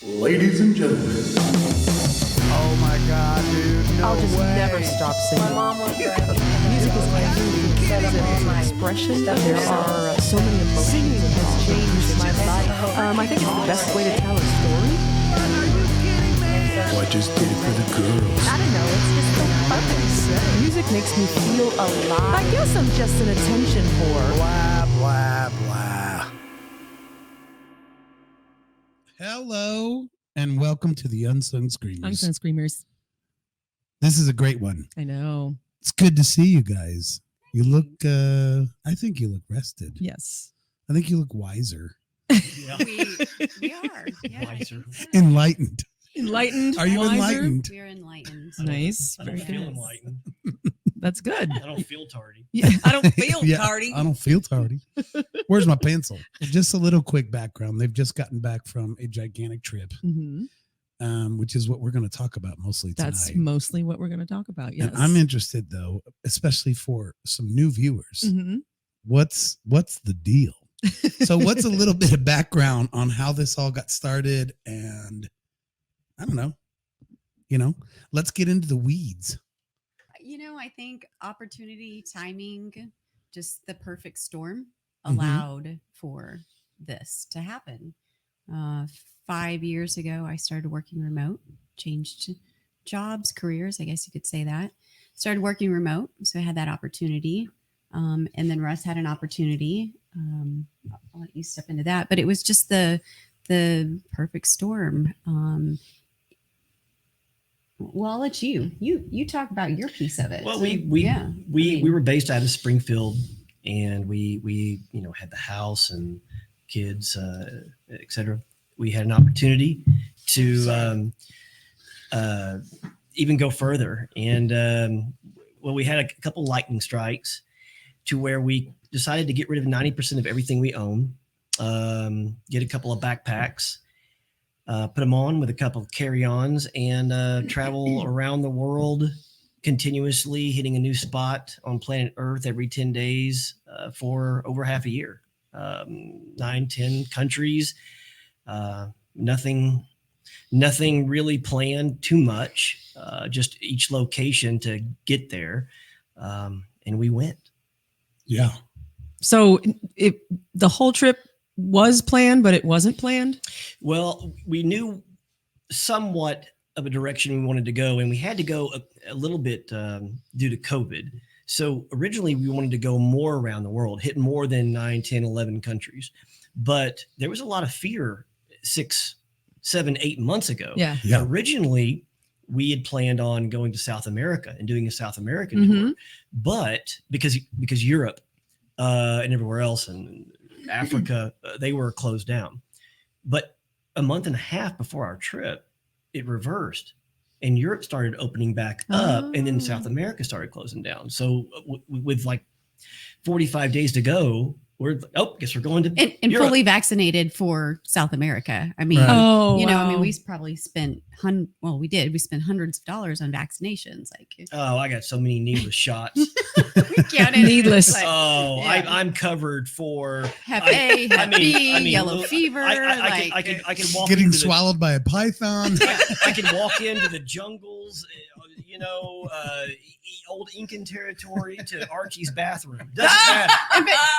Ladies and gentlemen. Oh my God, dude. No I'll just way. never stop singing. My mom was Music is my expression. There are so many emotions. Singing has changed my life. I think it's the best way to tell a story. Oh, I just did it for the girls. I don't know, it's just so fun. Music makes me feel alive. I guess I'm just an attention whore. Blah, blah, blah. Hello, and welcome to the Unsung Screamers. Unsung Screamers. This is a great one. I know. It's good to see you guys. You look, I think you look rested. Yes. I think you look wiser. we are. Yeah. Wiser. Enlightened. Enlightened. Are you wiser? enlightened? We're enlightened. Nice. I don't Very feel good. enlightened. That's good. I don't feel tardy. Yeah, I don't feel Yeah, tardy. I don't feel tardy. Where's my pencil? Just a little quick background. They've just gotten back from a gigantic trip, which is what we're going to talk about mostly tonight. That's mostly what we're going to talk about. Yes. And I'm interested, though, especially for some new viewers. Mhm. What's the deal? So what's a little bit of background on how this all got started? And I don't know, let's get into the weeds. I think opportunity, timing, just the perfect storm Mhm. allowed for this to happen. 5 years ago, I started working remote, changed jobs, careers, I guess you could say that. Started working remote, so I had that opportunity. And then Russ had an opportunity. I'll let you step into that, but it was just the perfect storm. Well, I'll let you talk about your piece of it. Well, we were based out of Springfield, and we had the house and kids, etc. We had an opportunity to even go further, and we had a couple lightning strikes to where we decided to get rid of 90% of everything we own, get a couple of backpacks. Put them on with a couple of carry-ons and travel around the world continuously, hitting a new spot on planet Earth every 10 days for over half a year. 9-10 countries, nothing really planned too much, just each location to get there. And we went. Yeah. So the whole trip was planned, but it wasn't planned. Well, we knew somewhat of a direction we wanted to go, and we had to go a little bit due to COVID. So originally we wanted to go more around the world, hit more than 9, 10, 11 countries. But there was a lot of fear 6, 7, 8 months ago. Yeah. Originally, we had planned on going to South America and doing a South American tour. But because Europe and everywhere else and Africa, they were closed down. But a month and a half before our trip, it reversed, and Europe started opening back up, and then South America started closing down. So with like 45 days to go, guess we're going to and Europe. fully vaccinated for South America. I mean, Right. we probably spent we spent hundreds of dollars on vaccinations. I got so many needless shots. We counted Needless. Yeah. I'm covered for Hep A, Hep B, yellow fever. I can walk Getting into swallowed by a python. I can walk into the jungles, old Incan territory to Archie's bathroom. Doesn't matter.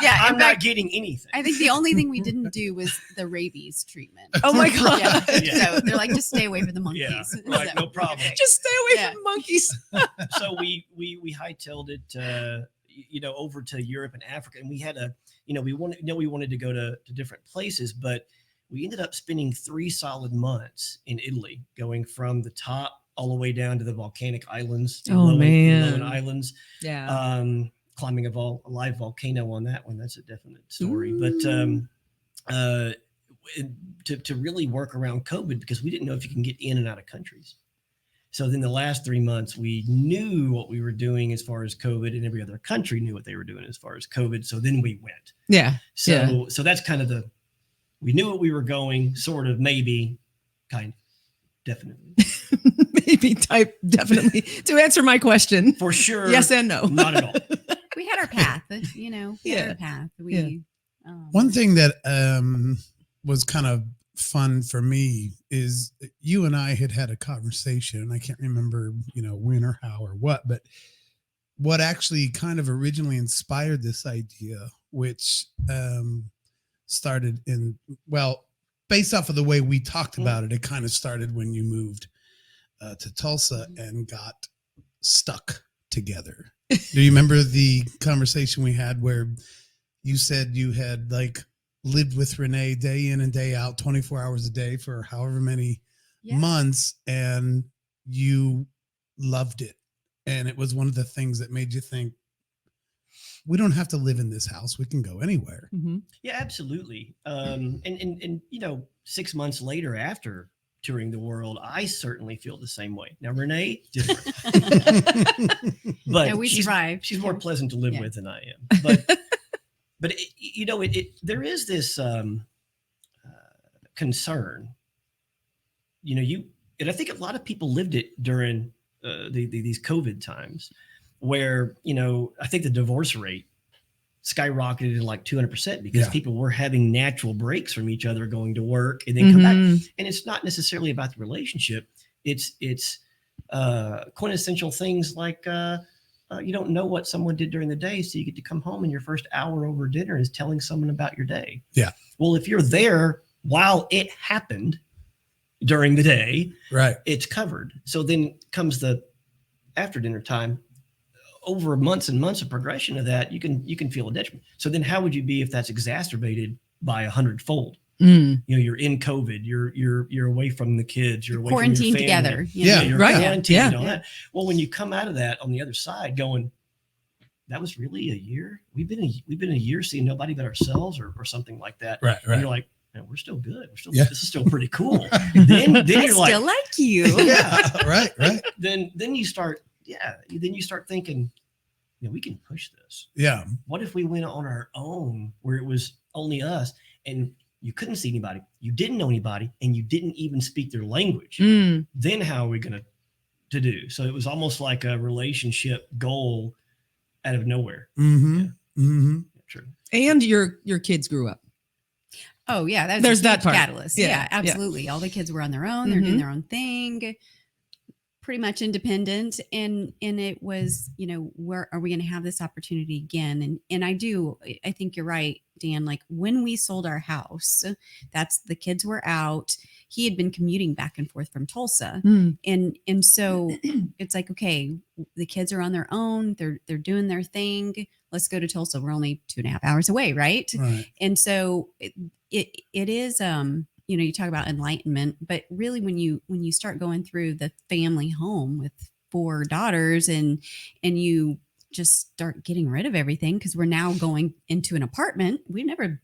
I'm not getting anything. I think the only thing we didn't do was the rabies treatment. Oh my God. Yeah. So they're like, just stay away from the monkeys. Yeah, right, no problem. Just stay away from monkeys. So we hightailed it, over to Europe and Africa, and we had we wanted to go to different places, but we ended up spending 3 solid months in Italy, going from the top all the way down to the volcanic islands. Man. Islands. Yeah. Climbing a live volcano on that one. That's a definite story. Ooh. But to really work around COVID, because we didn't know if you can get in and out of countries. So then the last 3 months, we knew what we were doing as far as COVID, and every other country knew what they were doing as far as COVID. So then we went. Yeah. So that's kind of we knew what we were going, sort of, maybe, kind of, definitely. Maybe, type, definitely. To answer my question. For sure. Yes and no. Not at all. We had our path, We had our path. One thing that was kind of fun for me is you and I had a conversation, and I can't remember, when or how or what, but what actually kind of originally inspired this idea, which started based off of the way we talked about it, it kind of started when you moved to Tulsa and got stuck together. Do you remember the conversation we had where you said you had lived with Renee day in and day out, 24 hours a day for however many months, and you loved it. And it was one of the things that made you think, we don't have to live in this house. We can go anywhere. Mm-hmm. Yeah, absolutely. And 6 months later, after touring the world, I certainly feel the same way. Now, Renee, different. But we survived. She's more pleasant to live with than I am. But there is this concern. And I think a lot of people lived it during these COVID times, where I think the divorce rate skyrocketed to 200% because people were having natural breaks from each other, going to work and then come back. And it's not necessarily about the relationship. It's quintessential things like you don't know what someone did during the day, so you get to come home and your first hour over dinner is telling someone about your day. Yeah. Well, if you're there while it happened during the day, right, it's covered. So then comes the after dinner time. Over months and months of progression of that, you can feel a detriment. So then how would you be if that's exacerbated by 100-fold? You're in COVID, you're away from the kids, you're away quarantined from your family. together. You're right. quarantined and all that. Well, when you come out of that on the other side going, that was really a year. We've been a year seeing nobody but ourselves or something like that. Right. And you're like, man, we're still good. This is still pretty cool. then you're like, still like you. Yeah. Right. Then you start thinking, we can push this. Yeah. What if we went on our own where it was only us and you couldn't see anybody, you didn't know anybody, and you didn't even speak their language? Then how are we going to do? So it was almost like a relationship goal out of nowhere. Mm-hmm. Yeah. Mm-hmm. True. And your kids grew up. Oh yeah, there's that part. Catalyst. Yeah, absolutely. All the kids were on their own. They're doing their own thing, pretty much independent. And it was, where are we going to have this opportunity again? And I think you're right, Dan. When we sold our house, the kids were out. He had been commuting back and forth from Tulsa, and so it's okay, the kids are on their own. They're doing their thing. Let's go to Tulsa. We're only 2.5 hours away, right? And so it is you talk about enlightenment, but really when you start going through the family home with 4 daughters and you just start getting rid of everything, because we're now going into an apartment.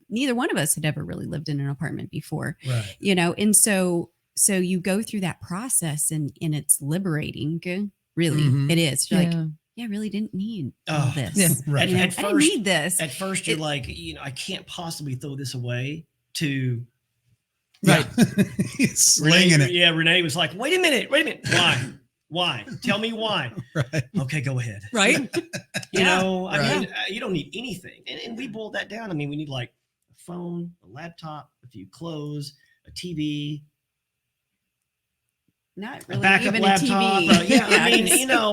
Neither one of us had ever really lived in an apartment before, right? And so you go through that process and it's liberating. Really, it is. You're I really didn't need all this. Yeah, right. I didn't need this. At first you're I can't possibly throw this away to... Right. Slinging it. Yeah. Renee was like, wait a minute. Why? Tell me why. Right. Okay, go ahead. Right. I mean, you don't need anything. And we boiled that down. I mean, we need a phone, a laptop, a few clothes, a TV. Not really backup even laptop, a TV. I mean,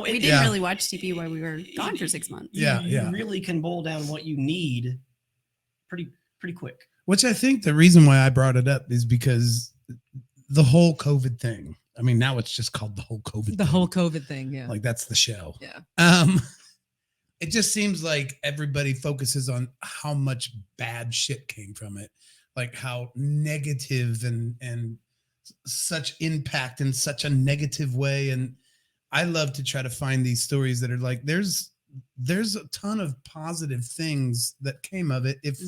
we didn't really watch TV while we were gone for 6 months. You really can boil down what you need pretty quick. Which I think the reason why I brought it up is because the whole COVID thing. I mean, now it's just called the whole COVID thing. The whole COVID thing, yeah. That's the show. Yeah. It just seems like everybody focuses on how much bad shit came from it. How negative and such impact in such a negative way. And I love to try to find these stories that are there's a ton of positive things that came of it. If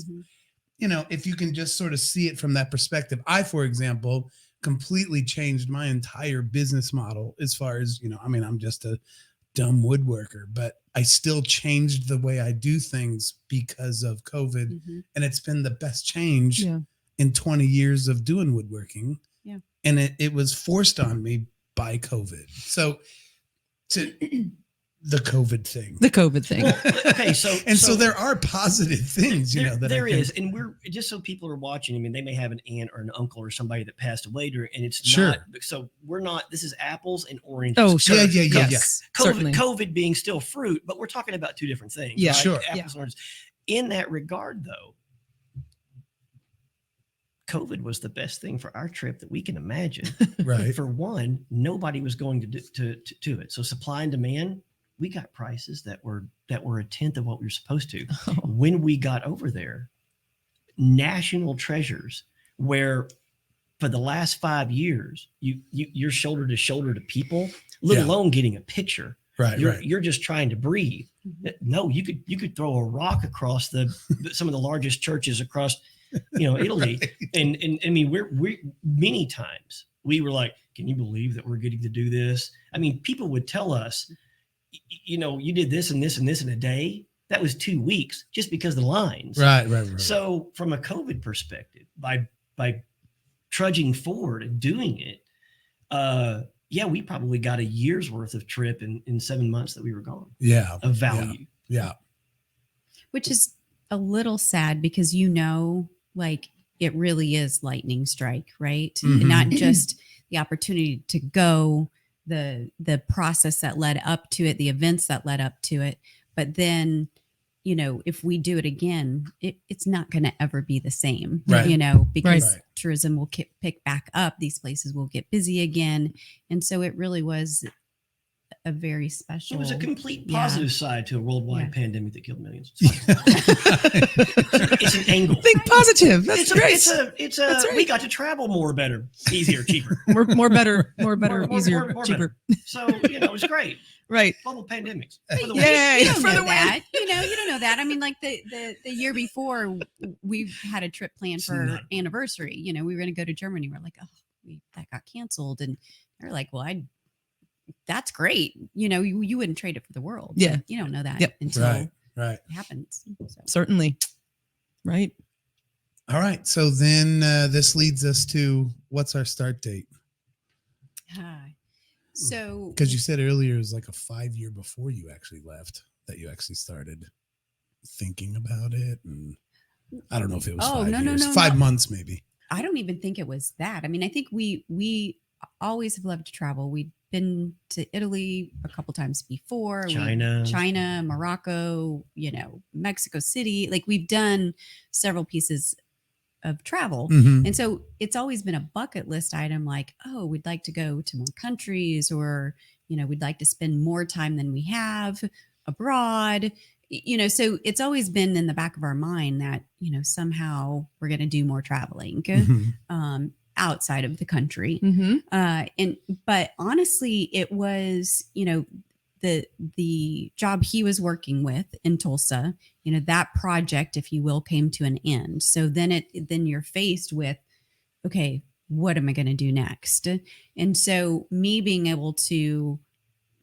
if you can just sort of see it from that perspective. I, for example, completely changed my entire business model as far as, I'm just a dumb woodworker, but I still changed the way I do things because of COVID. And it's been the best change in 20 years of doing woodworking. Yeah. And it was forced on me by COVID. So the COVID thing. The COVID thing. Okay, so there are positive things, that there I think- is, and we're just so people are watching. I mean, they may have an aunt or an uncle or somebody that passed away during, and it's Sure. not. So we're not. This is apples and oranges. Oh, sure. Yeah. Yes, certainly. COVID being still fruit, but we're talking about two different things. Yeah, right? sure. Apples and oranges. In that regard, though, COVID was the best thing for our trip that we can imagine. Right. For one, nobody was going to do it. So supply and demand, we got prices that were a tenth of what we were supposed to. Oh. When we got over there, national treasures where for the last 5 years, you're shoulder to shoulder to people, let Yeah. alone getting a picture. Right. You're just trying to breathe. No, you could throw a rock across some of the largest churches across, Italy. Right. And I mean, we many times we were like, can you believe that we're getting to do this? I mean, people would tell us, you did this and this and this in a day. That was 2 weeks just because of the lines. Right. So from a COVID perspective, by trudging forward and doing it, we probably got a year's worth of trip in 7 months that we were gone. Yeah. Of value. Yeah. Which is a little sad because like it really is lightning strike, right? Mhm. Not just the opportunity to go, the process that led up to it, the events that led up to it, but then if we do it again, it's not going to ever be the same, Right. because Right. tourism will pick back up. These places will get busy again. And so it really was a very special. It was a complete positive side to a worldwide Yeah. pandemic that killed millions. It's an angle. Think positive. That's It's great. a we got to travel more, better, easier, cheaper. more better, More- easier, more cheaper. So, it was great. Right. Global pandemics. For the Yay. win. You don't For know the win. that. You don't know that. I mean, like the year before, we had a trip planned It's for not- anniversary. We were going to go to Germany. We're like, that got canceled, and they're like, well, that's great. You wouldn't trade it for the world. Yeah. You don't know that Yep. until Right. it happens. So. Certainly. Right. All right. So then this leads us to what's our start date? Hi. So Because you said earlier it was like a 5 year before you actually left that you actually started thinking about it. And I don't know if it was 5 years. 5 months, maybe. I don't even think it was that. I mean, I think we always have loved to travel. We've been to Italy a couple times before. China, Morocco, Mexico City. Like we've done several pieces of travel. Mhm. And so it's always been a bucket list item like, oh, we'd like to go to more countries, or, we'd like to spend more time than we have abroad. So it's always been in the back of our mind that, somehow we're going to do more traveling Mhm. outside of the country. Mm-hmm. But honestly, it was, the job he was working with in Tulsa, that project, if you will, came to an end. So then you're faced with, okay, what am I going to do next? And so me being able to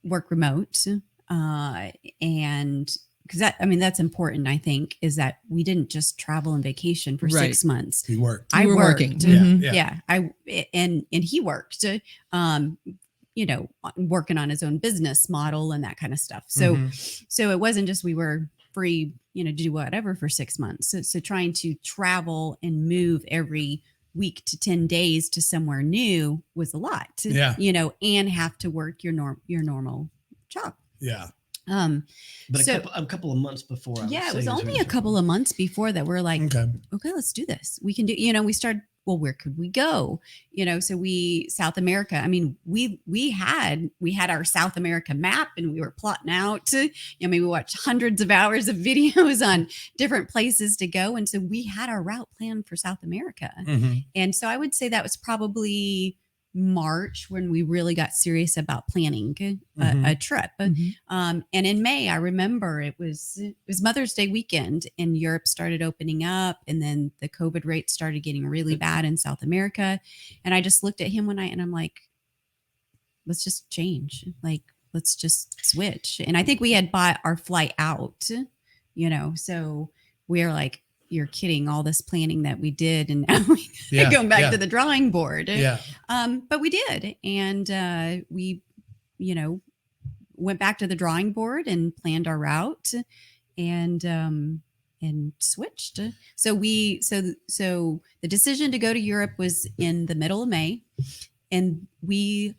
work remote, and because that's important, I think, is that we didn't just travel on vacation for Right. 6 months. He worked. I You were worked. working. Mhm. Yeah. And he worked, working on his own business model and that kind of stuff. So, Mhm. so it wasn't just, we were free, to do whatever for 6 months. So trying to travel and move every week to 10 days to somewhere new was a lot, Yeah. and have to work your normal job. Yeah. But So- a couple of months before. I would Yeah, it say was is only when a couple of months before that we're like, Okay. okay, let's do this. We can do, we started, well, where could we go? So South America, I mean, we had our South America map, and we were plotting out, maybe we watched hundreds of hours of videos on different places to go. And so we had our route planned for South America. Mhm. And so I would say that was probably March when we really got serious about planning a trip. Mhm. And in May, I remember it was Mother's Day weekend, and Europe started opening up, and then the COVID rates started getting really bad in South America. And I just looked at him one night and I'm like, let's just change. Like, let's just switch. And I think we had bought our flight out, so we're like, you're kidding, all this planning that we did, and now we Yeah. going back yeah. to the drawing board. Yeah. But we did. And we, went back to the drawing board and planned our route and switched. So the decision to go to Europe was in the middle of May, and we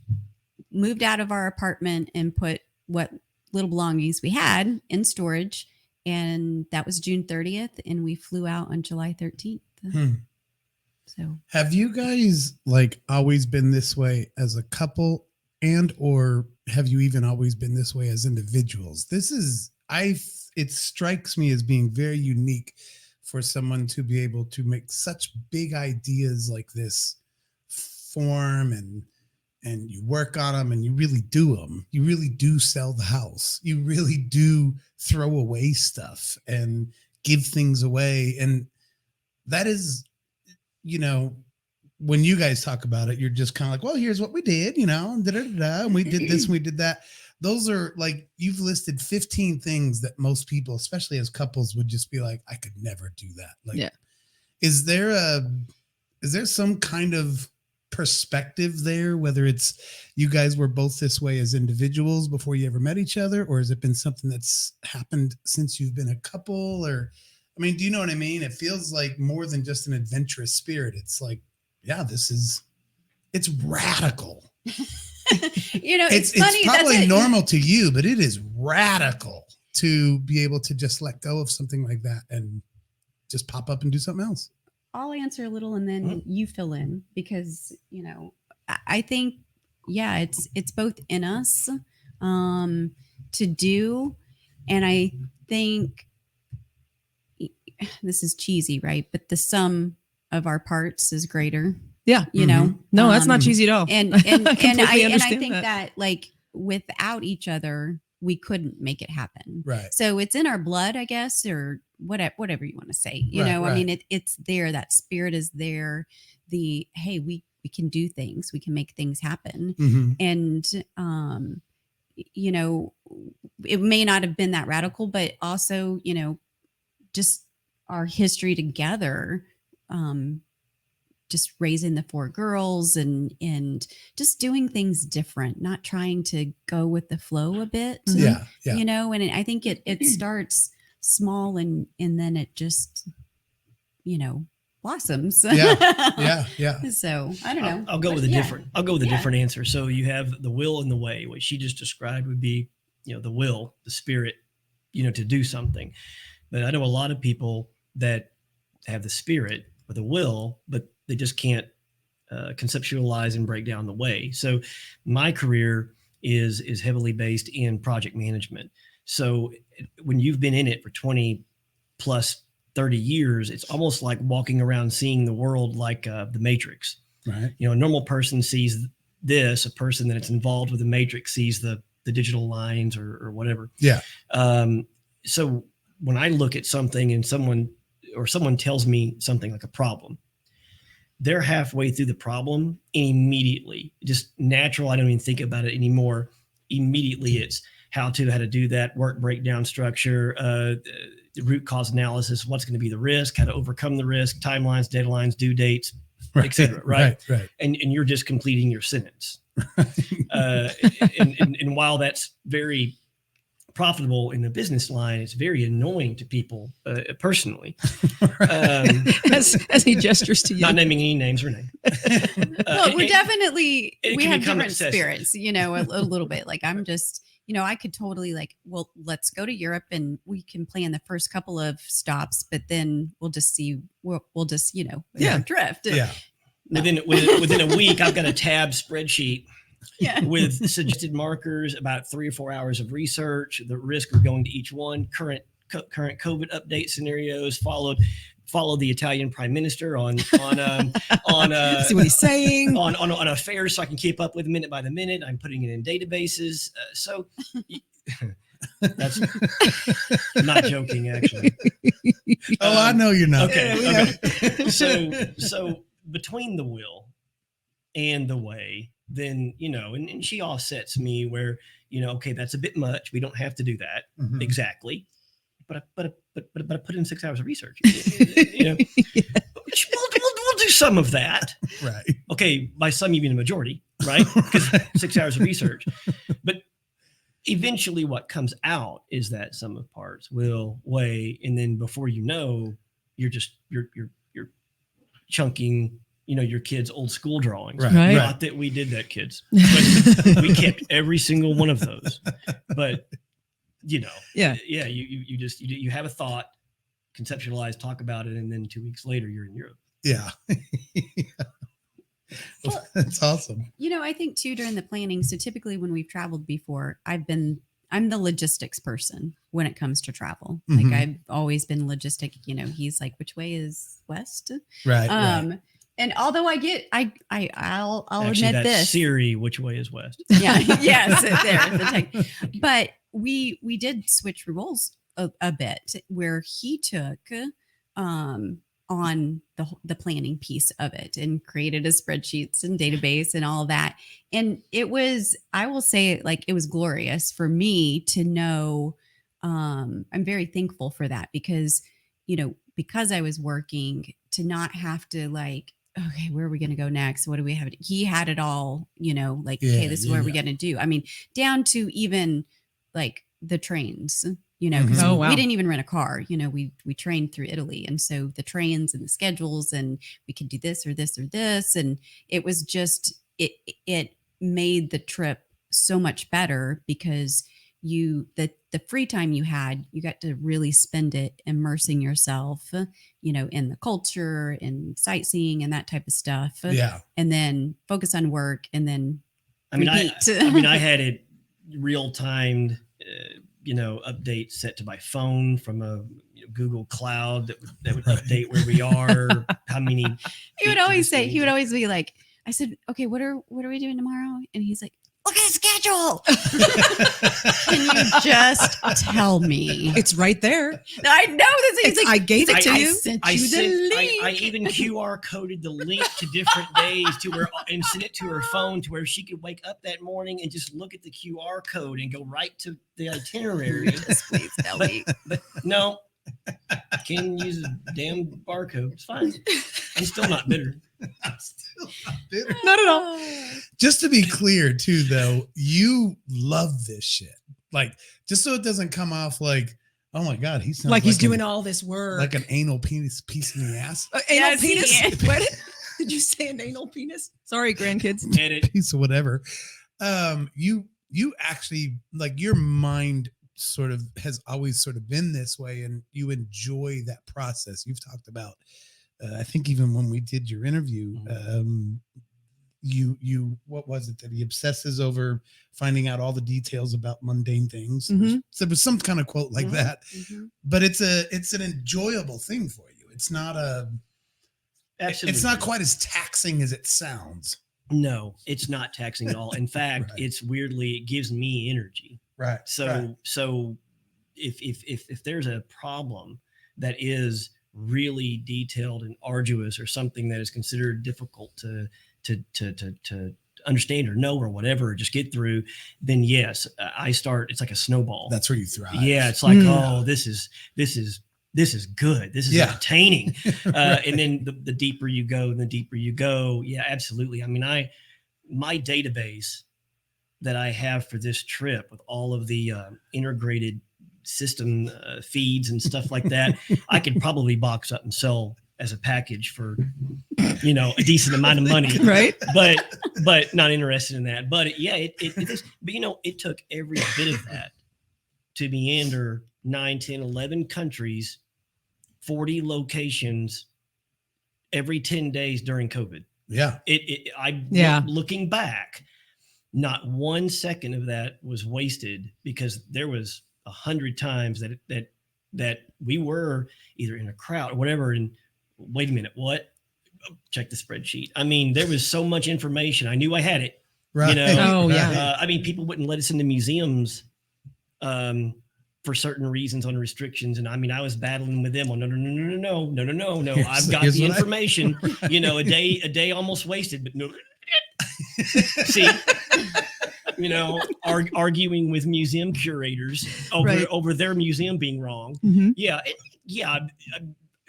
moved out of our apartment and put what little belongings we had in storage. And that was June 30th. And we flew out on July 13th. So have you guys like always been this way as a couple, and, or have you even always been this way as individuals? It strikes me as being very unique for someone to be able to make such big ideas like this form, and you work on them and you really do them. You really do sell the house. You really do throw away stuff and give things away. And that is, you know, when you guys talk about it, you're just kind of like, well, here's what we did, you know, and we did this and we did that. Those are like, you've listed 15 things that most people, especially as couples, would just be like, I could never do that. Like, Yeah. Is there some kind of perspective there, whether it's you guys were both this way as individuals before you ever met each other, or has it been something that's happened since you've been a couple? Or, I mean, do you know what I mean? It feels like more than just an adventurous spirit. It's like, yeah, it's radical. you know, it's funny. It's probably normal to you, but it is radical to be able to just let go of something like that and just pop up and do something else. I'll answer a little and then you fill in, because, you know, I think, yeah, it's both in us to do. And I think this is cheesy, right? But the sum of our parts is greater. Yeah. You know, no, that's not cheesy at all. And I think that like without each other, we couldn't make it happen. Right. So it's in our blood, I guess, or whatever you want to say, you know, I mean, it's there, that spirit is there. Hey, we can do things, we can make things happen. And, you know, it may not have been that radical, but also, you know, just our history together, just raising the 4 girls and just doing things different, not trying to go with the flow a bit. Yeah. You know, and I think it starts small and then it just, you know, blossoms. Yeah. So I don't know. I'll go with a different answer. So you have the will and the way. What she just described would be, you know, the will, the spirit, you know, to do something. But I know a lot of people that have the spirit or the will, but they just can't conceptualize and break down the way. So my career is heavily based in project management. So when you've been in it for 20 plus 30 years, it's almost like walking around seeing the world like the Matrix. Right. You know, a normal person sees this, a person that's involved with the Matrix sees the digital lines or whatever. Yeah. So when I look at something and someone tells me something like a problem, they're halfway through the problem and immediately, just natural, I don't even think about it anymore. Immediately it's how to do that, work breakdown structure, the root cause analysis, what's going to be the risk, how to overcome the risk, timelines, deadlines, due dates, et cetera, right? Right. And you're just completing your sentence. And while that's very profitable in the business line, it's very annoying to people personally. As he gestures to you. Not naming any names or name. Well, we're definitely, we have different obsessive. Spirits, you know, a little bit. Like I'm just, you know, I could totally like, well, let's go to Europe and we can plan the first couple of stops, but then we'll just see, we'll just, you know, drift. Yeah. No. Within a week, I've got a tab spreadsheet Yeah. with suggested markers, about 3 or 4 hours of research, the risk of going to each one, current COVID update scenarios, follow the Italian prime minister on see what he's saying on affairs, so I can keep up with minute by the minute. I'm putting it in databases. So that's I'm not joking, actually. I know you're not. Okay. So between the will and the way, then, you know, and she offsets me where, you know, okay, that's a bit much. We don't have to do that exactly. But I put in 6 hours of research. You know, we'll do some of that. Right. Okay, by some you mean a majority, right? Because 6 hours of research. But eventually what comes out is that sum of parts will weigh, and then before you know, you're chunking, your kids' old school drawings. Right. Not that we did that, kids. But we kept every single one of those. But Yeah. you have a thought, conceptualize, talk about it, and then 2 weeks later you're in Europe. Yeah. Well, That's awesome. I think too during the planning. So typically when we've traveled before, I'm the logistics person when it comes to travel. Mhm. Like I've always been logistic. He's like, which way is west? Right. Right. And although I'll Actually, admit that's this. Siri, which way is west? Yeah. Yes. But we did switch roles a bit where he took on the planning piece of it and created a spreadsheets and database and all that. And it was, I will say, like, it was glorious for me to know. I'm very thankful for that because I was working, to not have to like, okay, where are we going to go next? What do we have? He had it all, okay, this is what we're going to do. I mean, down to even like the trains, because Oh, wow. we didn't even rent a car. We trained through Italy. And so the trains and the schedules, and we could do this or this or this. And it was just, it made the trip so much better because the free time you had, you got to really spend it immersing yourself, in the culture and sightseeing and that type of stuff. Yeah. And then focus on work and then I mean, repeat. I had it real timed, update set to my phone from a Google Cloud that would update where we are, how many. He would always be like, I said, okay, what are we doing tomorrow? And he's like, look at the schedule. Can you just tell me? It's right there. I know this. He's like, I gave it to I you. sent I you sent, the link. I even QR coded the link to different days and sent it to her phone to where she could wake up that morning and just look at the QR code and go right to the itinerary. Just please tell me. But no, can't use a damn barcode. It's fine. I'm still not bitter. I'm still not bitter. Not at all. Just to be clear, too, though, you love this shit. Like, just so it doesn't come off like, oh my God, he sounds Like he's doing all this work. like an anal penis piece in the ass. Anal Yes, he penis? is. What? Did you say an anal penis? Sorry, grandkids. Edit. Piece of whatever. You actually, like, your mind sort of has always sort of been this way, and you enjoy that process. You've talked about, I think even when we did your interview, you what was it that he obsesses over finding out all the details about mundane things? Mhm. So there was some kind of quote like that, Mhm. but it's an enjoyable thing for you. It's not Absolutely. it's not quite as taxing as it sounds. No, it's not taxing at all. In fact, Right. it gives me energy. Right. So if there's a problem that is really detailed and arduous, or something that is considered difficult to understand or know or whatever, or just get through, then yes, it's like a snowball. That's where you thrive. Yeah, it's like, Mm. oh, this is good. This is Yeah. entertaining. Right. And then the deeper you go, yeah, absolutely. I mean, my database that I have for this trip with all of the integrated system feeds and stuff like that, I could probably box up and sell as a package for, a decent amount of money. Right? But not interested in that. But it is. But it took every bit of that to meander 9, 10, 11 countries, 40 locations every 10 days during COVID. Yeah. Looking back, not 1 second of that was wasted, because there was 100 times that we were either in a crowd or whatever. And wait a minute, what? Check the spreadsheet. I mean, there was so much information. I knew I had it. Right. Oh, yeah. I mean, people wouldn't let us into museums for certain reasons on restrictions. And I mean, I was battling with them on no. I've got the information, a day almost wasted, but no. See, arguing with museum curators over their museum being wrong. Mm-hmm. Yeah.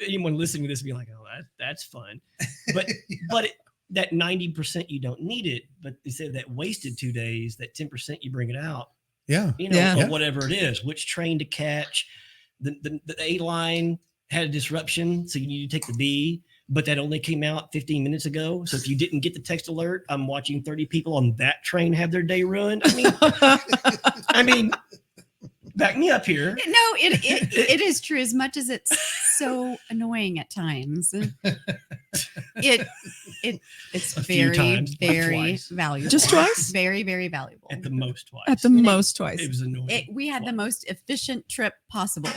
Anyone listening to this would be like, oh, that's fun. But, that 90% you don't need it, but instead of that wasted 2 days, that 10% you bring it out. Yeah. Or whatever it is, which train to catch. The A line had a disruption, so you need to take the B, but that only came out 15 minutes ago. So if you didn't get the text alert, I'm watching 30 people on that train have their day ruined. I mean, back me up here. No, it is true. As much as it's so annoying at times, it's very valuable. Just twice? Very, very valuable. At the most twice. At the most twice. It was annoying. We had the most efficient trip possible.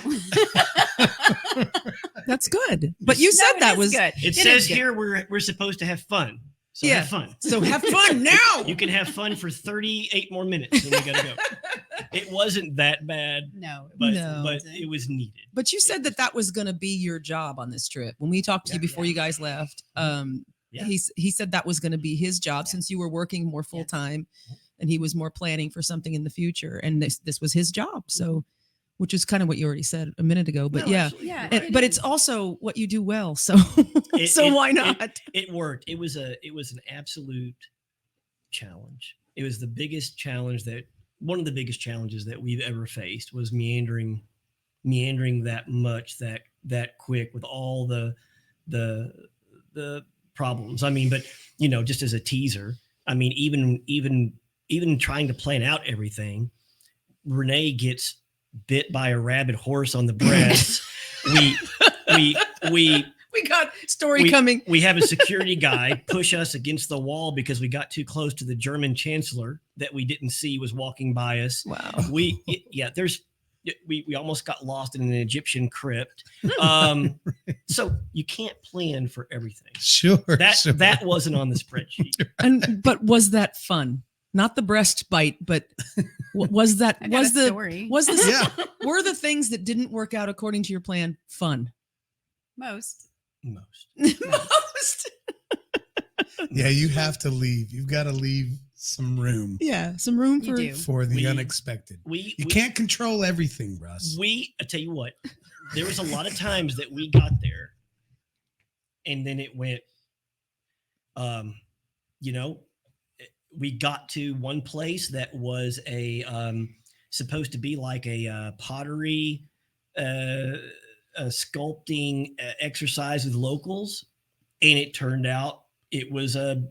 That's good. But you said that was good. It says here we're supposed to have fun. So have fun. So have fun now. You can have fun for 38 more minutes and we gotta go. It wasn't that bad. No. But it was needed. But you said that was going to be your job on this trip. When we talked to you before you guys left, he said that was going to be his job since you were working more full time and he was more planning for something in the future. And this was his job. So, which is kind of what you already said a minute ago, but but it's also what you do well. So, why not? It worked. It was an absolute challenge. It was the biggest challenge one of the biggest challenges that we've ever faced was meandering that much, that quick with all the problems. I mean, but just as a teaser, I mean, even trying to plan out everything, Renee gets bit by a rabid horse on the breast. We got story coming. We have a security guy push us against the wall because we got too close to the German chancellor that we didn't see was walking by us. Wow. We almost got lost in an Egyptian crypt. So you can't plan for everything. Sure. That wasn't on the spreadsheet. But was that fun? Not the breast bite, but was that were the things that didn't work out according to your plan fun? Most. Yeah, you have to leave. You've got to leave some room. Yeah, some room for the unexpected. You can't control everything, Russ. I tell you what, there was a lot of times that we got there and then it went, we got to one place that was supposed to be like a pottery, sculpting exercise with locals, and it turned out it was a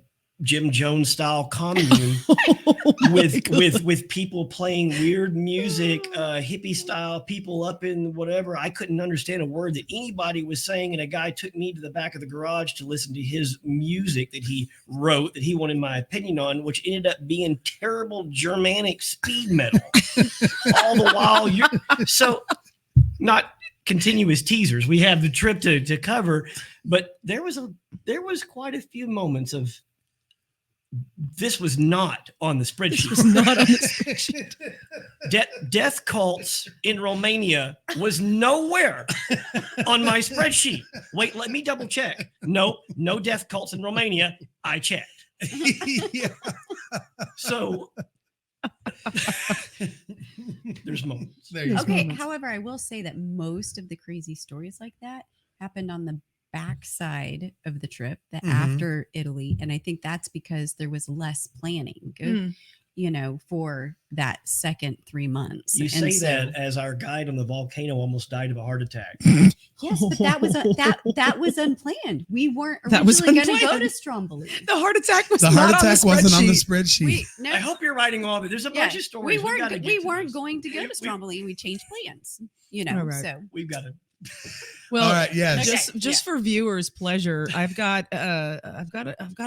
Jim Jones style commune with people playing weird music, hippie style people up in whatever. I couldn't understand a word that anybody was saying, and a guy took me to the back of the garage to listen to his music that he wrote that he wanted my opinion on, which ended up being terrible Germanic speed metal. All the while not continuous teasers. We have the trip to cover, but there was quite a few moments of this was not on the spreadsheet. Death cults in Romania was nowhere on my spreadsheet. Wait, let me double check. No death cults in Romania. I checked. Yeah. So there's moments. However, I will say that most of the crazy stories like that happened on the backside of the trip, after Italy, and I think that's because there was less planning, for that second 3 months. You say that as our guide on the volcano almost died of a heart attack. Yes, but that was unplanned. We weren't originally going to go to Stromboli. The heart attack wasn't on the spreadsheet. I hope you're writing all of it. There's a bunch of stories. We weren't going to go to Stromboli. We changed plans. Right. So we've got to. Well, all right, yeah. Just for viewers' pleasure, I've got a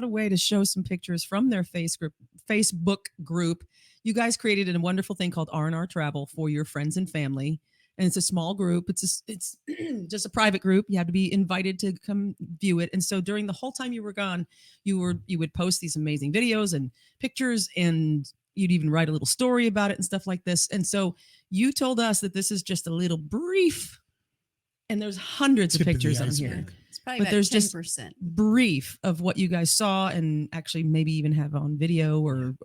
way to show some pictures from their Facebook group. You guys created a wonderful thing called R&R Travel for your friends and family, and it's a small group. It's just a private group. You have to be invited to come view it. And so during the whole time you were gone, you would post these amazing videos and pictures, and you'd even write a little story about it and stuff like this. And so you told us that this is just a little brief. And there's hundreds of pictures on here. It's probably about 10%. Just brief of what you guys saw, and actually maybe even have on video or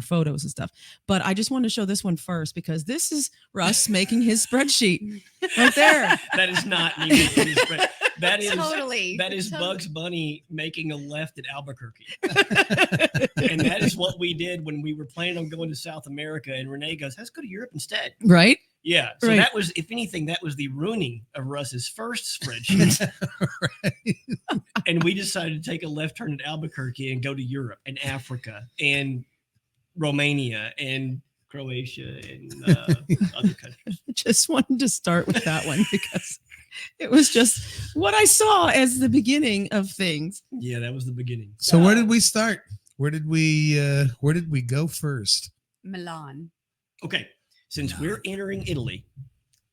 photos and stuff. But I just want to show this one first because this is Russ making his spreadsheet right there. That is not me making his spreadsheet. That is Totally. That is Totally. Bugs Bunny making a left at Albuquerque. And that is what we did when we were planning on going to South America. And Renee goes, let's go to Europe instead. Right? Yeah. So Right. that was, if anything, that was the ruining of Russ's first spreadsheet. Right. And we decided to take a left turn at Albuquerque and go to Europe and Africa and Romania and Croatia and other countries. Just wanted to start with that one because it was just what I saw as the beginning of things. Yeah, that was the beginning. So where did we start? Where did we go first? Milan. Okay. Since we're entering Italy,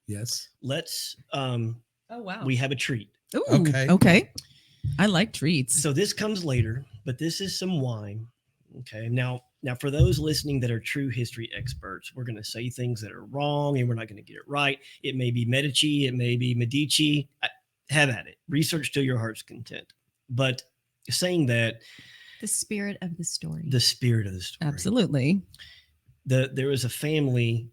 Yes. let's Oh wow. we have a treat. Ooh, Okay. Okay. I like treats. So this comes later, but this is some wine. Okay. Now for those listening that are true history experts, we're going to say things that are wrong and we're not going to get it right. It may be Medici, it may be Medici. Have at it. Research to your heart's content. But saying that, The spirit of the story. the spirit of the story. Absolutely. There was a family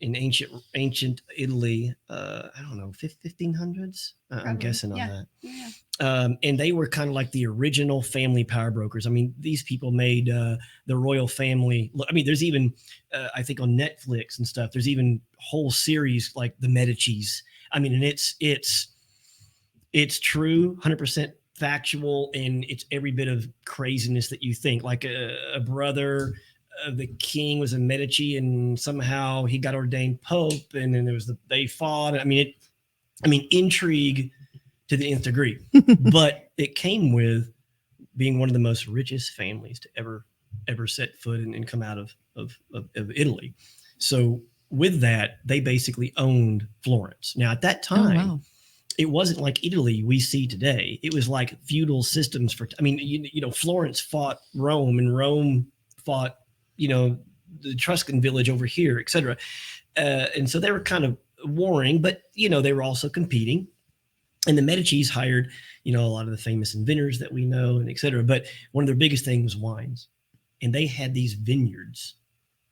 in ancient Italy, I don't know, 1500s. I'm Probably. guessing on Yeah. that. Yeah. And they were kind of like the original family power brokers. I mean, these people made the royal family. I mean, there's even, I think on Netflix and stuff, there's even whole series like the Medicis. I mean, and it's true, 100% factual, and it's every bit of craziness that you think. Like a brother of the king was a Medici, and somehow he got ordained pope, and then they fought. I mean, intrigue to the nth degree, but it came with being one of the most richest families to ever set foot and come out of Italy. So with that, they basically owned Florence. Now at that time, Oh, wow. it wasn't like Italy we see today. It was like feudal systems Florence fought Rome, and Rome fought, the Etruscan village over here, etc. And so they were kind of warring, but, they were also competing. And the Medicis hired, a lot of the famous inventors that we know, and et cetera. But one of their biggest things was wines. And they had these vineyards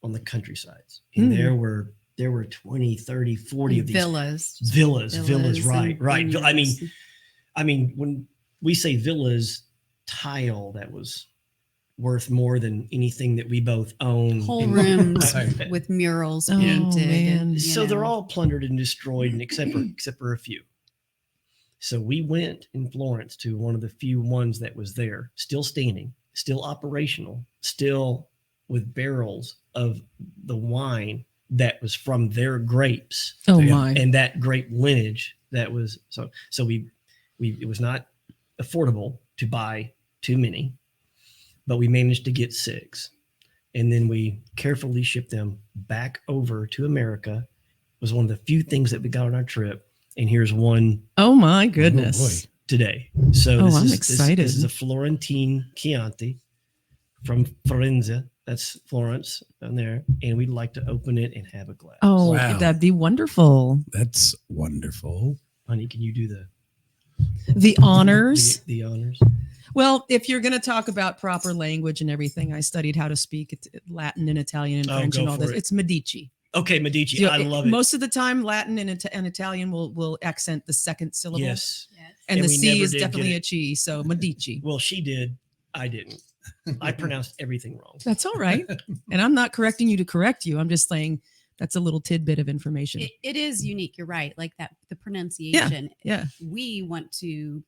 on the countrysides. And there were 20, 30, 40 of these villas. Right. I mean, when we say villas, tile that was worth more than anything that we both own. Whole rooms Right. with murals Oh, painted. man. So they're all plundered and destroyed, and except for a few. So we went in Florence to one of the few ones that was there, still standing, still operational, still with barrels of the wine that was from their grapes. Oh Yeah. my. And that grape lineage that was so we it was not affordable to buy too many, but we managed to get 6. And then we carefully shipped them back over to America. It was one of the few things that we got on our trip. And here's one Oh my goodness. today. So Oh, this I'm is excited. This is a Florentine Chianti from Firenze. That's Florence down there. And we'd like to open it and have a glass. Oh, Wow. that'd be wonderful. That's wonderful. Honey, can you do The honors. the honors? Well, if you're going to talk about proper language and everything, I studied how to speak Latin and Italian and Oh, French go and all for this. it. It's Medici. Okay, Medici. You know, I love it. Most of the time, Latin and Italian will accent the second syllable. Yes. And And the we C never is did definitely get a it. Chi. So Medici. Well, she did. I didn't. I pronounced everything wrong. That's all right. And I'm not correcting you to correct you. I'm just saying that's a little tidbit of information. It is unique. You're right. Like that, the pronunciation. Yeah. We want to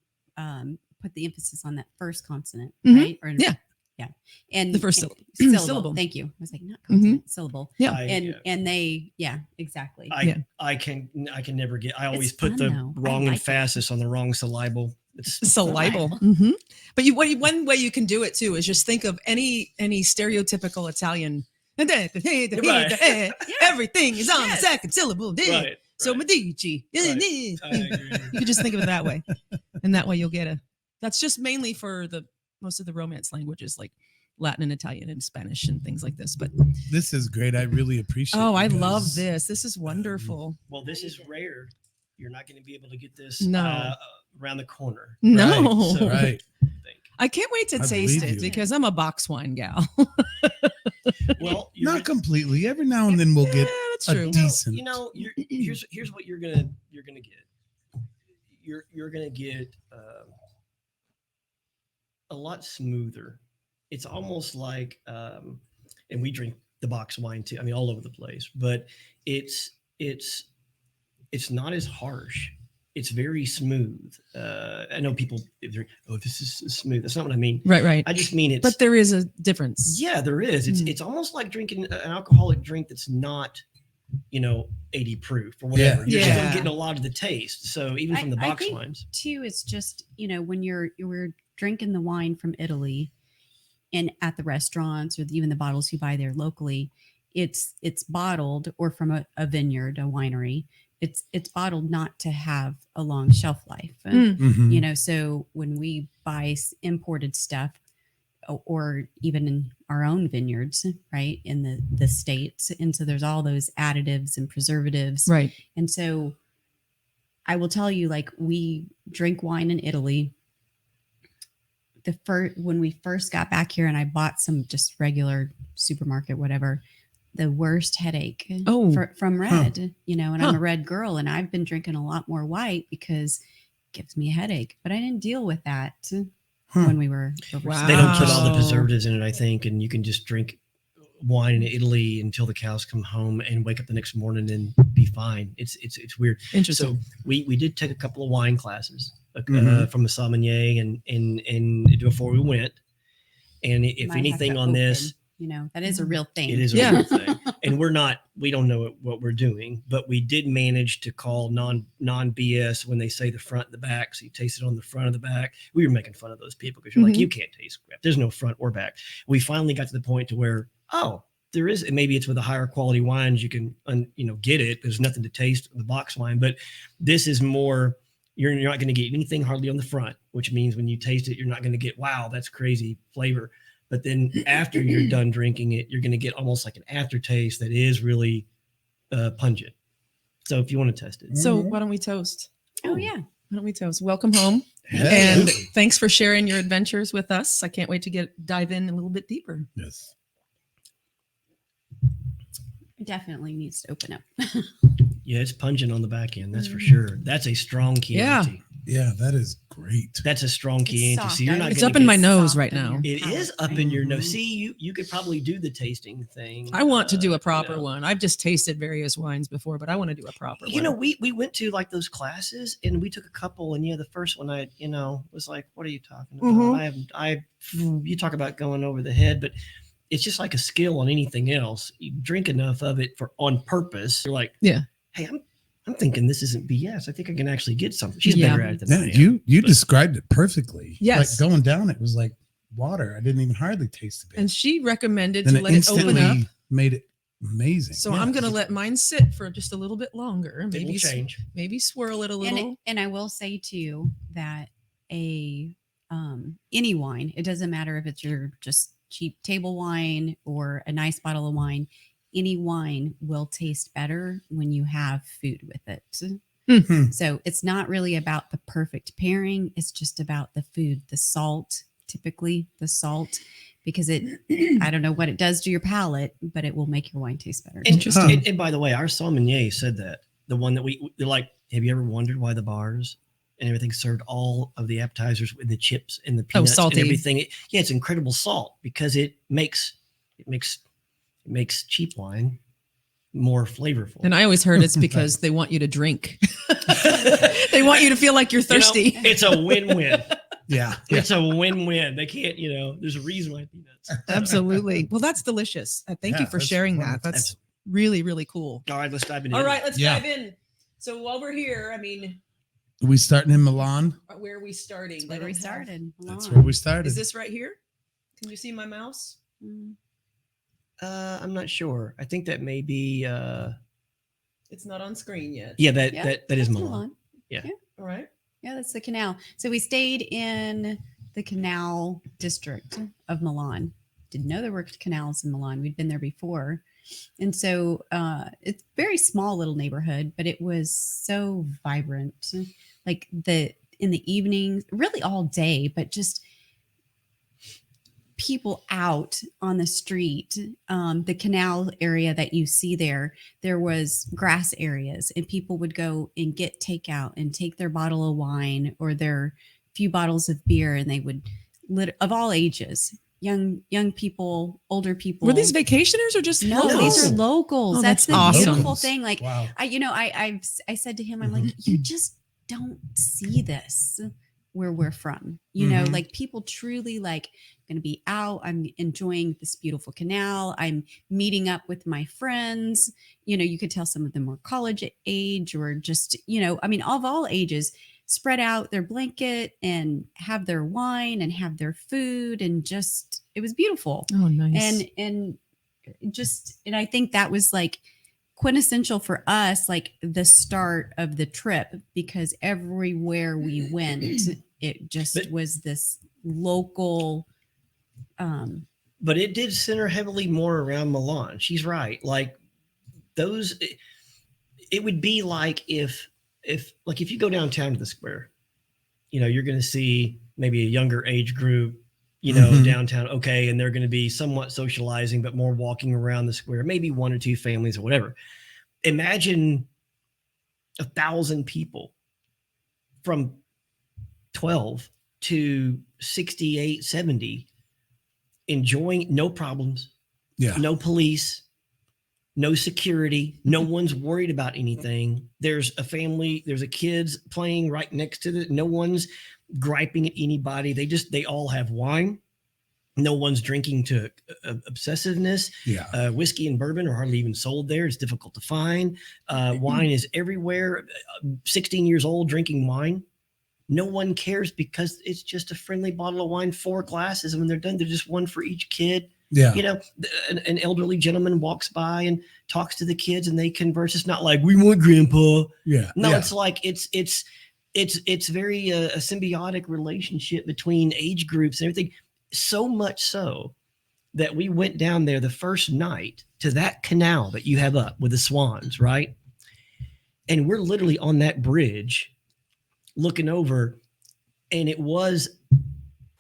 put the emphasis on that first consonant, Mhm. right? Or, Yeah. Yeah. And The first and- syllable. syllable. Thank you. I was like, not consonant, syllable. Yeah. And they, yeah, exactly. I can never get. I always It's put fun, the though. I wrong like it. emphasis on the wrong syllable. It's Syllable. Syllable. But one way you can do it too is just think of any stereotypical Italian. Everything is on the Yes. second syllable. right. So right. Medici. Right. You I agree. could just think of it that way. And that way you'll get a. That's just mainly for most of the Romance languages like Latin and Italian and Spanish and things like this. But This is great. I really appreciate it. I love because this. This is wonderful. Well, this is rare. You're not going to be able to get this No. around the corner. No. So- Right. I think. I can't wait to I taste believe it you. because I'm a box wine gal. Well, Not completely. Every now and then we'll get Yeah, that's a true. decent. here's what you're gonna get. you're going to get a lot smoother. It's almost like, and we drink the box wine too. I mean, all over the place, but it's not as harsh. It's very smooth. I know people, oh, this is smooth. That's not what I mean. Right. I just mean it's. But there is a difference. Yeah, there is. It's almost like drinking an alcoholic drink that's not, 80 proof or whatever. You're still getting a lot of the taste. So even from the box I think wines too, it's just, when you're drinking the wine from Italy and at the restaurants or even the bottles you buy there locally, it's bottled, or from a vineyard, a winery. It's bottled not to have a long shelf life. Mhm. So when we buy imported stuff, or even in our own vineyards, right, in the States, and so there's all those additives and preservatives, Right. And so I will tell you, like, we drink wine in Italy. When we first got back here, and I bought some just regular supermarket, whatever, the worst headache from red, and I'm a red girl, and I've been drinking a lot more white because it gives me a headache, but I didn't deal with that when we were overseas. Wow. they don't put all the preservatives in it, I think, and you can just drink wine in Italy until the cows come home and wake up the next morning and be fine. It's weird. Interesting. So we did take a couple of wine classes from the sommelier and before we went. And if Might anything have to on this, that is a real thing. it is a real thing. And we don't know what we're doing, but we did manage to call non BS when they say the front and the back. So you taste it on the front of the back. We were making fun of those people because you're like, you can't taste crap. There's no front or back. We finally got to the point to where, there is, and maybe it's with the higher quality wines, you can, get it. There's nothing to taste the box wine, but this is more, you're not going to get anything hardly on the front, which means when you taste it, you're not going to get, wow, that's crazy flavor. But then after you're done drinking it, you're going to get almost like an aftertaste that is really pungent. So if you want to test it. So why don't we toast? Oh, yeah. Why don't we toast? Welcome home. Yeah. And thanks for sharing your adventures with us. I can't wait to dive in a little bit deeper. Yes. It definitely needs to open up. Yeah, it's pungent on the back end. That's for sure. That's a strong Chianti. Yeah, that is great. That's a strong Chianti. soft. So you're not It's gonna up in my get- nose soft right in now. your It palate, is up right? in your nose. See, you could probably do the tasting thing. I want to do a proper you know. one. I've just tasted various wines before, but I want to do a proper one. We went to like those classes and we took a couple, and the first one I was like, what are you talking about? You talk about going over the head, but it's just like a skill on anything else. You drink enough of it on purpose. You're like, Yeah. hey, I'm thinking this isn't BS. I think I can actually get something. She's Yeah. better at it than Yeah, I am. you but- described it perfectly. Yes. Like going down, it was like water. I didn't even hardly taste the bit. And she recommended then to it let it open instantly up. made it amazing. So Yeah. I'm going to let mine sit for just a little bit longer. It will change. Maybe swirl it a little. And I will say too that any wine, it doesn't matter if it's your just cheap table wine or a nice bottle of wine, any wine will taste better when you have food with it. Mhm. So it's not really about the perfect pairing. It's just about the food, the salt, typically the salt, because I don't know what it does to your palate, but it will make your wine taste better. Interesting. And by the way, our sommelier said that the one that they're like, have you ever wondered why the bars and everything served all of the appetizers with the chips and the peanuts salty. and everything? It's incredible salt because it makes cheap wine more flavorful. And I always heard it's because they want you to drink. They want you to feel like you're thirsty. It's a win-win. Yeah. It's a win-win. They can't, there's a reason why peanuts. Absolutely. Well, that's delicious. Thank you Yeah, for that's sharing that. wonderful. That's really, really cool. All right, let's dive into All it. right, let's Yeah. dive in. So while we're here, Are we starting in Milan? where are we starting? That's where I we don't have- started. That's where we started. Is this right here? Can you see my mouse? I'm not sure. I think that may be It's not on screen yet. that is that's Milan. All right. Yeah, that's the canal. So we stayed in the canal district of Milan. Didn't know there were canals in Milan. We'd been there before. And so it's a very small little neighborhood, but it was so vibrant. Like in the evenings, really all day, but just people out on the street. The canal area that you see there was grass areas, and people would go and get takeout and take their bottle of wine or their few bottles of beer, and they would of all ages, young people, older people. Were these vacationers or just No, locals? these are locals. Oh, that's that's the awesome. beautiful thing. Like Wow. I said to him, I'm like, you just don't see this where we're from. You know, like people truly like going to be out. I'm enjoying this beautiful canal. I'm meeting up with my friends. You know, you could tell some of them were college age or just, you know, I mean, of all ages, spread out their blanket and have their wine and have their food, and just, it was beautiful. Oh, nice. And I think that was like quintessential for us, like the start of the trip, because everywhere we went, it just was this local. But it did center heavily more around Milan. She's right. Like those, it would be like if you go downtown to the square, you know, you're going to see maybe a younger age group, you know, downtown. Okay. And they're going to be somewhat socializing, but more walking around the square, maybe one or two families or whatever. Imagine 1,000 people from 12 to 68, 70, enjoying, no problems, no police, no security, no one's worried about anything. There's a family, there's a kids playing right next to it. No one's griping at anybody. They all have wine. No one's drinking to obsessiveness. Whiskey and bourbon are hardly even sold there. It's difficult to find. Wine is everywhere. 16 years old drinking wine. No one cares because it's just a friendly bottle of wine, 4 glasses. And when they're done, they're just one for each kid. You know, an elderly gentleman walks by and talks to the kids and they converse. It's not like, we want grandpa. It's like, it's very a symbiotic relationship between age groups and everything. So much so that we went down there the first night to that canal that you have up with the swans, right? And we're literally on that bridge looking over, and it was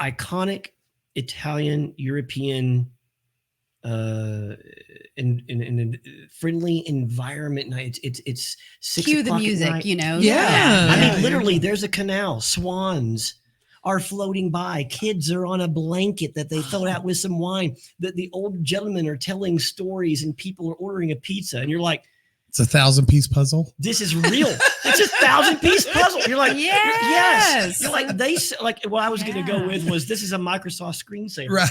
iconic Italian, European, in a friendly environment. It's 6 Cue the o'clock at music, night. you know? I mean, literally, there's a canal. Swans are floating by. Kids are on a blanket that they filled out with some wine. The old gentlemen are telling stories, and people are ordering a pizza. And you're like, it's a 1,000-piece puzzle. this is real. It's a 1,000-piece puzzle. You're like, Yes. You're like, what I was going to go with was, this is a Microsoft screensaver. Right.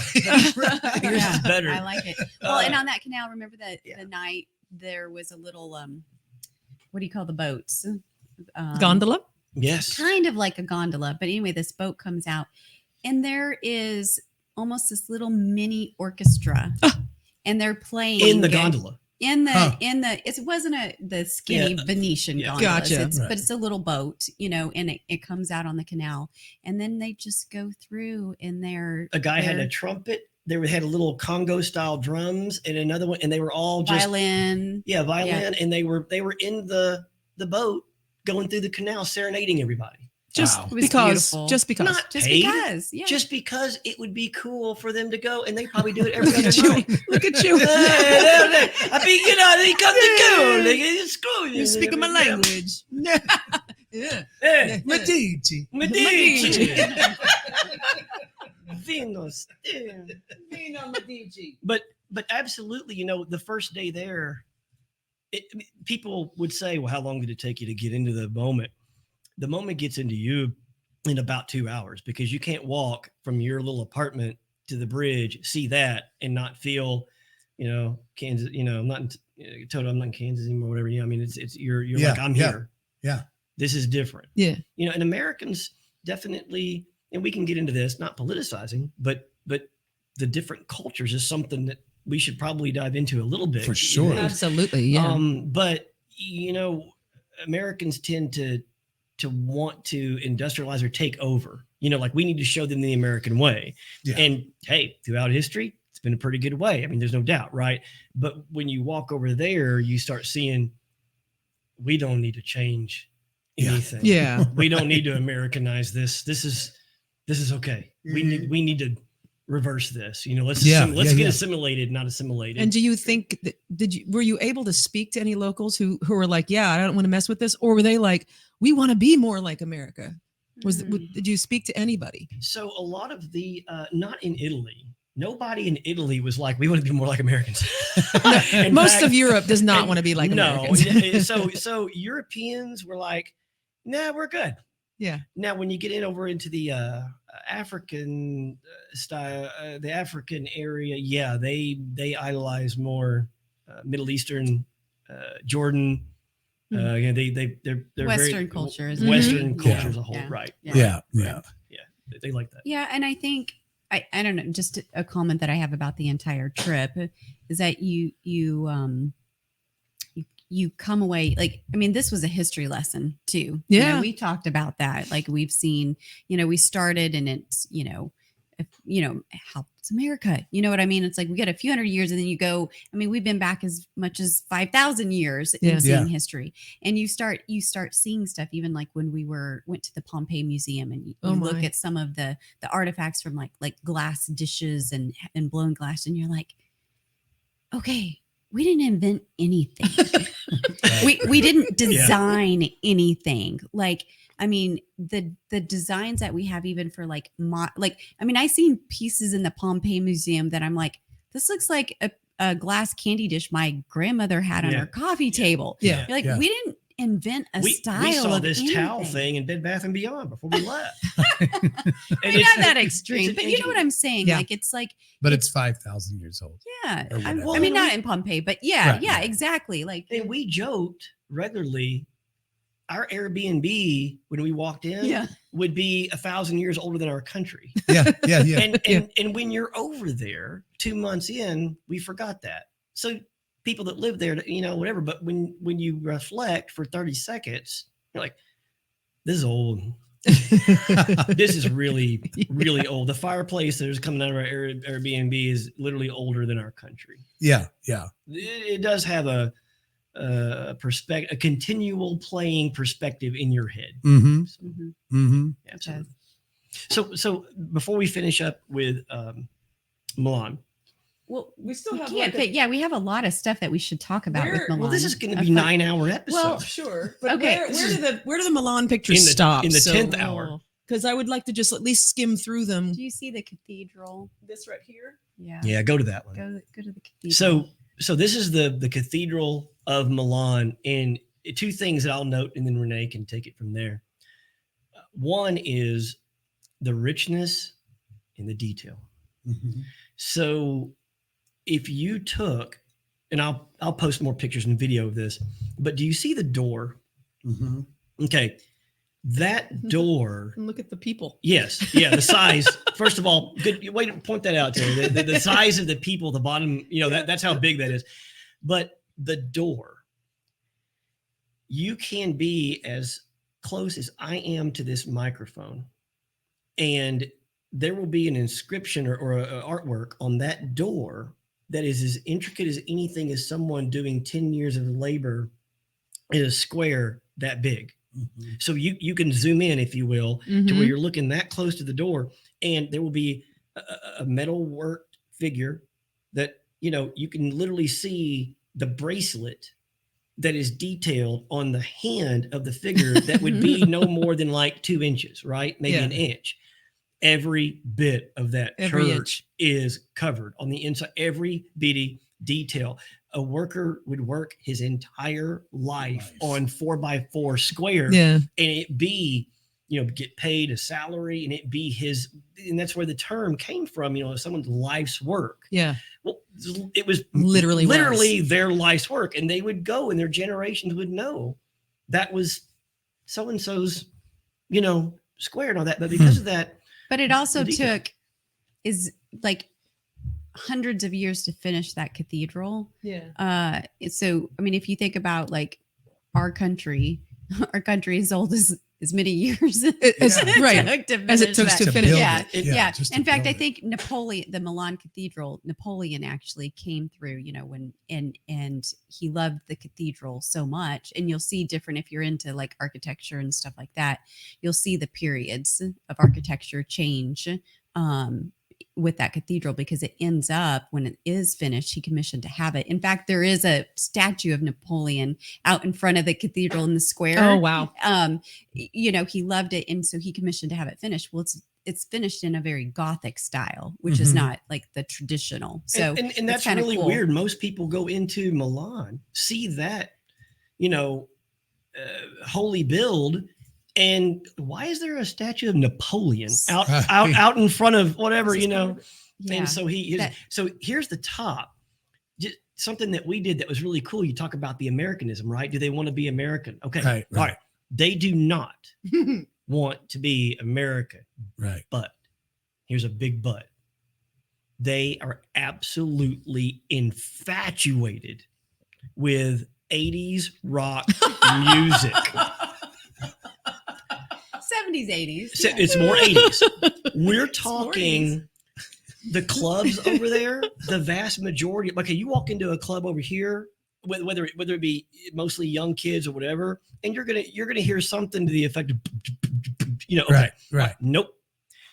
Yours is better. I like it. Well, and on that canal, remember that the night there was a little, what do you call the boats? Gondola? Yes. Kind of like a gondola. But anyway, this boat comes out, and there is almost this little mini orchestra, and they're playing In the gondola. It wasn't the skinny Venetian gondolas. Gotcha. But it's a little boat, you know, and it comes out on the canal, and then they just go through, and A guy had a trumpet. They had a little Congo style drums, and another one, and they were all just violin. Violin, and they were in the boat going through the canal serenading everybody. Just It was because. beautiful. Just because. Not Just paid, because, just because it would be cool for them to go, and they probably do it every Look other at you. night. Look at you. I mean, you know, they come to go. It's cool. You're speaking my language. Hey, Medici. Medici. Venus. But absolutely, you know, the first day there, people would say, well, how long did it take you to get into the moment? The moment gets into you in about 2 hours, because you can't walk from your little apartment to the bridge, see that, and not feel, you know, Kansas, you know, I'm not in Kansas anymore, whatever. You know, I mean, it's you're like, I'm here. Yeah. This is different. Yeah. You know, and Americans definitely, and we can get into this, not politicizing, but the different cultures is something that we should probably dive into a little bit. For sure. Absolutely. Yeah. But you know, Americans tend to want to industrialize or take over. You know, like, we need to show them the American way. Yeah. And hey, throughout history, it's been a pretty good way. I mean, there's no doubt, right? But when you walk over there, you start seeing, we don't need to change anything. Yeah. We don't need to Americanize this. This is okay. We need to reverse this. Let's Yeah, let's yeah, get yeah. assimilated, not assimilated. And do you think that, were you able to speak to any locals who were like, yeah, I don't want to mess with this, or were they like, we want to be more like America? Did you speak to anybody? So a lot of the not in Italy. Nobody in Italy was like, we want to be more like Americans. In Most fact, of Europe does not want to be like Americans. So Europeans were like, nah, we're good. Yeah. Now, when you get over into the African style, the African area, yeah, they idolize more Middle Eastern, Jordan. They're Western very, culture is Western Yeah. culture as a whole, Yeah. right? Yeah. They like that. Yeah, and I think I don't know. Just a comment that I have about the entire trip is that you come away like, I mean, this was a history lesson too. Yeah. We talked about that. Like we've seen, we started and it's, how it's America. You know what I mean? It's like we get a few hundred years and then you go, I mean, we've been back as much as 5,000 years in Yeah. seeing Yeah. history. And you start seeing stuff, even like when we went to the Pompeii Museum and you look my. at some of the artifacts from like glass dishes and blown glass, and you're like, okay, we didn't invent anything. we didn't design anything. Like, I mean, the designs that we have, even for I mean, I seen pieces in the Pompeii Museum that I'm like, this looks like a glass candy dish my grandmother had on her coffee table. Yeah. You're like, Yeah. we didn't invent a style. We saw of this anything. towel thing in Bed Bath & Beyond before we left. I mean, not that extreme, but you know what I'm saying? Yeah. Like, it's like, But it's 5,000 years old. yeah. Or whatever. I mean, not in Pompeii, but yeah, Right. yeah, exactly. Like, And we joked regularly, our Airbnb when we walked in yeah. would be 1,000 years older than our country. Yeah. And when you're over there 2 months in, we forgot that. So people that live there, whatever. But when you reflect for 30 seconds, you're like, this is old. This is really, really old. The fireplace that is coming out of our Airbnb is literally older than our country. Yeah. It does have a perspective, a continual playing perspective in your head. Mm-hmm. So, Mm-hmm. absolutely. So before we finish up with Milan, Well, We still have yeah, we have a lot of stuff that we should talk about with Milan. well, this is going to be 9-hour episode. Well, sure. But Okay. where do the Milan pictures In the- stop? in the 10th hour. Because I would like to just at least skim through them. Do you see the cathedral? This right here. Yeah. Yeah, go to that one. Go to the cathedral. So this is the Cathedral of Milan, and two things that I'll note, and then Renee can take it from there. One is the richness in the detail. Mm-hmm. So if you took, and I'll post more pictures and video of this, but do you see the door? Mm-hmm. Okay, that door. And look at the people. Yes, yeah, the size. First of all, good way to point that out, Terry. The size of the people, the bottom, that's how big that is. But the door, you can be as close as I am to this microphone, and there will be an inscription or an artwork on that door that is as intricate as anything as someone doing 10 years of labor in a square that big. Mm-hmm. So you can zoom in, if you will, to where you're looking that close to the door, and there will be a metal worked figure that, you can literally see the bracelet that is detailed on the hand of the figure that would be no more than like 2 inches, right? Maybe an inch. Every bit of that Every church is covered on the inside, every bitty detail. A worker would work his entire life on 4x4 square, Yeah. and it be, get paid a salary, and it be his, and that's where the term came from, someone's life's work. Yeah. Well, it was Literally their life's work, and they would go, and their generations would know that was so-and-so's, square and all that. But because of that, But it also detail. is like hundreds of years to finish that cathedral. Yeah. So, I mean, if you think about like our country is old as many years Right. as it took that. to finish. Yeah, it. yeah. Just to In fact, I build it. think the Milan Cathedral, Napoleon actually came through, when and he loved the cathedral so much. And you'll see different, if you're into like architecture and stuff like that, you'll see the periods of architecture change with that cathedral, because it ends up, when it is finished, he commissioned to have it. In fact, there is a statue of Napoleon out in front of the cathedral in the square. Oh, wow. You know, he loved it, and so he commissioned to have it finished. Well, it's finished in a very Gothic style, which is not like the traditional. So and that's really cool. Weird. Most people go into Milan, see that, you know, holy build, and why is there a statue of Napoleon out in front of whatever, you know? Yeah. And so so here's the top. Just something that we did that was really cool. You talk about the Americanism, right? Do they want to be American? Okay. Right. All right. They do not want to be American. Right. But here's a big but. They are absolutely infatuated with 80s rock music. 70s, 80s. So it's more 80s. We're talking the clubs over there, the vast majority. Okay, you walk into a club over here, whether it be mostly young kids or whatever, and you're gonna hear something to the effect of, you know, okay, right. Nope.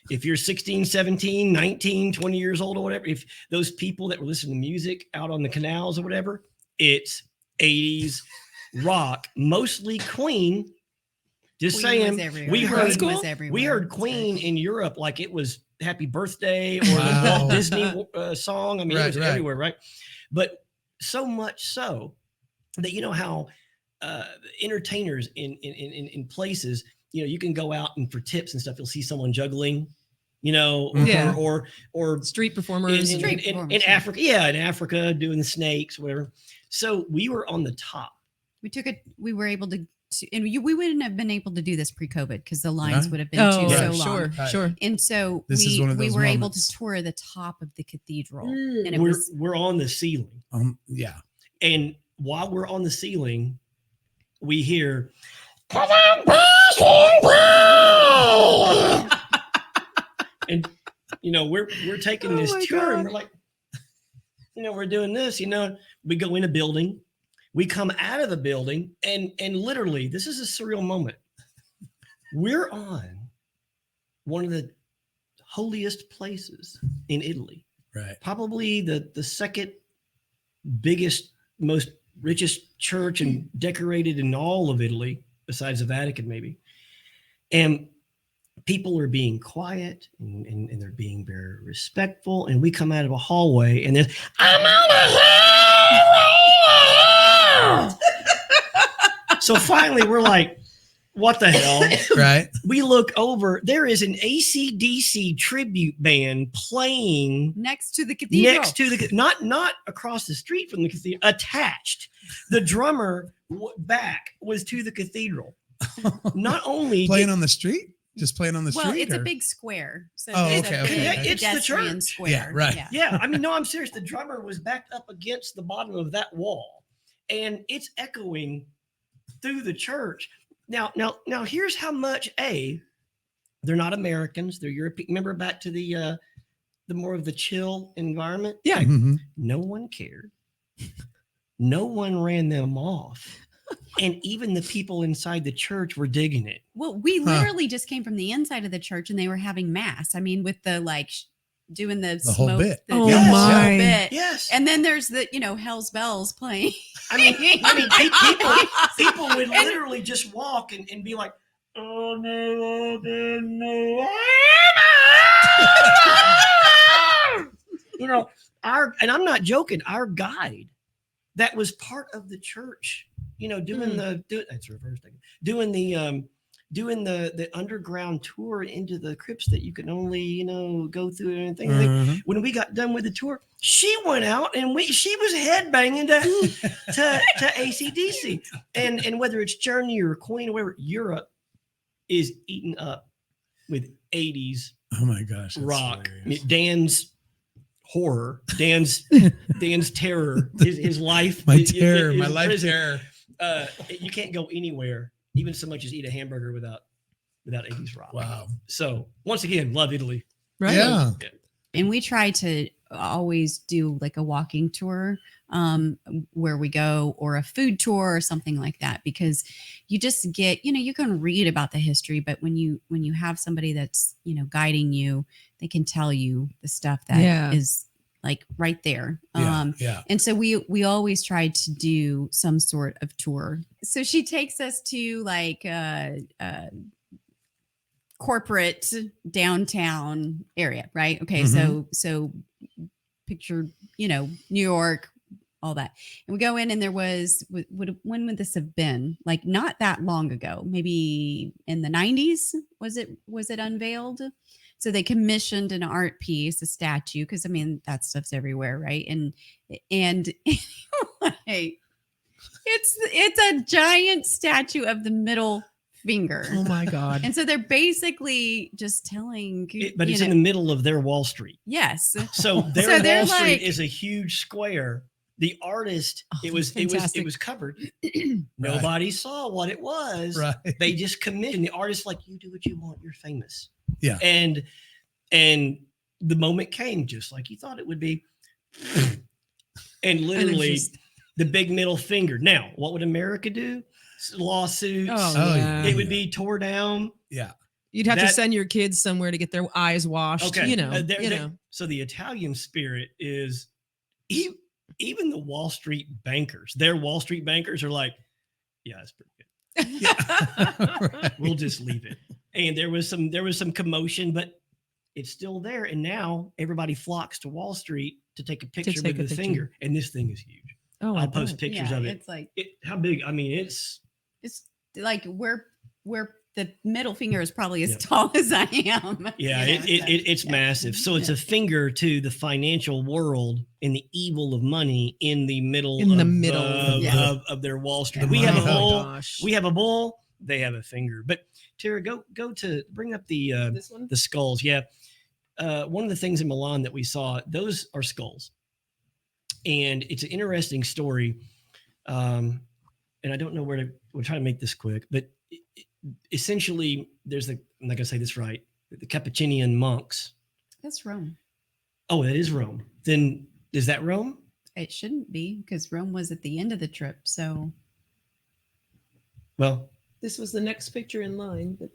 If you're 16, 17, 19, 20 years old or whatever, if those people that were listening to music out on the canals or whatever, it's 80s rock, mostly Queen. Just Queen saying, we heard Queen in Europe like it was Happy Birthday or the Walt Disney song. I mean, it was everywhere, right? But so much so that, you know how entertainers in places, you know, you can go out and for tips and stuff, you'll see someone juggling, you know, or street performers in Africa. Yeah, in Africa doing the snakes, whatever. So we were on the top. We were able to, and we wouldn't have been able to do this pre-COVID because the lines would have been so long. Sure. And so we were able to tour the top of the cathedral, and we're on the ceiling. Yeah. And while we're on the ceiling, we hear, and you know, we're taking this tour, and we're like, you know, we're doing this, you know, we go in a building. We come out of the building, and literally, this is a surreal moment. We're on one of the holiest places in Italy. Right. Probably the second biggest, most richest church and decorated in all of Italy, besides the Vatican, maybe. And people are being quiet and they're being very respectful. And we come out of a hallway, and there's, I'm on a hallway. So finally, we're like, what the hell? Right. We look over. There is an AC/DC tribute band playing next to the cathedral. Not across the street from the cathedral, attached. The drummer back was to the cathedral. Not only playing on the street, just playing on the street. Well, it's a big square. So okay. It's the church. Square. Yeah, right. Yeah. I mean, no, I'm serious. The drummer was backed up against the bottom of that wall, and it's echoing through the church. Now, here's how much they're not Americans. They're European. Remember back to the more of the chill environment. Yeah. Mm-hmm. No one cared. No one ran them off. And even the people inside the church were digging it. Well, we literally just came from the inside of the church, and they were having mass. I mean, with the doing the smoke, whole bit. Oh my! Bit. Yes. And then there's the Hell's Bells playing. I mean, people would literally just walk and be like, "Oh no, no, you know, and I'm not joking. Our guide, that was part of the church, you know, doing the underground tour into the crypts that you can only, you know, go through and things. Mm-hmm. When we got done with the tour, she went out and she was headbanging to AC/DC, and whether it's Journey or Queen or whatever, Europe is eaten up with 80s. Oh my gosh, rock. I mean, Dan's horror, Dan's terror, his life, my life prison. terror. You can't go anywhere, even so much as eat a hamburger without 80s rock. Wow. So once again, love Italy. Right. Yeah. And we try to always do like a walking tour where we go, or a food tour or something like that, because you just get, you can read about the history, but when you have somebody that's, guiding you, they can tell you the stuff that is like right there. And so we always try to do some sort of tour. So she takes us to like corporate downtown area, right? Okay. So picture, New York, all that. And we go in, and there was, when would this have been? Like not that long ago, maybe in the 90s, was it unveiled? So they commissioned an art piece, a statue, because I mean that stuff's everywhere, right? And anyway, it's a giant statue of the middle finger. Oh my God! And so they're basically just telling, but it's in the middle of their Wall Street. Yes. So their Wall Street is a huge square. The artist, it was covered. Nobody saw what it was. Right. They just commissioned the artist, like, you do what you want. You're famous. Yeah. And the moment came just like you thought it would be. And literally the big middle finger. Now, what would America do? Lawsuits. Oh, yeah. It would be tore down. Yeah. You'd have to send your kids somewhere to get their eyes washed. Okay. You know. So the Italian spirit is even the Wall Street bankers, their Wall Street bankers are like, yeah, that's pretty good. Yeah. Right. We'll just leave it. And there was some commotion, but it's still there. And now everybody flocks to Wall Street to take a picture with the finger. And this thing is huge. Oh, I'll post pictures of it. It's like how big? I mean, it's like where the middle finger is probably as tall as I am. Yeah, it's massive. So it's a finger to the financial world and the evil of money in the middle of their Wall Street. We have a bull. We have a bull. They have a finger. But Tara, go to bring up the skulls. Yeah, one of the things in Milan that we saw, those are skulls, and it's an interesting story. And I don't know we'll try to make this quick, but essentially there's I'm not gonna say this right, the Cappuccinian monks. That's Rome. Oh, that is Rome. Then is that Rome? It shouldn't be, because Rome was at the end of the trip. So, well, this was the next picture in line. But...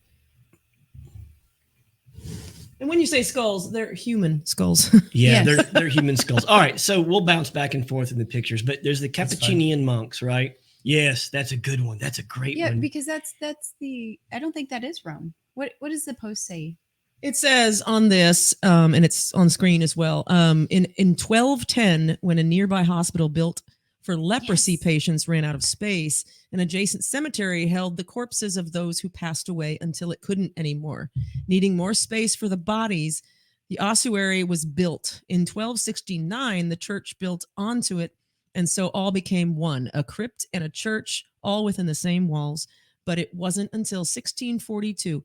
And when you say skulls, they're human skulls. Yeah, they're human skulls. All right, so we'll bounce back and forth in the pictures, but there's the Cappuccinian monks, right? Yes, that's a good one. That's a great one. Yeah, because that's I don't think that is Rome. What does the post say? It says on this, and it's on screen as well. In 1210, when a nearby hospital built for leprosy patients ran out of space, an adjacent cemetery held the corpses of those who passed away until it couldn't anymore. Needing more space for the bodies, the ossuary was built. In 1269, the church built onto it, and so all became one, a crypt and a church, all within the same walls. But it wasn't until 1642.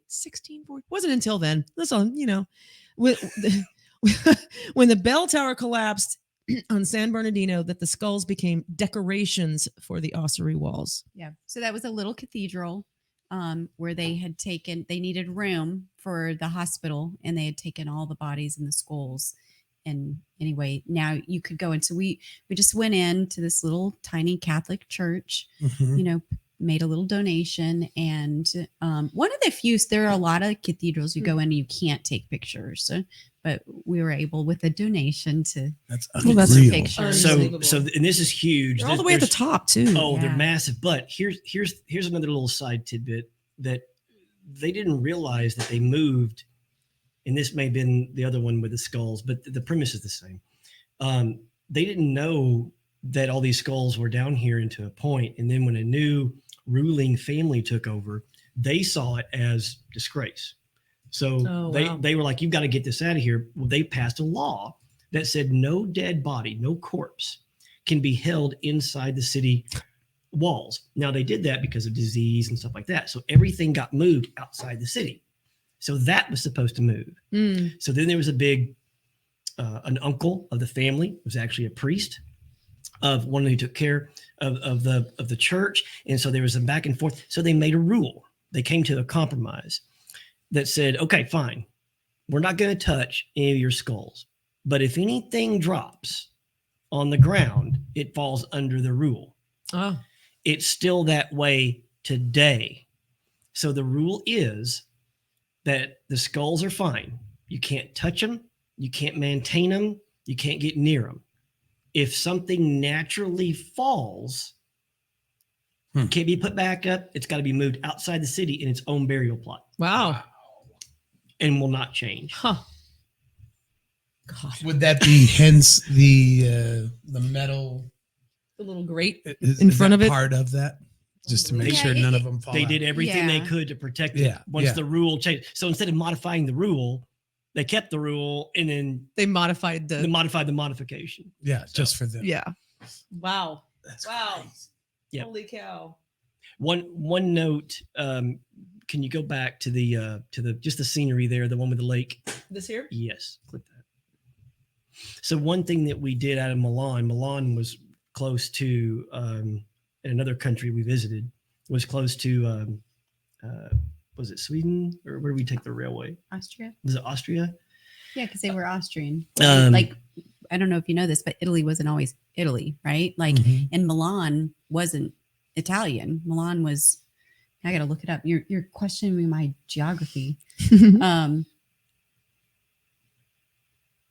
Wasn't until then. Listen, when the bell tower collapsed on San Bernardino, that the skulls became decorations for the ossuary walls. Yeah. So that was a little cathedral where they needed room for the hospital, and they had taken all the bodies and the skulls. And anyway, now you could go. And so we just went into this little tiny Catholic church, made a little donation. And one of the few, there are a lot of cathedrals you go in and you can't take pictures. But we were able, with a donation, to take pictures. So, and this is huge. They're all the way at the top too. Oh, they're massive. But here's another little side tidbit that they didn't realize that they moved. And this may have been the other one with the skulls, but the premise is the same. They didn't know that all these skulls were down here into a point. And then when a new ruling family took over, they saw it as disgrace. So they were like, you've got to get this out of here. Well, they passed a law that said no dead body, no corpse can be held inside the city walls. Now, they did that because of disease and stuff like that. So everything got moved outside the city. So that was supposed to move. So then there was a big, an uncle of the family was actually a priest of one who took care of the church. And so there was some back and forth. So they made a rule. They came to a compromise that said, okay, fine. We're not going to touch any of your skulls. But if anything drops on the ground, it falls under the rule. Oh, It's still that way today. So the rule is that the skulls are fine. You can't touch them. You can't maintain them. You can't get near them. If something naturally falls, it can't be put back up. It's got to be moved outside the city in its own burial plot wow. and will not change. Huh. God. Would that be hence the metal The little grate is, in is front that of it? part of that? Just to make Yeah, sure none of them fall They out. did everything they Yeah. could to protect it Yeah, once yeah. the rule changed. So instead of modifying the rule, they kept the rule and then They modified they the. modified the modification. Yeah, just for them. Yeah. Wow. That's Wow. crazy. Yep. Holy cow. One note. Can you go back to the just the scenery there, the one with the lake? This here? Yes, click that. So one thing that we did out of Milan was close to in another country we visited, was close to was it Sweden, or where did we take the railway? Austria. Was it Austria? Yeah, because they were Austrian. Um, Like, I don't know if you know this, but Italy wasn't always Italy, right? Like, Mhm. and Milan wasn't Italian. Milan was. I got to look it up. You're questioning my geography.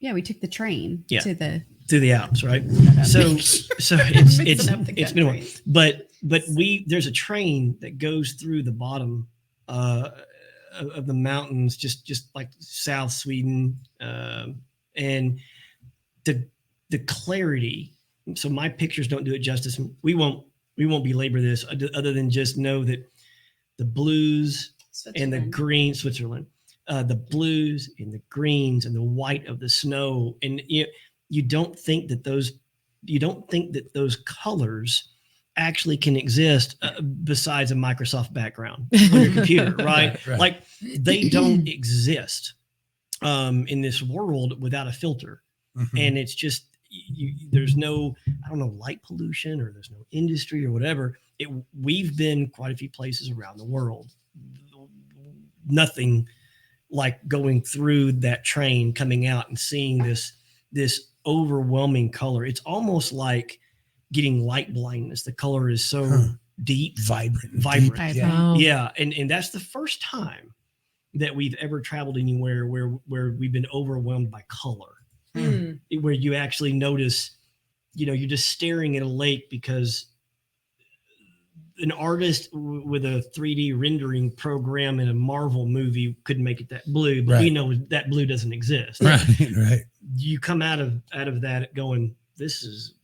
Yeah, we took the train Yeah. to the. Through the Alps, right? So So Mixing it's up the been a while. countries. But there's a train that goes through the bottom of the mountains, just like South Sweden, and the clarity. So my pictures don't do it justice. We won't belabor this other than just know that the blues and the Switzerland. green, Switzerland, the blues and the greens and the white of the snow, and you don't think that those colors actually can exist besides a Microsoft background on your computer, right? Right. Like they don't exist in this world without a filter. Mhm. And it's just there's no, I don't know, light pollution, or there's no industry or whatever. We've been quite a few places around the world. Nothing like going through that train, coming out and seeing this overwhelming color. It's almost like getting light blindness. The color is so deep, Vibrant. Vibrant. deep, Yeah. Wow. yeah, and that's the first time that we've ever traveled anywhere where we've been overwhelmed by color. Hmm. Where you actually notice, you're just staring at a lake because an artist with a 3D rendering program in a Marvel movie couldn't make it that blue, but we Right. know that blue doesn't exist. Right. You come out of that going, this is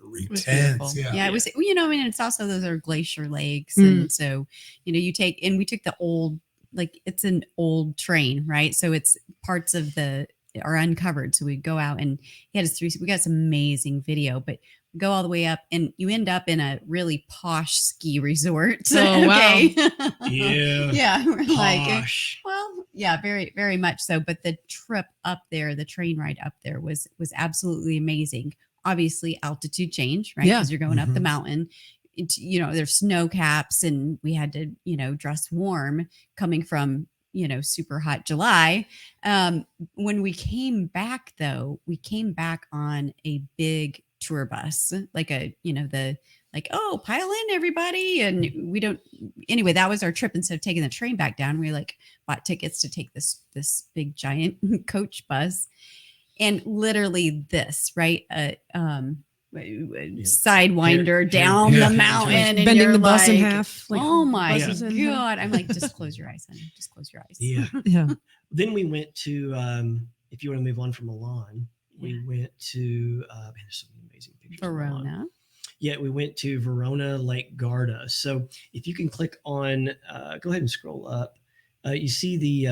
real. Intense. Yeah. Yeah, it was. Well, I mean, it's also those are glacier lakes, Mm. and so you take, and we took the old, like it's an old train, right? So it's parts of the are uncovered. So we go out and he had his we got some amazing video, but we go all the way up, and you end up in a really posh ski resort. Oh, wow. Yeah. Yeah, we're like, Posh. well, yeah, very, very much so. But the trip up there, the train ride up there was absolutely amazing. Obviously, altitude change, right? Yeah. Because you're going up the Mhm. mountain. There's snow caps, and we had to, dress warm coming from, super hot July. When we came back, though, we came back on a big tour bus, like oh, pile in everybody. And we don't, anyway, that was our trip. Instead of taking the train back down, we bought tickets to take this big giant coach bus, and literally this, right? Sidewinder down yeah. the mountain, and Bending you're the bus in like, half. Like oh my buses in half. God. I'm like, just close your eyes, honey. Just close your eyes. Yeah. Yeah. Then we went to, if you want to move on from Milan, we went to, man, there's so many amazing pictures. of Milan. Verona. Yeah, we went to Verona Lake Garda. So if you can click on, go ahead and scroll up. You see the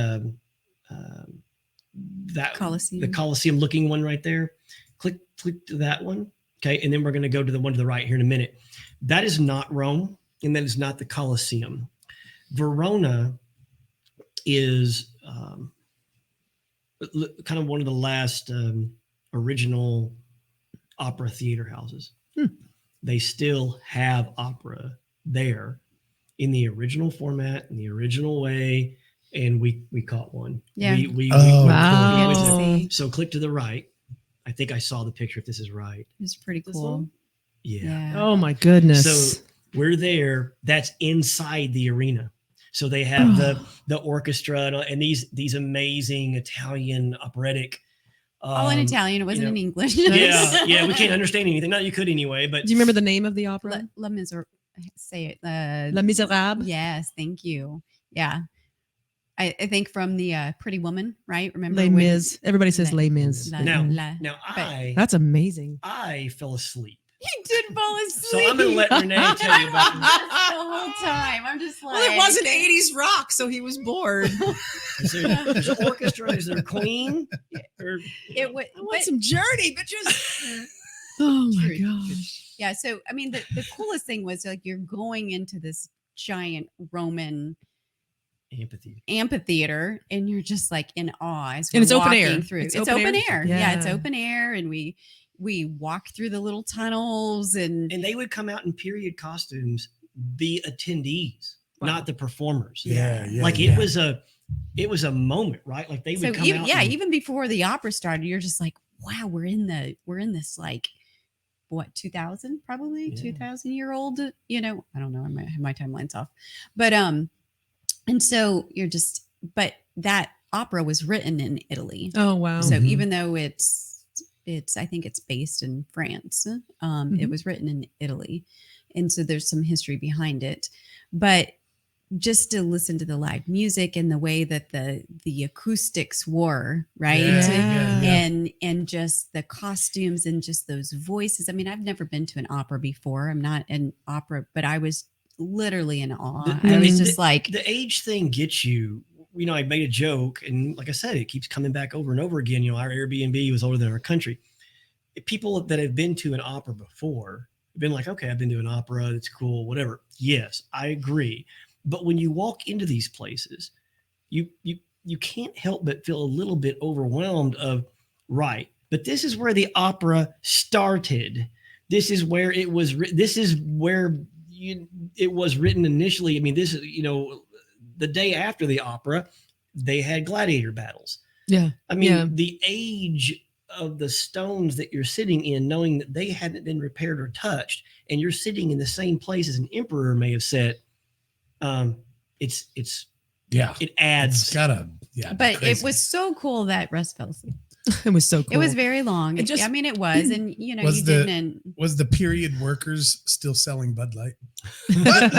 Colosseum. the Colosseum looking one right there. Click to that one. Okay, and then we're going to go to the one to the right here in a minute. That is not Rome, and that is not the Colosseum. Verona is kind of one of the last original opera theater houses. They still have opera there in the original format, in the original way, and we caught one. Yeah. We Oh, went wow. to it. See. So click to the right. I think I saw the picture if this is right. It's pretty This cool. one? Yeah. Oh my goodness. So we're there. That's inside the arena. So they have the orchestra and these amazing Italian operatic. All in Italian. It wasn't in English. Yeah. We can't understand anything. No, you could anyway. But do you remember the name of the opera? La Miserable. Say it. Les Miserables. Yes, thank you. Yeah. I think from the Pretty Woman, right? Remember Les when- Mis. Everybody says Les Mis. Now but That's amazing. I fell asleep. he did fall asleep. So I'm gonna let Renee tell you about the whole time. I'm just like, Well, it wasn't 80s rock, so he was bored. There's an orchestra. Is there a queen? Or, It would. I want some Journey, bitches. Oh my True. gosh. Yeah. So I mean, the coolest thing was like you're going into this giant Roman amphitheater, and you're just like in awe. As And it's we're open walking air. Through. It's It's open open air? air. Yeah, it's Yeah. open air, and we walk through the little tunnels, and and they would come out in period costumes, the attendees, Wow. not the performers. Yeah. Like yeah. it was a moment, right? Like they would so come even, out. yeah, and- even before the opera started, you're just like, wow, we're in this like what 2000 probably Yeah. 2000-year-old. I don't know. My timeline's off, but and so you're just. But that opera was written in Italy. Oh wow. So Mhm. even though it's I think it's based in France, it was written in Italy, and so there's some history behind it. But just to listen to the live music and the way that the acoustics were, right, Yeah. and just the costumes and just those voices. I mean, I've never been to an opera before. I'm not an opera, but I was literally in awe. I was just like, the age thing gets you. I made a joke, and like I said, it keeps coming back over and over again. Our Airbnb was older than our country. People that have been to an opera before have been like, okay, I've been to an opera. It's cool, whatever. Yes, I agree. But when you walk into these places, you can't help but feel a little bit overwhelmed of, right, but this is where the opera started. This is where it was. This is where it was written initially. I mean, this is, the day after the opera, they had gladiator battles. Yeah. I mean, Yeah. the age of the stones that you're sitting in, knowing that they hadn't been repaired or touched, and you're sitting in the same place as an emperor may have sat. It adds. It's gotta, but crazy. it was so cool that Russ fell asleep. It was so cool. It was very long. It just- I mean, it was, and Was you the- didn't. Was the period workers still selling Bud Light? Bud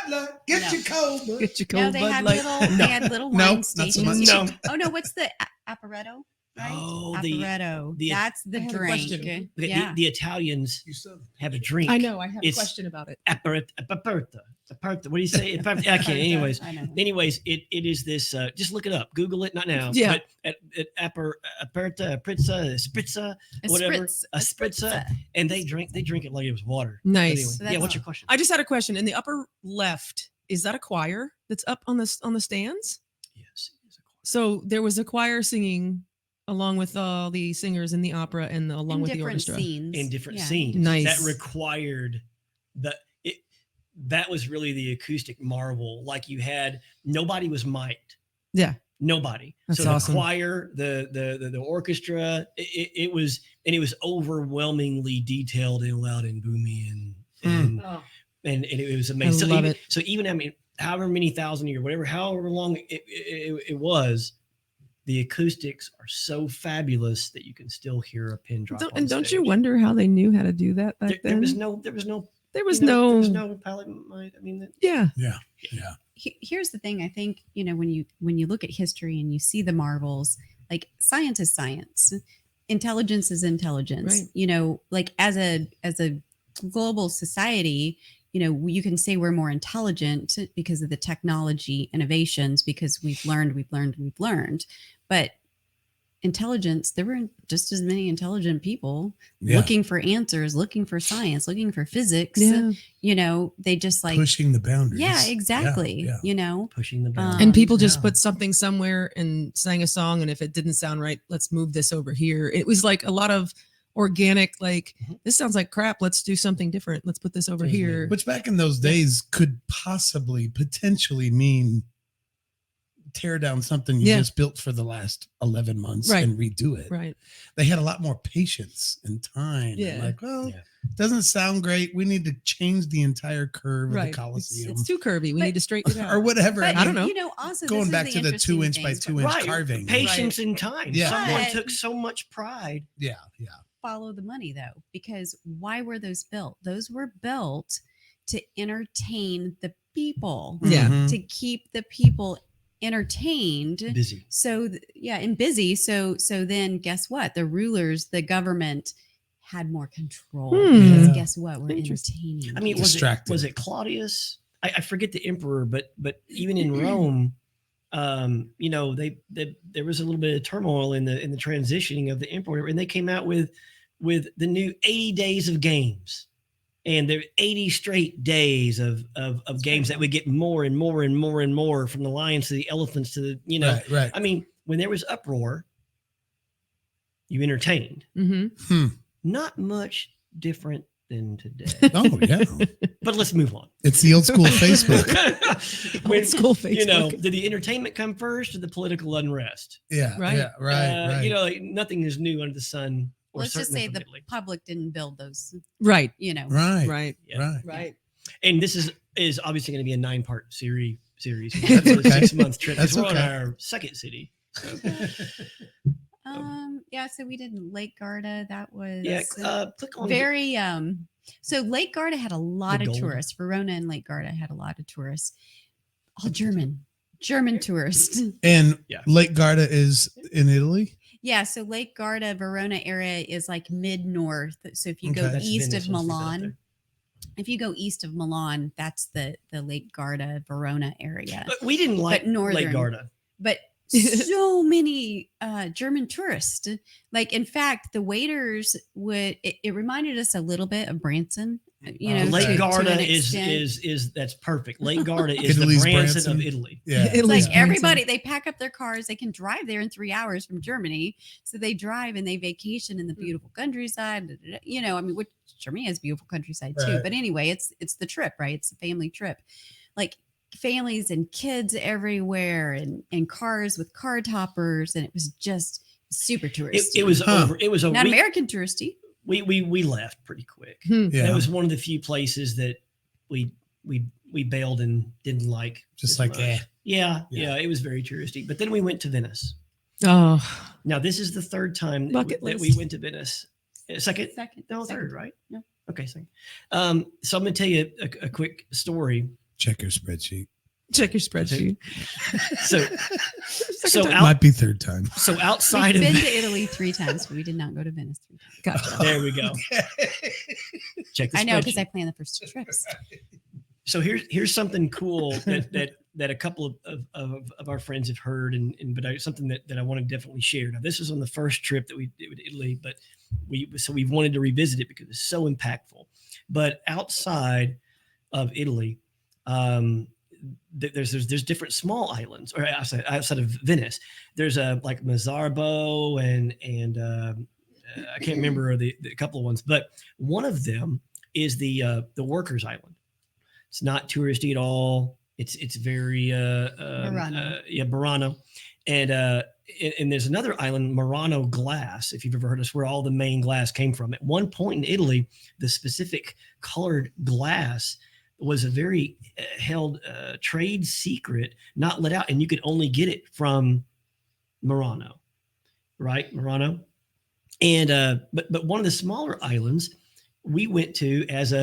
Light, get No. your cold. Bud. Get your No, cold they Bud had Light. little. They had little No, wine not so stations. much. No. Oh no, what's the apparetto? Right? Oh, apparetto. the- That's the I have a drink. question. Yeah. The Italians You said- have a drink. I know. I have It's- a question about it. Aperta. What do you say? I can't. Anyways, I know. it is this. Just look it up. Google it. Not now. Yeah. But at aperta, spritza, whatever, a spritza, and they drink it like it was water. Nice. Anyway, So yeah. that's- What's your question? I just had a question. In the upper left, is that a choir that's up on the stands? Yes. It is a question. So there was a choir singing along with all the singers in the opera and along In with the different orchestra. scenes. In different Yeah. scenes. Nice. That required that was really the acoustic marvel. Like you had, nobody was mic'd. Yeah. Nobody. That's so the awesome. choir, the orchestra, it was overwhelmingly detailed and loud and boomy and it was amazing. I love it. So even however many thousand years, however long it was, the acoustics are so fabulous that you can still hear a pin drop. on And don't you stage. wonder how they knew how to do that back There then? was no There was there was no. no palette. I mean, Yeah. Here's the thing. I think when you look at history and you see the marvels, like science is science, intelligence is intelligence. Right. Like as a global society, you can say we're more intelligent because of the technology innovations, because we've learned. But intelligence, there were just as many intelligent people looking for answers, looking for science, looking for physics. Yeah. They just like pushing the boundaries. Yeah, exactly. Yeah. pushing the boundaries. And people just Yeah. put something somewhere and sang a song. And if it didn't sound right, let's move this over here. It was like a lot of organic, like, this sounds like crap. Let's do something different. Let's put this over Mhm. here. Which back in those days could potentially mean tear down something you Yeah. just built for the last 11 months Right. and redo it. Right. They had a lot more patience and time. Yeah. And like, well, Yeah. doesn't sound great. We need to change the entire curve of Right. the It's, Coliseum it's too curvy. We But- need to straighten it out. or whatever. But I don't know. You know, also this Going is back the to the interesting 2 inch by thing. 2 inch Right. carving. Patience and time. Yeah. Someone But- took so much pride. Yeah. Yeah. Follow the money though, because why were those built? Those were built to entertain the people, Yeah. Mhm. to keep the people entertained. Busy. So and busy. So then guess what? The rulers, the government had more control. Hmm. Because Yeah. guess what? We're Interesting. entertaining. I mean, people. Distracted. was it Claudius? I forget the emperor, but even in Rome, you know, there was a little bit of turmoil in the transitioning of the emperor, and they came out with the new 80 days of games. And there 80 straight days of games that would get more and more and more and more, from the lions to the elephants to the, you know, Right. Right. I mean, when there was uproar, you entertained. Mm-hmm. Not much different than today. Oh, yeah. But let's move on. It's the old school Facebook. When, Old school Facebook. you know, did the entertainment come first or the political unrest? Yeah. Right. Yeah. Right. Right. You know, like, nothing is new under the sun. Or Let's just certainly say from the Italy. public didn't build those, Right. you know. right. Right. Yeah. Right. Right. And this is obviously going to be a 9-part series. That's That's a okay. 6-month trip. That's We're on okay. our second city. So, Yeah, so we did Lake Garda. That was yeah, click on very so Lake Garda had a lot The of gold. tourists. Verona and Lake Garda had a lot of tourists. All German tourists. And Yeah. Lake Garda is in Italy. Yeah, so Lake Garda, Verona area is like mid-north. So if you go Okay. That's east Venice, of let's think about Milan, there. if you go east of Milan, that's the Lake Garda, Verona area. But we didn't like Lake northern. Garda. But so many German tourists. Like, in fact, the waiters it reminded us a little bit of Branson. You know, Lake to Garda an is extent. that's perfect. Lake Garda is Italy's the Branson Branson. of Italy. Yeah. It's It's like Yeah. everybody, they pack up their cars. They can drive there in 3 hours from Germany. So they drive and they vacation in the beautiful countryside. You know, I mean, which Germany has beautiful countryside too. Right. But anyway, it's the trip, right? It's a family trip. Like families and kids everywhere, and cars with car toppers, and it was just super touristy. It was Huh. over. It was a not week. American touristy. We left pretty quick. Hmm. Yeah. That was one of the few places that we bailed and didn't like. Just as like, much. eh. Yeah, Yeah. it was very touristy. But then we went to Venice. Oh, Now this is the third time that Bucket we list. went to Venice. Second, Second, no, second. third, right? No. Okay, second. So I'm going to tell you a quick story. Check your spreadsheet. check your spreadsheet. So, so time. out, Might be third time. so We've outside of been to Italy 3 times, but we did not go to Venice 3 times. Gotcha. there we go. Check the I know, because spreadsheet. I planned the first 2 trips. So here's something cool that a couple of our friends have heard, but something that I want to definitely share. Now this was on the first trip that we did to Italy, but we've wanted to revisit it because it's so impactful. But outside of Italy, there's different small islands, or outside of Venice. There's like Mazzarbo and I can't remember the couple of ones, but one of them is the Workers Island. It's not touristy at all. It's very Murano. Murano, and there's another island, Murano Glass. If you've ever heard of this, where all the main glass came from. At one point in Italy, the specific colored glass was a very held trade secret, not let out, and you could only get it from Murano, right? Murano, and but one of the smaller islands we went to as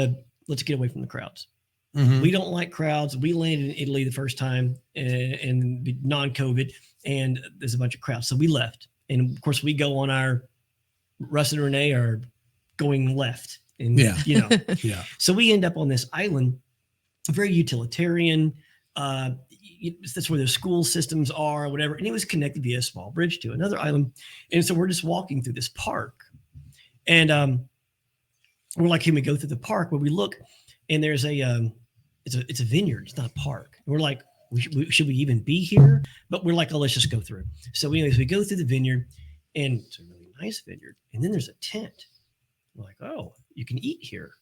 let's get away from the crowds. Mhm. We don't like crowds. We landed in Italy the first time and non-COVID, and there's a bunch of crowds. So we left. And of course, we go on our Russ and Renee are going left. And, Yeah. you know, Yeah. so we end up on this island, very utilitarian. That's where the school systems are, or whatever. And it was connected via a small bridge to another island. And so we're just walking through this park. And we're like, can we go through the park? Where we look, and there's it's a vineyard. It's not a park. And we're like, should we even be here? But we're like, oh, let's just go through. So anyways, we go through the vineyard, and it's a really nice vineyard. And then there's a tent. We're like, oh, you can eat here.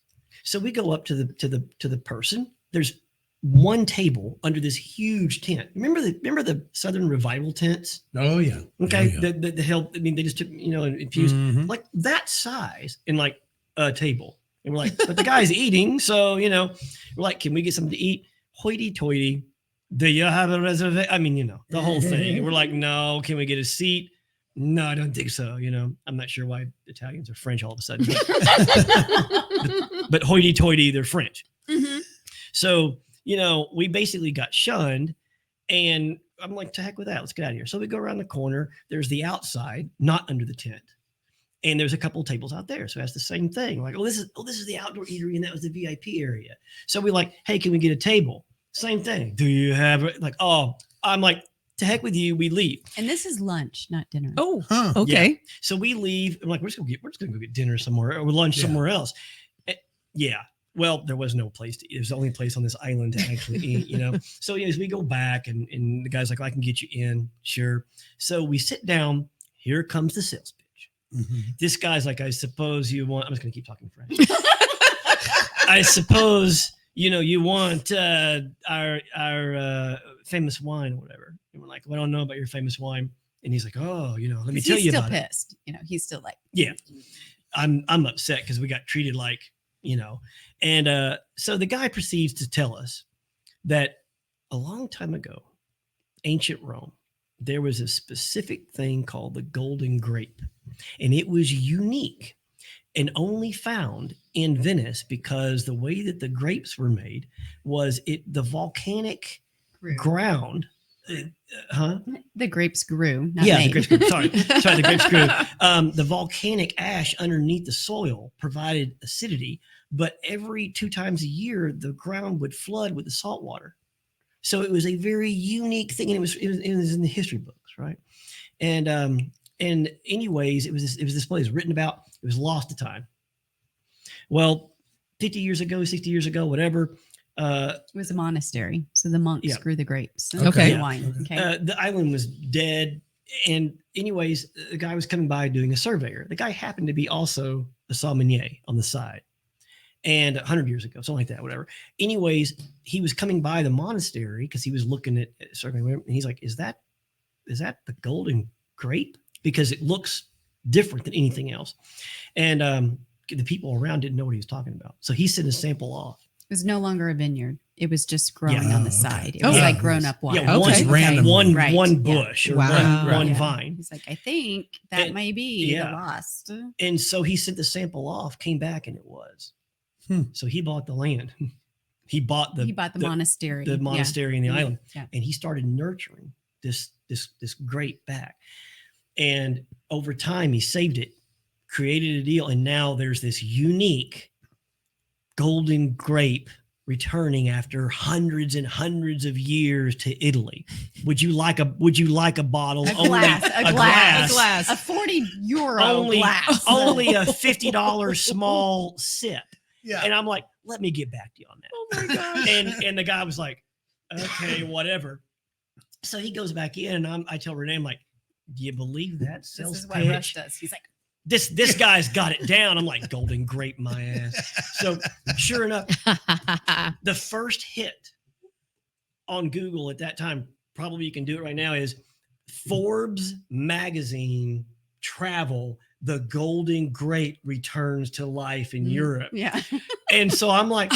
So we go up to the person. There's one table under this huge tent. Remember the Southern Revival tents? Oh yeah. Okay. Oh, yeah. The help. I mean, they just took, and infused Mhm. like that size in like a table. And we're like, but the guy's eating. So, we're like, can we get something to eat? Hoity toity. Do you have a reservation? I mean, the whole thing. And we're like, no, can we get a seat? No, I don't think so. I'm not sure why Italians are French all of a sudden. But hoity toity, they're French. Mhm. So, we basically got shunned, and I'm like, to heck with that. Let's get out of here. So we go around the corner. There's the outside, not under the tent. And there's a couple of tables out there. So that's the same thing. Like, this is the outdoor eatery, and that was the VIP area. So we like, hey, can we get a table? Same thing. Do you have like, I'm like, to heck with you, we leave. And this is lunch, not dinner. Oh, Huh. okay. So we leave. I'm like, we're just gonna go get dinner somewhere or lunch Yeah. somewhere else. Yeah. Well, there was no place to eat. It was the only place on this island to actually eat, So as we go back, and the guy's like, I can get you in. Sure. So we sit down. Here comes the sales pitch. Mhm. This guy's like, I suppose you want, I'm just gonna keep talking French. I suppose, you want our famous wine or whatever. And we're like, well, I don't know about your famous wine. And he's like, oh, let me tell you about it. He's still pissed. He's still like, Yeah. I'm upset because we got treated like, and so the guy proceeds to tell us that a long time ago, ancient Rome, there was a specific thing called the Golden Grape, and it was unique and only found in Venice because the way that the grapes were made was the volcanic grew. ground. The grapes grew. Not Yeah, made. the grapes grew. Sorry, the grapes grew. The volcanic ash underneath the soil provided acidity, but every 2 times a year, the ground would flood with the salt water. So it was a very unique thing, and it was in the history books, right? And anyways, it was this place written about. It was lost to time. Well, 50 years ago, 60 years ago, whatever. It was a monastery, so the monks Yeah. grew the grapes. and Okay. the wine. Okay. The island was dead. And anyways, the guy was coming by doing a surveyor. The guy happened to be also a sommelier on the side. And 100 years ago, something like that, whatever. Anyways, he was coming by the monastery because he was looking at surveying. And he's like, is that the Golden Grape? Because it looks different than anything else. And the people around didn't know what he was talking about. So he sent a sample off. It was no longer a vineyard. It was just growing Yeah. on the Oh, side. okay. It was Okay. like grown up wine. Yeah, Okay. Random. one Right. one Yeah. bush or Wow. one Yeah. vine. He's like, I think that And- may be yeah. the lost. And so he sent the sample off, came back, and it was. So he bought the land. He bought He bought the monastery. the monastery in the Yeah. island, Yeah. and he started nurturing this grape back. And over time, he saved it, created a deal, and now there's this unique Golden Grape returning after hundreds and hundreds of years to Italy. Would you like a bottle? A glass. A 40 euro only glass. only a $50 small sip. Yeah. And I'm like, let me get back to you on that. Oh my God. And the guy was like, okay, whatever. So he goes back in, and I tell Renee, I'm like, do you believe that This sales is what Rush pitch? does. He's like, This guy's got it down. I'm like, Golden Grape my ass. So sure enough, the first hit on Google at that time, probably you can do it right now, is Forbes magazine travel. The Golden Grape returns to life in Europe. yeah. And so I'm like,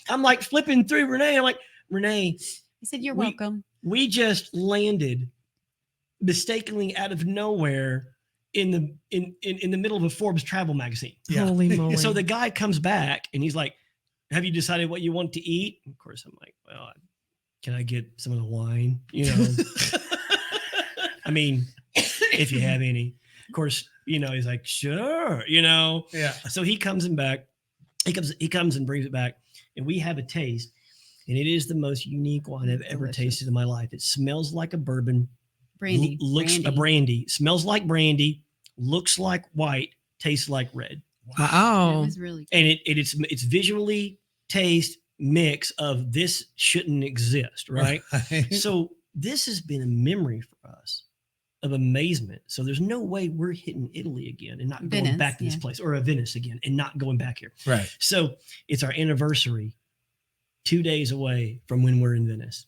I'm like flipping through Renee. I'm like, Renee, He said, you're We- welcome. we just landed mistakenly out of nowhere in the middle of a Forbes travel magazine. Yeah. Holy moly. And so the guy comes back and he's like, have you decided what you want to eat? And of course, I'm like, well, can I get some of the wine? I mean, if you have any. Of course, he's like, sure, Yeah. So he comes back. He comes and brings it back, and we have a taste, and it is the most unique wine I've ever Delicious. tasted in my life. It smells like a bourbon. Brandy. Looks a brandy. Smells like brandy. Looks like white. Tastes like red. It wow. was really good. And it's visually taste mix of this shouldn't exist, right? So this has been a memory for us of amazement. So there's no way we're hitting Italy again and not going Venice, back to this yeah. place, or a Venice again and not going back here. Right. So it's our anniversary 2 days away from when we're in Venice.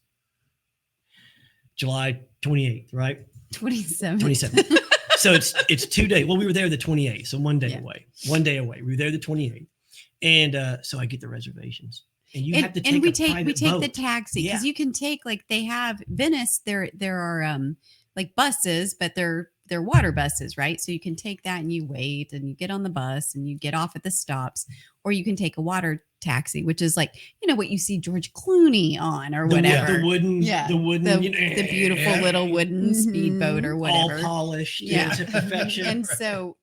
July 28th, right? 27. 27th. So it's 2 days. Well, we were there the 28th, so 1 day Yeah. away. 1 day away. We were there the 28th, and so I get the reservations, and you have to take we a take private the boat. taxi because you can take they have Venice. There are like buses, but they're water buses, right? So you can take that and you wait and you get on the bus and you get off at the stops, or you can take a water taxi, which is like what you see George Clooney on or whatever. The wooden, the beautiful little wooden speedboat or whatever, all polished, Yeah. to perfection. and so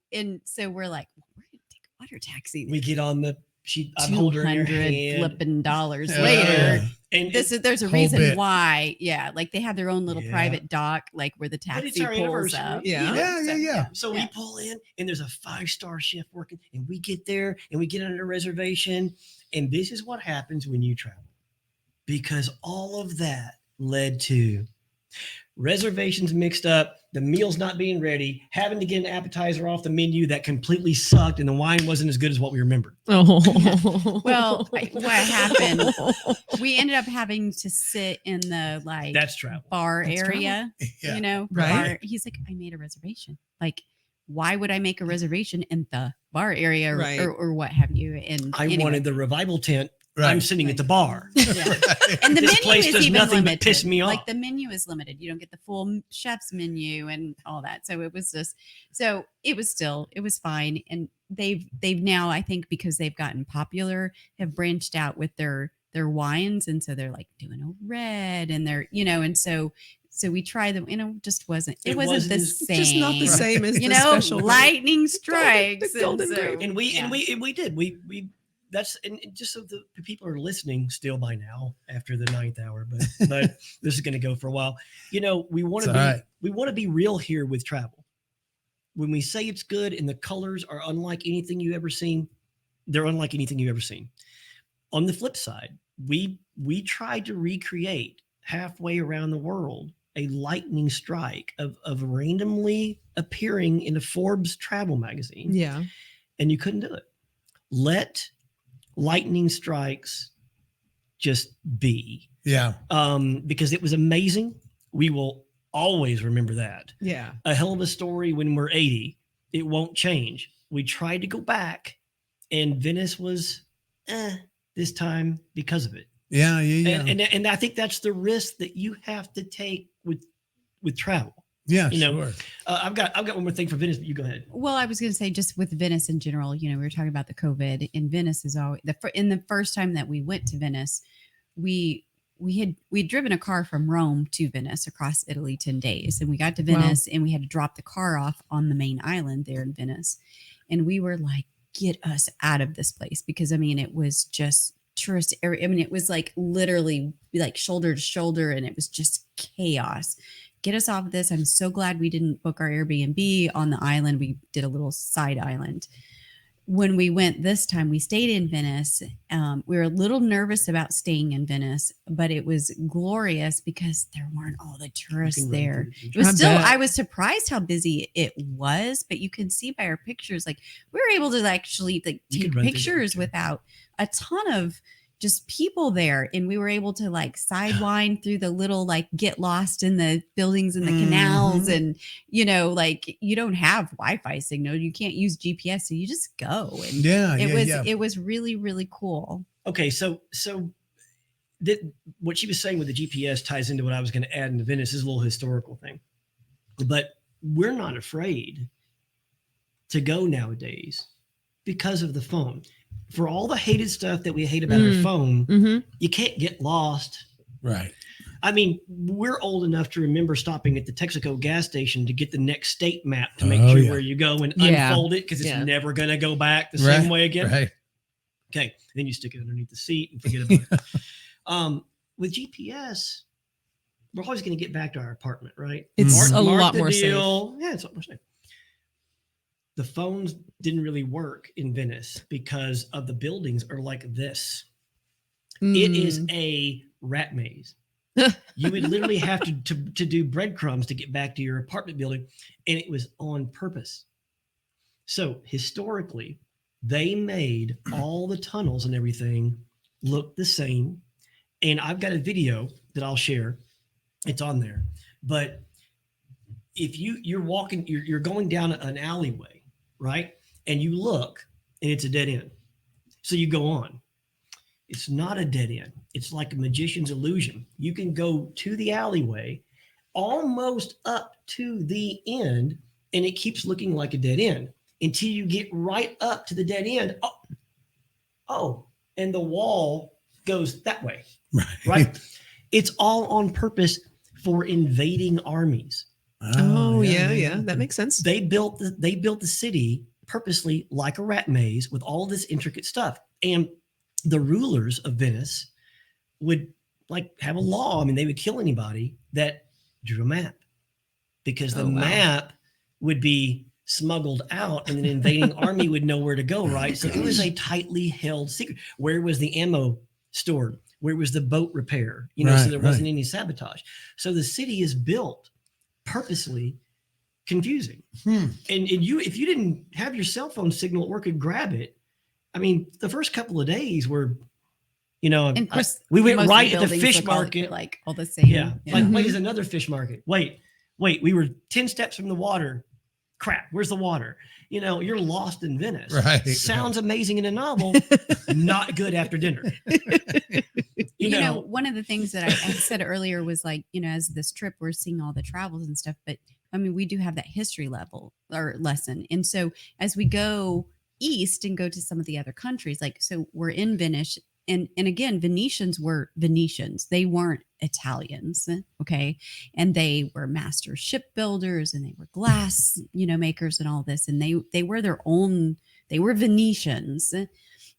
we're like, well, we're gonna take a water taxi. We get on the I'm holding her in your $200 hand. flipping dollars Yeah. later. And There's a Whole reason bit. why. Yeah. Like they have their own little Yeah. private dock, like where the But it's taxi our pulls anniversary. up. Yeah. Yeah. So we pull in, and there's a 5-star chef working, and we get there, and we get on a reservation, and this is what happens when you travel, because all of that led to reservations mixed up, the meals not being ready, having to get an appetizer off the menu that completely sucked, and the wine wasn't as good as what we remembered. Oh. Well, what happened, we ended up having to sit in the That's travel. bar That's area, Yeah. Right. bar. He's like, I made a reservation. Like, why would I make a reservation in the bar area Right. or what have you? And I anyway. wanted the revival tent. Right. I'm sitting at the bar. Yeah. And the This menu place is does even nothing but limited. piss me Like off. the menu is limited. You don't get the full chef's menu and all that. So it was fine. And they've now, I think, because they've gotten popular, have branched out with their wines, and so they're like doing a red, and they're and so we tried them. It wasn't It the wasn't same. Just not the same as the special lightning strikes. the Golden and so, Grape. And we yeah. did. We that's and just so the people are listening still by now after the 9th hour, but this is going to go for a while. We want to It's be all right. we want to be real here with travel. When we say it's good and the colors are unlike anything you ever seen, they're unlike anything you've ever seen. On the flip side, we tried to recreate halfway around the world a lightning strike of randomly appearing in a Forbes travel magazine. Yeah. And you couldn't do it. Let lightning strikes just be. Yeah. Because it was amazing. We will always remember that. Yeah. A hell of a story when we're 80. It won't change. We tried to go back, and Venice was this time because of it. Yeah. And I think that's the risk that you have to take with travel. Yeah. Sure. Sure. I've got one more thing for Venice, but you go ahead. Well, I was going to say, just with Venice in general, we were talking about the COVID, and Venice is always in the first time that we went to Venice, we'd driven a car from Rome to Venice across Italy 10 days, and we got to Venice and we had to drop the car off on the main island there in Venice, and we were like, get us out of this place, because it was just tourist area. It was like literally like shoulder to shoulder, and it was just chaos. Get us off of this. I'm so glad we didn't book our Airbnb on the island. We did a little side island. When we went this time, we stayed in Venice. We were a little nervous about staying in Venice, but it was glorious because there weren't all the tourists there. It was I was surprised how busy it was, but you can see by our pictures, like we were able to actually take pictures without a ton of just people there, and we were able to sidewind through the little get lost in the buildings and the canals, and you don't have Wi-Fi signal, you can't use GPS, so you just go, and it was really, really cool. Okay, so what she was saying with the GPS ties into what I was going to add into Venice. Is a little historical thing, but we're not afraid to go nowadays because of the phone. For all the hated stuff that we hate about our phone, you can't get lost. Right. We're old enough to remember stopping at the Texaco gas station to get the next state map to make sure where you go and unfold it, because it's never going to go back the same way again. Right. Okay. Then you stick it underneath the seat and forget about it. With GPS, we're always going to get back to our apartment, right? It's a Mark lot the more safe. deal. Yeah, it's a lot more safe. The phones didn't really work in Venice because of the buildings are like this. It is a rat maze. You would literally have to do breadcrumbs to get back to your apartment building, and it was on purpose. So historically, they made all the tunnels and everything look the same. And I've got a video that I'll share. It's on there. But if you're walking, you're going down an alleyway, right? And you look and it's a dead end. So you go on. It's not a dead end. It's like a magician's illusion. You can go to the alleyway almost up to the end, and it keeps looking like a dead end until you get right up to the dead end. Oh, and the wall goes that way. Right. It's all on purpose for invading armies. Oh, yeah. That makes sense. They built the city purposely like a rat maze with all this intricate stuff. And the rulers of Venice would like have a law. I mean, they would kill anybody that drew a map, because the map would be smuggled out and an invading army would know where to go, right? So it was a tightly held secret. Where was the ammo stored? Where was the boat repair? So there wasn't any sabotage. So the city is built purposely confusing. And you, if you didn't have your cell phone signal or could grab it, I mean, the first couple of days were, and of course, we went right at the fish market, like all the same. Yeah. Like, wait, is another fish market? Wait, we were 10 steps from the water. Crap, where's the water? You're lost in Venice. Right. Sounds amazing in a novel, not good after dinner. One of the things that I said earlier was like, as this trip, we're seeing all the travels and stuff, but I mean, we do have that history level or lesson. And so as we go east and go to some of the other countries, like, so we're in Venice, and again, Venetians were Venetians. They weren't Italians. Okay. And they were master shipbuilders, and they were glass, makers and all this. And they were their own, they were Venetians.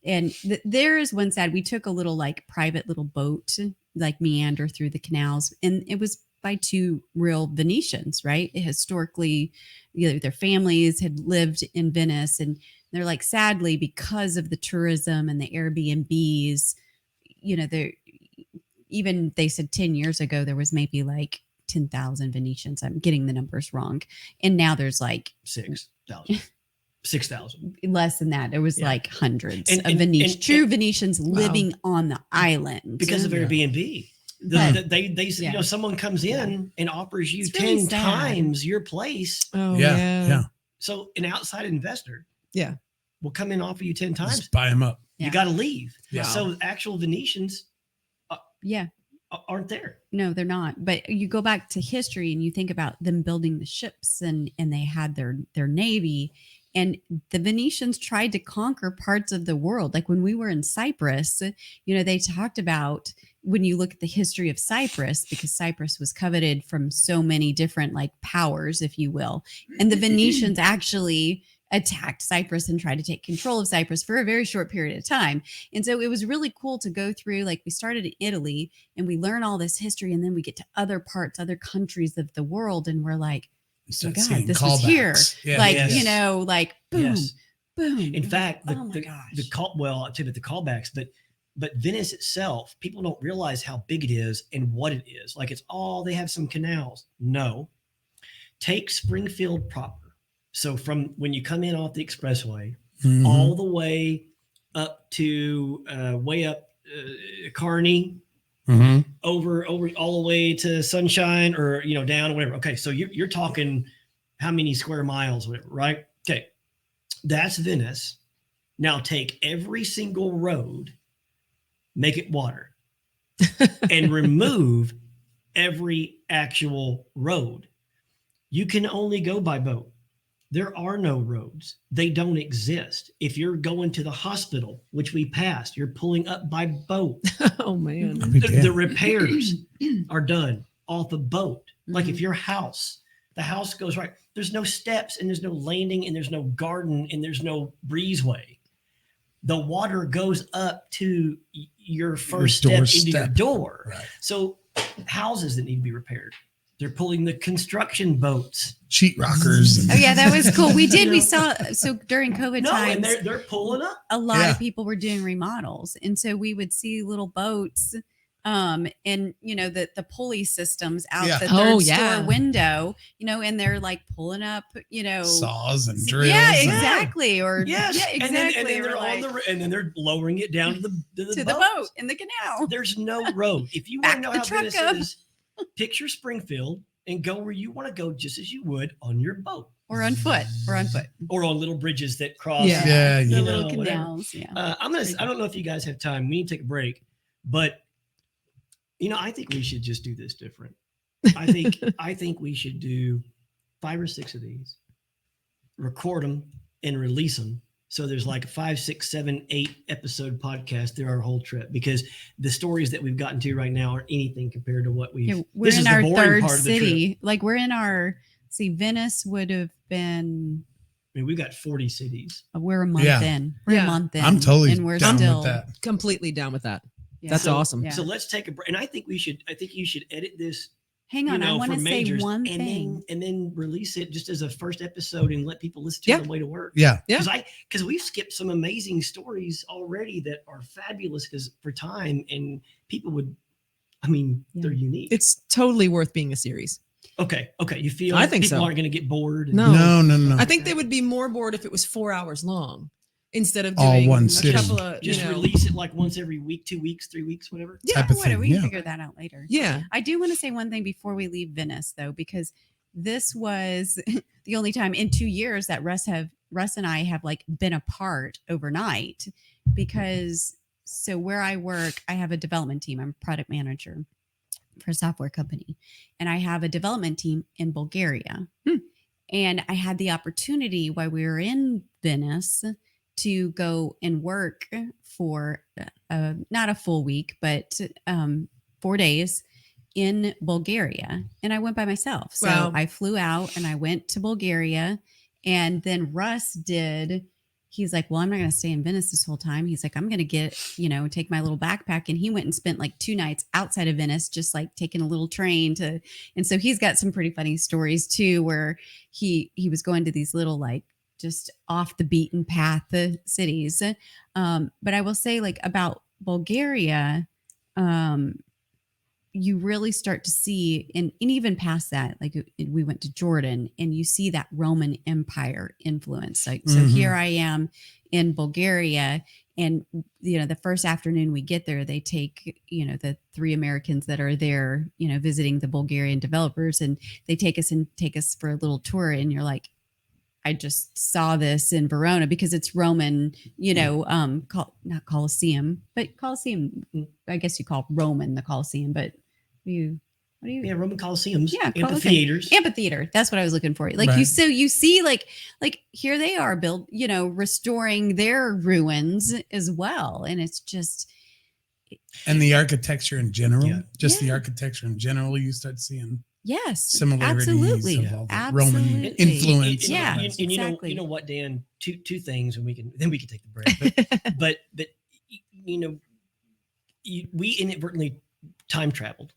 And there is one side, we took a little like private little boat, like meander through the canals. And it was by two real Venetians, right? Historically, their families had lived in Venice, and they're like, sadly, because of the tourism and the Airbnbs, they said 10 years ago, there was maybe like 10,000 Venetians. I'm getting the numbers wrong. And now there's like 6,000. Less than that. There was like hundreds of true Venetians living on the island. Because of Airbnb. They someone comes in and offers you 10 times your place. Oh, yeah. So an outside investor will come in and offer you 10 times. Just buy them up. You got to leave. Yeah. So actual Venetians aren't there. No, they're not. But you go back to history and you think about them building the ships, and they had their navy. And the Venetians tried to conquer parts of the world. Like when we were in Cyprus, they talked about, when you look at the history of Cyprus, because Cyprus was coveted from so many different like powers, if you will. And the Venetians actually attacked Cyprus and tried to take control of Cyprus for a very short period of time. And so it was really cool to go through, like we started in Italy and we learn all this history, and then we get to other parts, other countries of the world. And we're like, oh my God, this was here. Yeah. Like, like boom, boom. In fact, I'll tell you about the callbacks, but Venice itself, people don't realize how big it is and what it is. Like they have some canals. No. Take Springfield proper. So from when you come in off the expressway, all the way up to Kearney, over all the way to Sunshine, or down or whatever. Okay, so you're talking how many square miles, whatever, right? Okay, that's Venice. Now take every single road, make it water, and remove every actual road. You can only go by boat. There are no roads. They don't exist. If you're going to the hospital, which we passed, you're pulling up by boat. Oh, man. The repairs are done off a boat. Like if your house, the house goes right. There's no steps, and there's no landing, and there's no garden, and there's no breezeway. The water goes up to your first step into your door. Right. So houses that need to be repaired. They're pulling the construction boats, sheet rockers. Oh yeah, that was cool. We did. We saw. So during COVID times, and they're pulling up. A lot of people were doing remodels, and so we would see little boats And the pulley systems out Yeah. the Oh, third yeah. store window, and they're like pulling up, Saws and drills. Yeah, and- exactly. Or Yes. yeah, exactly. And then Or they're like, and then they're lowering it down to the boat in the canal. There's no road. If you want Back to know the how truck Venice up. is, picture Springfield and go where you want to go, just as you would on your boat Or on foot. or on little bridges that cross. Yeah. Yeah, The yeah. little whatever. canals. Yeah. I don't know if you guys have time. We need to take a break, but I think we should just do this different. I think we should do 5 or 6 of these, record them and release them. So there's like a 5, 6, 7, 8 episode podcast through our whole trip, because the stories that we've gotten to right now are anything compared to what we've. Yeah, we're this in is the our boring third part of the trip. city. Like we're in our Venice would have been. I mean, we've got 40 cities. We're a month Yeah. in. We're Yeah. a month in. I'm totally and we're down still. with that. Completely down with that. Yeah. That's awesome. Yeah. So let's take a break, and I think you should edit this. Hang on, I want to for say majors, one and thing. then release it just as a first episode and let people listen to it on the way to work. Yeah. Yeah. Because we've skipped some amazing stories already that are fabulous because for time, and people would, they're unique. It's totally worth being a series. Okay. You feel I think people so. aren't going to get bored? No. No. I think they would be more bored if it was 4 hours long instead of All doing one a sitting. couple of, Just release it like once every week, 2 weeks, 3 weeks, whatever. Yeah. Type of Whatever, thing. we can Yeah. figure that out later. Yeah. I do want to say one thing before we leave Venice, though, because this was the only time in 2 years that Russ and I have like been apart overnight. Because so where I work, I have a development team. I'm a product manager for a software company, and I have a development team in Bulgaria. And I had the opportunity while we were in Venice to go and work for not a full week, but 4 days in Bulgaria. And I went by myself. So Wow. I flew out and I went to Bulgaria. And then Russ he's like, well, I'm not going to stay in Venice this whole time. He's like, I'm going to take my little backpack. And he went and spent like 2 nights outside of Venice, just like taking a little train and so he's got some pretty funny stories too, where he was going to these little, like, just off the beaten path cities. But I will say, like, about Bulgaria, you really start to see, and even past that, like we went to Jordan, and you see that Roman Empire influence. Like, so here I am in Bulgaria, and the first afternoon we get there, they take the 3 Americans that are there, visiting the Bulgarian developers, and they take us for a little tour, and you're like, I just saw this in Verona because it's Roman, not Colosseum, but Colosseum. I guess you call Roman the Colosseum, but Roman Colosseums, Yeah, amphitheaters. amphitheater. That's what I was looking for. Like Right. you see like here they are built, restoring their ruins as well, and it's just And the architecture in general, Yeah. the Yeah. architecture in general, you start seeing yes, similarities absolutely, of all the absolutely. Roman influence. Yeah, And exactly. you know what, Dan? Two things, and we can take the break. But we inadvertently time traveled.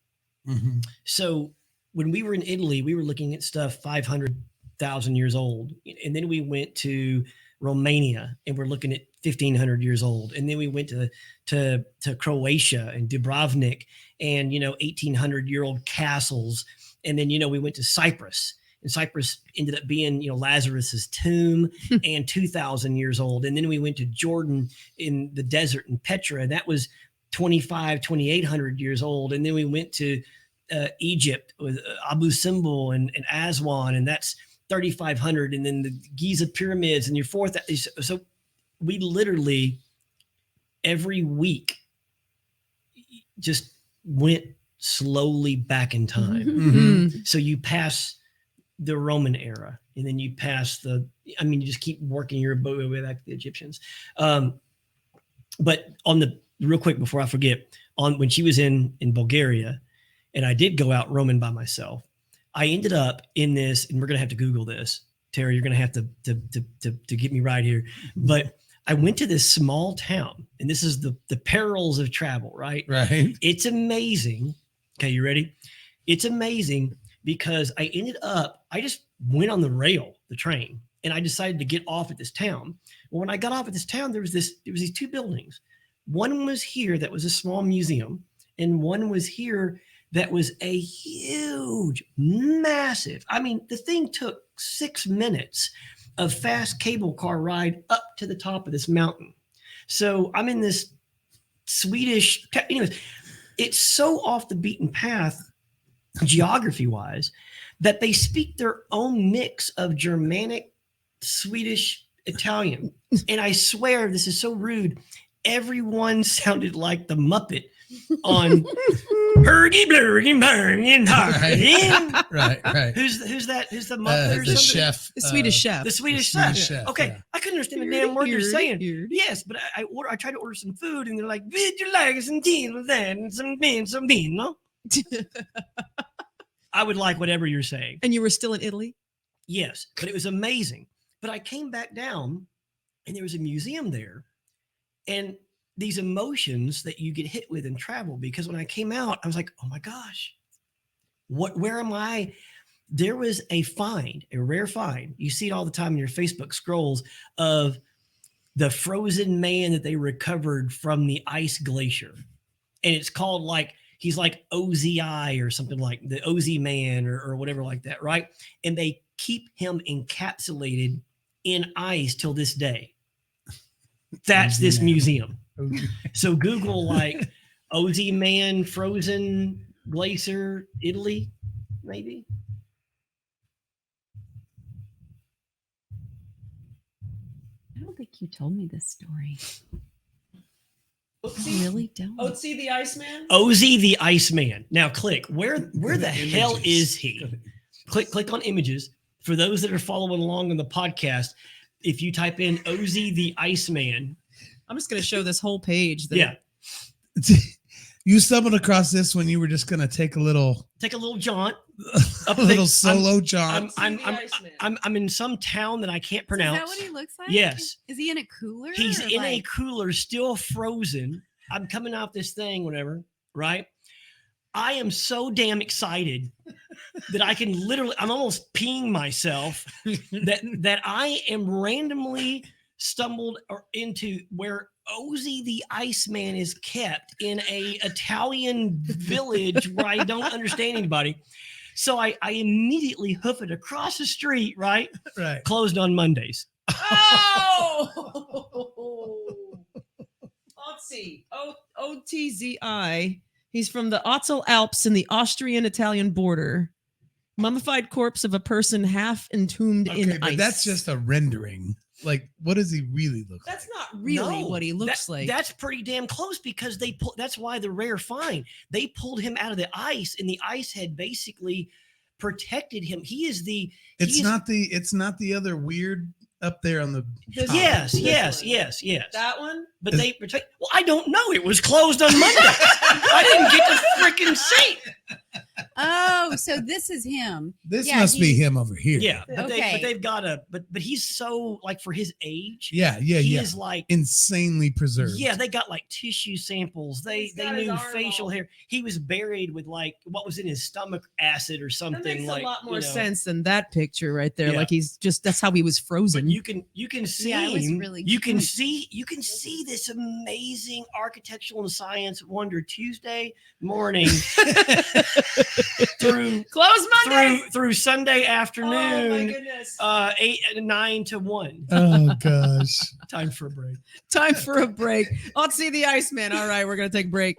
Mhm. So when we were in Italy, we were looking at stuff 500,000 years old, and then we went to Romania, and we're looking at 1,500 years old, and then we went to Croatia and Dubrovnik, and 1,800-year-old castles, and then we went to Cyprus, and Cyprus ended up being Lazarus's tomb and 2,000 years old, and then we went to Jordan in the desert in Petra, and that was 2,800 years old, and then we went to Egypt with Abu Simbel and Aswan, and that's 3,500, and then the Giza pyramids, and your fourth. So we literally every week just went slowly back in time. Mhm. So you pass the Roman era, and then you pass you just keep working your way back to the Egyptians. But real quick before I forget, when she was in Bulgaria, and I did go out roaming by myself, I ended up in this, and we're gonna have to Google this, Terry. You're gonna have to get me right here. But I went to this small town, and this is the perils of travel, right? Right. It's amazing. Okay, you ready? It's amazing because I just went on the train, and I decided to get off at this town. Well, when I got off at this town, there was these 2 buildings. One was here that was a small museum, and one was here that was a huge, massive. I mean, the thing took 6 minutes of fast cable car ride up to the top of this mountain. So I'm in this Swedish, anyways, it's so off the beaten path, geography wise, that they speak their own mix of Germanic, Swedish, Italian. And I swear, this is so rude. Everyone sounded like the Muppet on Hurgy Blurgy Burning Right. Who's that? Who's the Muppet or The something? chef. The Swedish chef. The Swedish Swedish chef. chef, Okay, yeah. I couldn't understand the damn word you're saying. Here. Yes, but I tried to order some food, and they're like, "Would you like some tea with that and some bean, no?" I would like whatever you're saying. And you were still in Italy? Yes, but it was amazing. But I came back down, and there was a museum there, and these emotions that you get hit with in travel. Because when I came out, I was like, "Oh my gosh, where am I?" There was a find, a rare find. You see it all the time in your Facebook scrolls of the frozen man that they recovered from the ice glacier. And it's called like, he's like OZI or something, like the OZ man or whatever like that, right? And they keep him encapsulated in ice till this day. That's OZ this man. museum. So Google like OZ man, frozen glacier, Italy, maybe. I don't think you told me this story. I Oopsie. really don't. Otzi the Iceman? OZ the Iceman. Now click. Where the hell Images. is he? Click on images. For those that are following along on the podcast, if you type in OZ the Iceman, I'm just going to show this whole page. yeah, You stumbled across this when you were just going to take a little take a little jaunt. a little solo jaunt. I'm in some town that I can't Is pronounce. that what he looks like? Yes. Is he in a cooler? He's or in a like- cooler, still frozen. I'm coming out this thing, whatever, right? I am so damn excited that I can literally, I'm almost peeing myself that I am randomly stumbled into where Ozzy the Iceman is kept in a Italian village where I don't understand anybody. So I immediately hoof it across the street, right? Right. Closed on Mondays. Oh! Otzi. O-T-Z-I. He's from the Otzel Alps in the Austrian-Italian border. Mummified corpse of a person half entombed Okay, in but ice. that's just a rendering. Like, what does he really look like? That's not really No, what he looks that- like. That's pretty damn close because that's why the rare find. They pulled him out of the ice, and the ice had basically protected him. He is the. It's not the other weird up there on the This- top. Yes, This yes, one. yes, yes. That one? But Is- they protect. Well, I don't know. It was closed on Monday. I didn't get to freaking see. Oh, so this is him. This Yeah, must be he- him over here. Yeah, but Okay. they've got a. But he's so like for his age. Yeah, he yeah. is like. Insanely preserved. Yeah, they got like tissue samples. They He's got his knew arm facial all- hair. He was buried with like what was in his stomach, acid or That something. makes like a lot more you know. sense than that picture right there. Yeah. Like that's how he was But frozen. you can see Yeah, it was him. really you can cute. see this amazing architectural and science wonder Tuesday morning through Close Monday. through Sunday Oh my afternoon, goodness. 8 and 9 to 1. Oh gosh. Time for a break. Time for a break. Let's see the Iceman. All right, we're gonna take a break.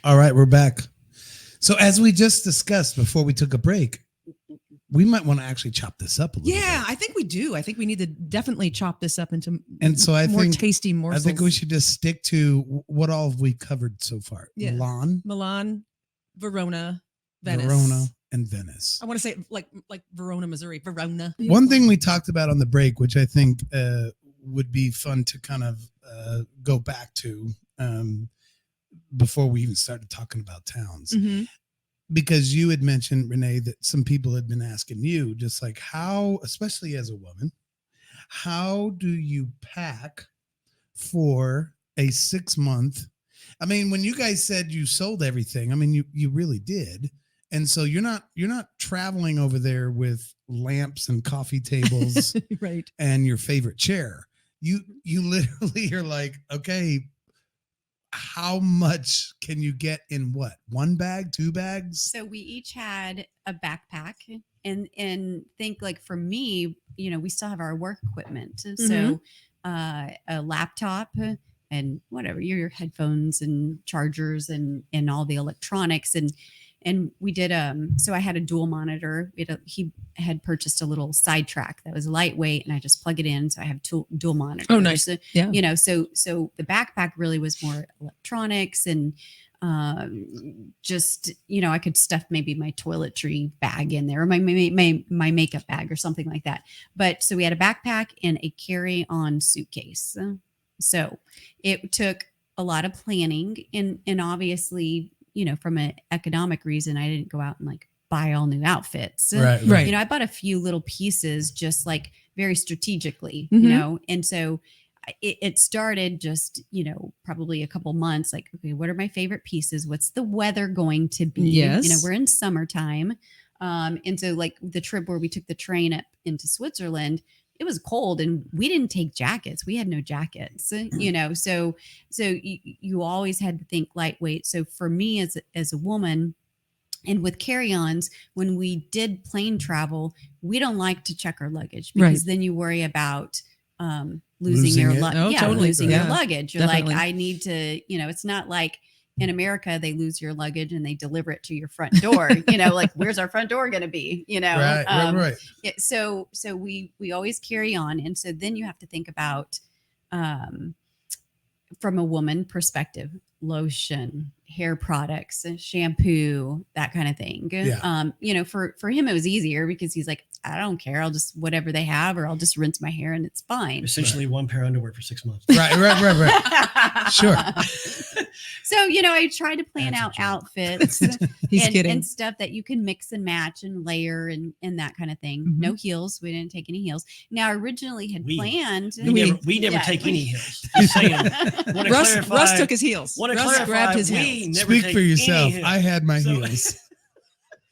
All right, we're back. So as we just discussed before we took a break, we might want to actually chop this up a little Yeah, bit. I think we do. I think we need to definitely chop this up into And so I more think tasty morsels. I think we should just stick to what all have we covered so far. Yeah. Milan, Verona, Venice. Verona, and Venice. I want to say like Verona, Missouri. Verona. One thing we talked about on the break, which I think would be fun to kind of go back to before we even started talking about towns. Mhm. Because you had mentioned, Renee, that some people had been asking you, just like how, especially as a woman, how do you pack for a 6-month? I mean, when you guys said you sold everything, I mean, you really did. And so you're not traveling over there with lamps and coffee tables Right. and your favorite chair. You literally are like, okay, how much can you get in what? 1 bag, 2 bags? So we each had a backpack, and think like for me, we still have our work equipment. So a laptop and whatever, your headphones and chargers and all the electronics, and we did so I had a dual monitor. He had purchased a little sidetrack that was lightweight, and I just plug it in, so I have dual monitors. Oh, nice. So, Yeah. so the backpack really was more electronics and just I could stuff maybe my toiletry bag in there, or my makeup bag or something like that. But so we had a backpack and a carry-on suitcase. So it took a lot of planning, and obviously, from an economic reason, I didn't go out and like buy all new outfits. Right. I bought a few little pieces just like very strategically, Mhm. and so it started just, probably a couple months, like, okay, what are my favorite pieces? What's the weather going to be? Yes. We're in summertime. And so like the trip where we took the train up into Switzerland, it was cold and we didn't take jackets. We had no jackets, so you always had to think lightweight. So for me as a woman, and with carry-ons, when we did plane travel, we don't like to check our luggage because then you worry about losing your it. Oh, totally. losing Yeah, your luggage. You're definitely. like, I need to, it's not like in America they lose your luggage and they deliver it to your front door. Like where's our front door going to be? Right. Yeah, so we always carry on, and so then you have to think about from a woman perspective, lotion, hair products, shampoo, that kind of thing. Yeah. For him it was easier because he's like, I don't care, I'll just whatever they have, or I'll just rinse my hair and it's fine. Essentially 1 pair of underwear for 6 months. Right. Sure. So, I try to plan That's out a joke. outfits He's kidding. and stuff that you can mix and match and layer and that kind of thing. Mhm. No heels. We didn't take any heels. Now, I originally had planned. We never Yeah. take any heels. Just saying. Wanna Russ clarify- took his heels. wanna Russ clarify, grabbed his we heels. never Speak take for any yourself. heels. I had my So- heels.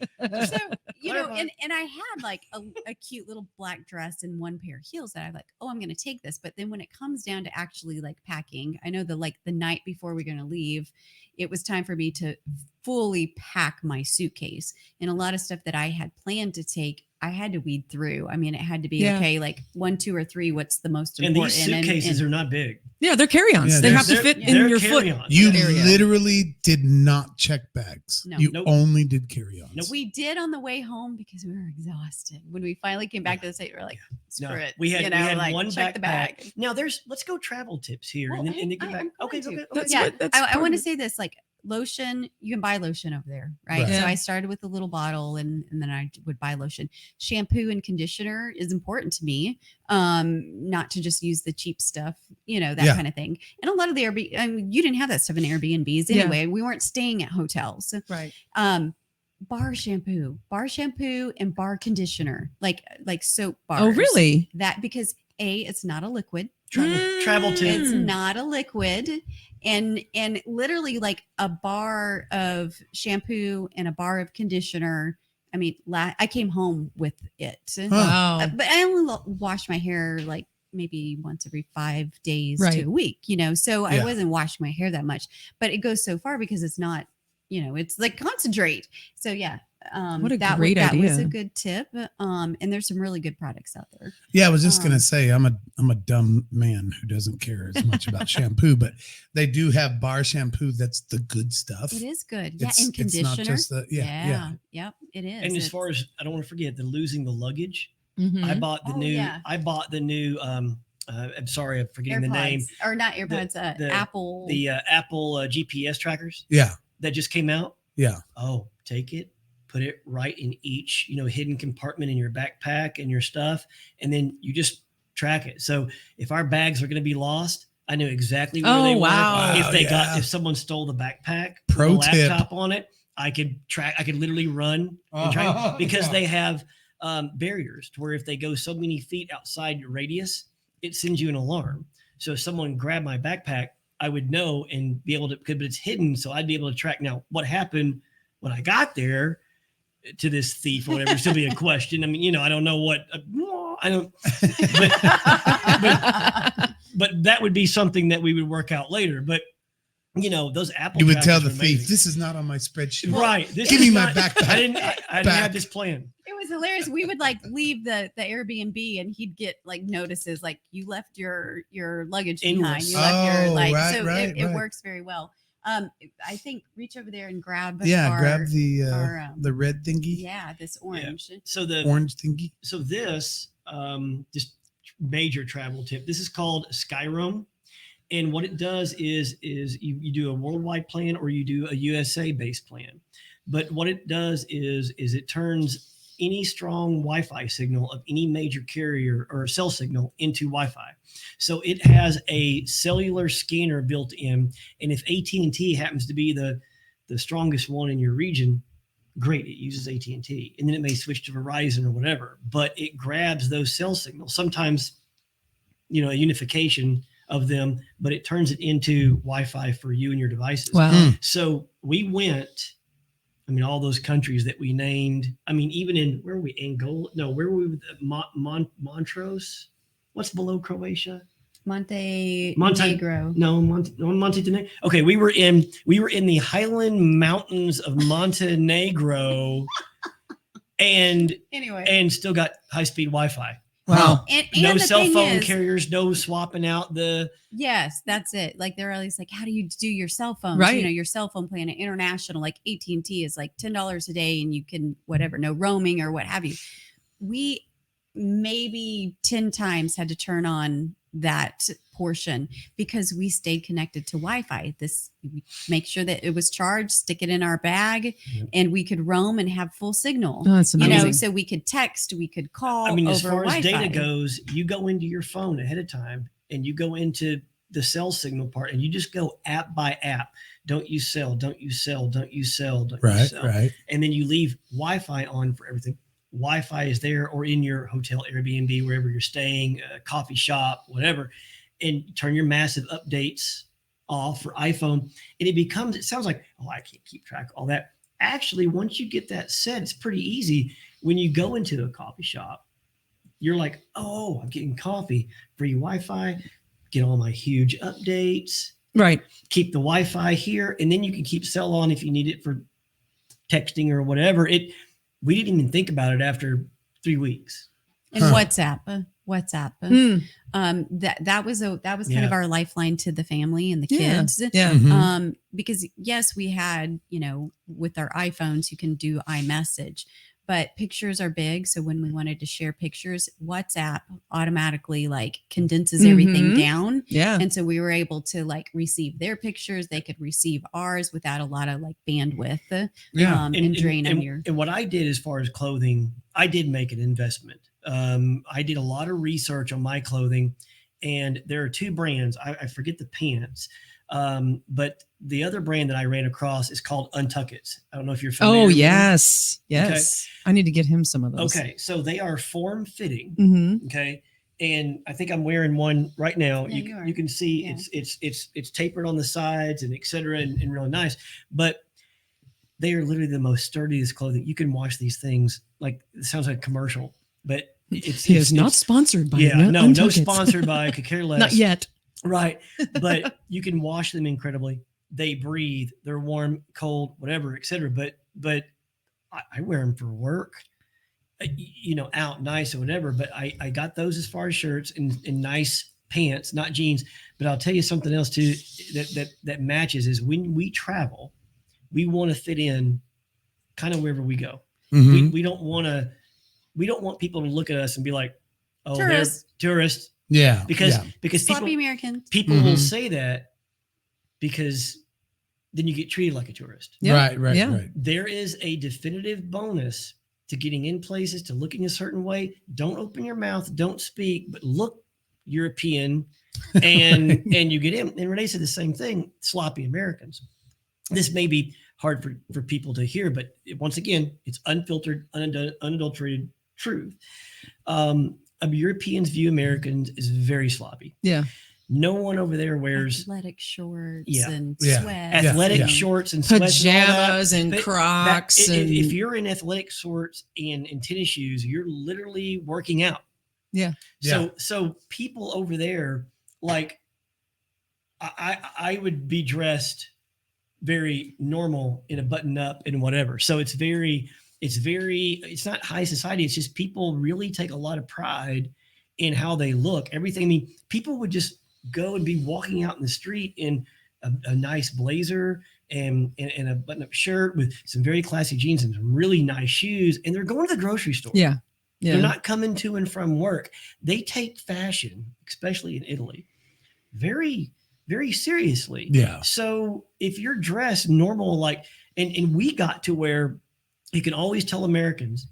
So, Clarify. and I had like a cute little black dress and 1 pair of heels that I'm like, oh, I'm going to take this. But then when it comes down to actually like packing, I know the night before we're going to leave, it was time for me to fully pack my suitcase, and a lot of stuff that I had planned to take, I had to weed through. I mean, it had to be, Yeah. okay, like 1, 2, or 3, what's the most And important? these suitcases are not big. Yeah, they're carry-ons. Yeah, they they're- have to They're- fit they're in your foot. carry-ons. You area. literally did not check bags. No. You Nope. only did carry-ons. Nope. We did on the way home because we were exhausted. When we finally came back to the state, we were like, screw No, it. we had like, one check the bag. backpack. Now let's go travel tips here. Well, and then get I'm back. Okay. going to. That's Yeah, what- that's I want to important. say this, like lotion, you can buy lotion over there, right? Right. So Yeah. I started with a little bottle and then I would buy lotion. Shampoo and conditioner is important to me. Not to just use the cheap stuff, that Yeah. kind of thing. And a lot of the Airbnb, I mean, you didn't have that stuff in Airbnbs Yeah. anyway. We weren't staying at hotels. Right. Bar shampoo and bar conditioner, like soap bars. Oh, really? That because it's not a liquid. Travel tip. It's Mm. not a liquid, and literally like a bar of shampoo and a bar of conditioner. I mean, I came home with it, Wow. but I only wash my hair like maybe once every 5 days Right. to a week. So I Yeah. wasn't washing my hair that much, but it goes so far because it's not, it's like concentrate. So yeah, What a that great that was a idea. good tip. And there's some really good products out there. Yeah, I was just gonna say I'm a dumb man who doesn't care as much about shampoo, but they do have bar shampoo that's the good stuff. It is good. Yeah, It's- and conditioner. It's not just the Yep, it is. And as far as I don't want to forget the losing the luggage. Mhm. I bought the Oh, new. yeah. I bought the new. I'm sorry, I'm forgetting the name. AirPods, or not AirPods, the- Apple. The Apple GPS trackers Yeah. that just came out. Yeah. Oh, take it, put it right in each hidden compartment in your backpack and your stuff, and then you just track it. So if our bags are going to be lost, I knew exactly where Oh, they wow. were. If they Yeah. if someone stole the backpack, Pro put a tip. laptop on it, I could track. I could literally run and track because Yeah. they have barriers to where if they go so many feet outside your radius, it sends you an alarm. So if someone grabbed my backpack, I would know and be able to, but it's hidden. So I'd be able to track. Now, what happened when I got there to this thief or whatever, still be a question. I mean, I don't know what, I don't, but that would be something that we would work out later. But, those Apple You would tell the trackers were amazing. thief, this is not on my spreadsheet. Right. This Give is me my not- backpack I didn't have back. this plan. It was hilarious. We would leave the Airbnb, and he'd get notices like you left your luggage behind. Endless. You left your Oh, right, so right, it right. works very well. I think reach over there and grab. Grab the our, the red thingy, yeah, this orange. So the orange thingy. so this just major travel tip. This is called Skyroam. And what it does is you do a worldwide plan or you do a USA based plan. But what it does is it turns any strong Wi-Fi signal of any major carrier or cell signal into Wi-Fi. So it has a cellular scanner built in, and if AT&T happens to be the strongest one in your region, great, it uses AT&T, and then it may switch to Verizon or whatever. But it grabs those cell signals. Sometimes, a unification of them, but it turns it into Wi-Fi for you and your devices. Wow. So we went. All those countries that we named. Even in where were we? Angola? No, where were we? With Montrose. What's below Croatia? Montenegro. No, Montenegro. Okay, we were in the Highland Mountains of Montenegro, and still got high speed Wi-Fi. Wow. And No the cell thing phone is, carriers. No swapping out the. Yes, that's it. They're always like, how do you do your cell phone? Right. Your cell phone plan at international, like AT&T is like $10 a day and you can whatever, no roaming or what have you. We maybe 10 times had to turn on that portion because we stayed connected to Wi-Fi. We make sure that it was charged, stick it in our bag, and we could roam and have full signal. Oh, that's amazing. So we could text, we could call. As over far as Wi-Fi. data goes, you go into your phone ahead of time and you go into the cell signal part and you just go app by app. Don't use cell, don't use cell, don't use cell, don't use cell. Right. And then you leave Wi-Fi on for everything. Wi-Fi is there or in your hotel, Airbnb, wherever you're staying, coffee shop, whatever, and turn your massive updates off for iPhone. And it sounds like, I can't keep track of all that. Actually, once you get that set, it's pretty easy. When you go into a coffee shop, you're like, oh, I'm getting coffee, free Wi-Fi, get all my huge updates, Right. keep the Wi-Fi here, and then you can keep cell on if you need it for texting or whatever. We didn't even think about it after 3 weeks. And WhatsApp. That was kind of our lifeline to the family and the kids. Yeah. Mhm. Because yes, we had, with our iPhones, you can do iMessage, but pictures are big. So when we wanted to share pictures, WhatsApp automatically condenses everything down. Yeah. And so we were able to receive their pictures. They could receive ours without a lot of bandwidth. Yeah. And drain on your. And what I did as far as clothing, I did make an investment. I did a lot of research on my clothing, and there are two brands. I forget the pants, but the other brand that I ran across is called Untuckits. I don't know if you're familiar. Oh, with them. yes. Yes. I need to get him some of those. Okay, so they are form fitting. Mm-hmm. Okay, and I think I'm wearing one right now. Yeah, you can see Yeah. it's tapered on the sides and etc. and really nice, but they are literally the most sturdiest clothing. You can wash these things it sounds like a commercial, but He is not sponsored by no Untuckits. sponsored by, could care less. Not yet. Right, but you can wash them incredibly. They breathe. They're warm, cold, whatever, etc. But I wear them for work, out nice or whatever. But I got those as far as shirts and nice pants, not jeans. But I'll tell you something else too that matches is when we travel, we want to fit in kind of wherever we go. Mhm. We don't want people to look at us and be like, oh, Tourists. they're tourists. Yeah. Because Sloppy Americans. people will Mhm. say that because then you get treated like a tourist. Yeah. Right. Yeah. Right. There is a definitive bonus to getting in places, to looking a certain way. Don't open your mouth, don't speak, but look European and you get in. And Renee said the same thing, sloppy Americans. This may be hard for people to hear, but once again, it's unfiltered, unadulterated truth. Europeans view Americans as very sloppy. Yeah. No one over there wears athletic shorts Yeah. and Yeah. sweats. athletic Yeah. shorts and sweats and all that. Pajamas and But Crocs. and if you're in athletic shorts and tennis shoes, you're literally working out. Yeah. So people over there, like I would be dressed very normal in a button up and whatever. So it's not high society. It's just people really take a lot of pride in how they look. Everything. I mean, people would just go and be walking out in the street in a nice blazer and a button-up shirt with some very classy jeans and some really nice shoes, and they're going to the grocery store. yeah. Yeah. They're not coming to and from work. They take fashion, especially in Italy, very, very seriously. Yeah. So if you're dressed normal, and we got to where you can always tell Americans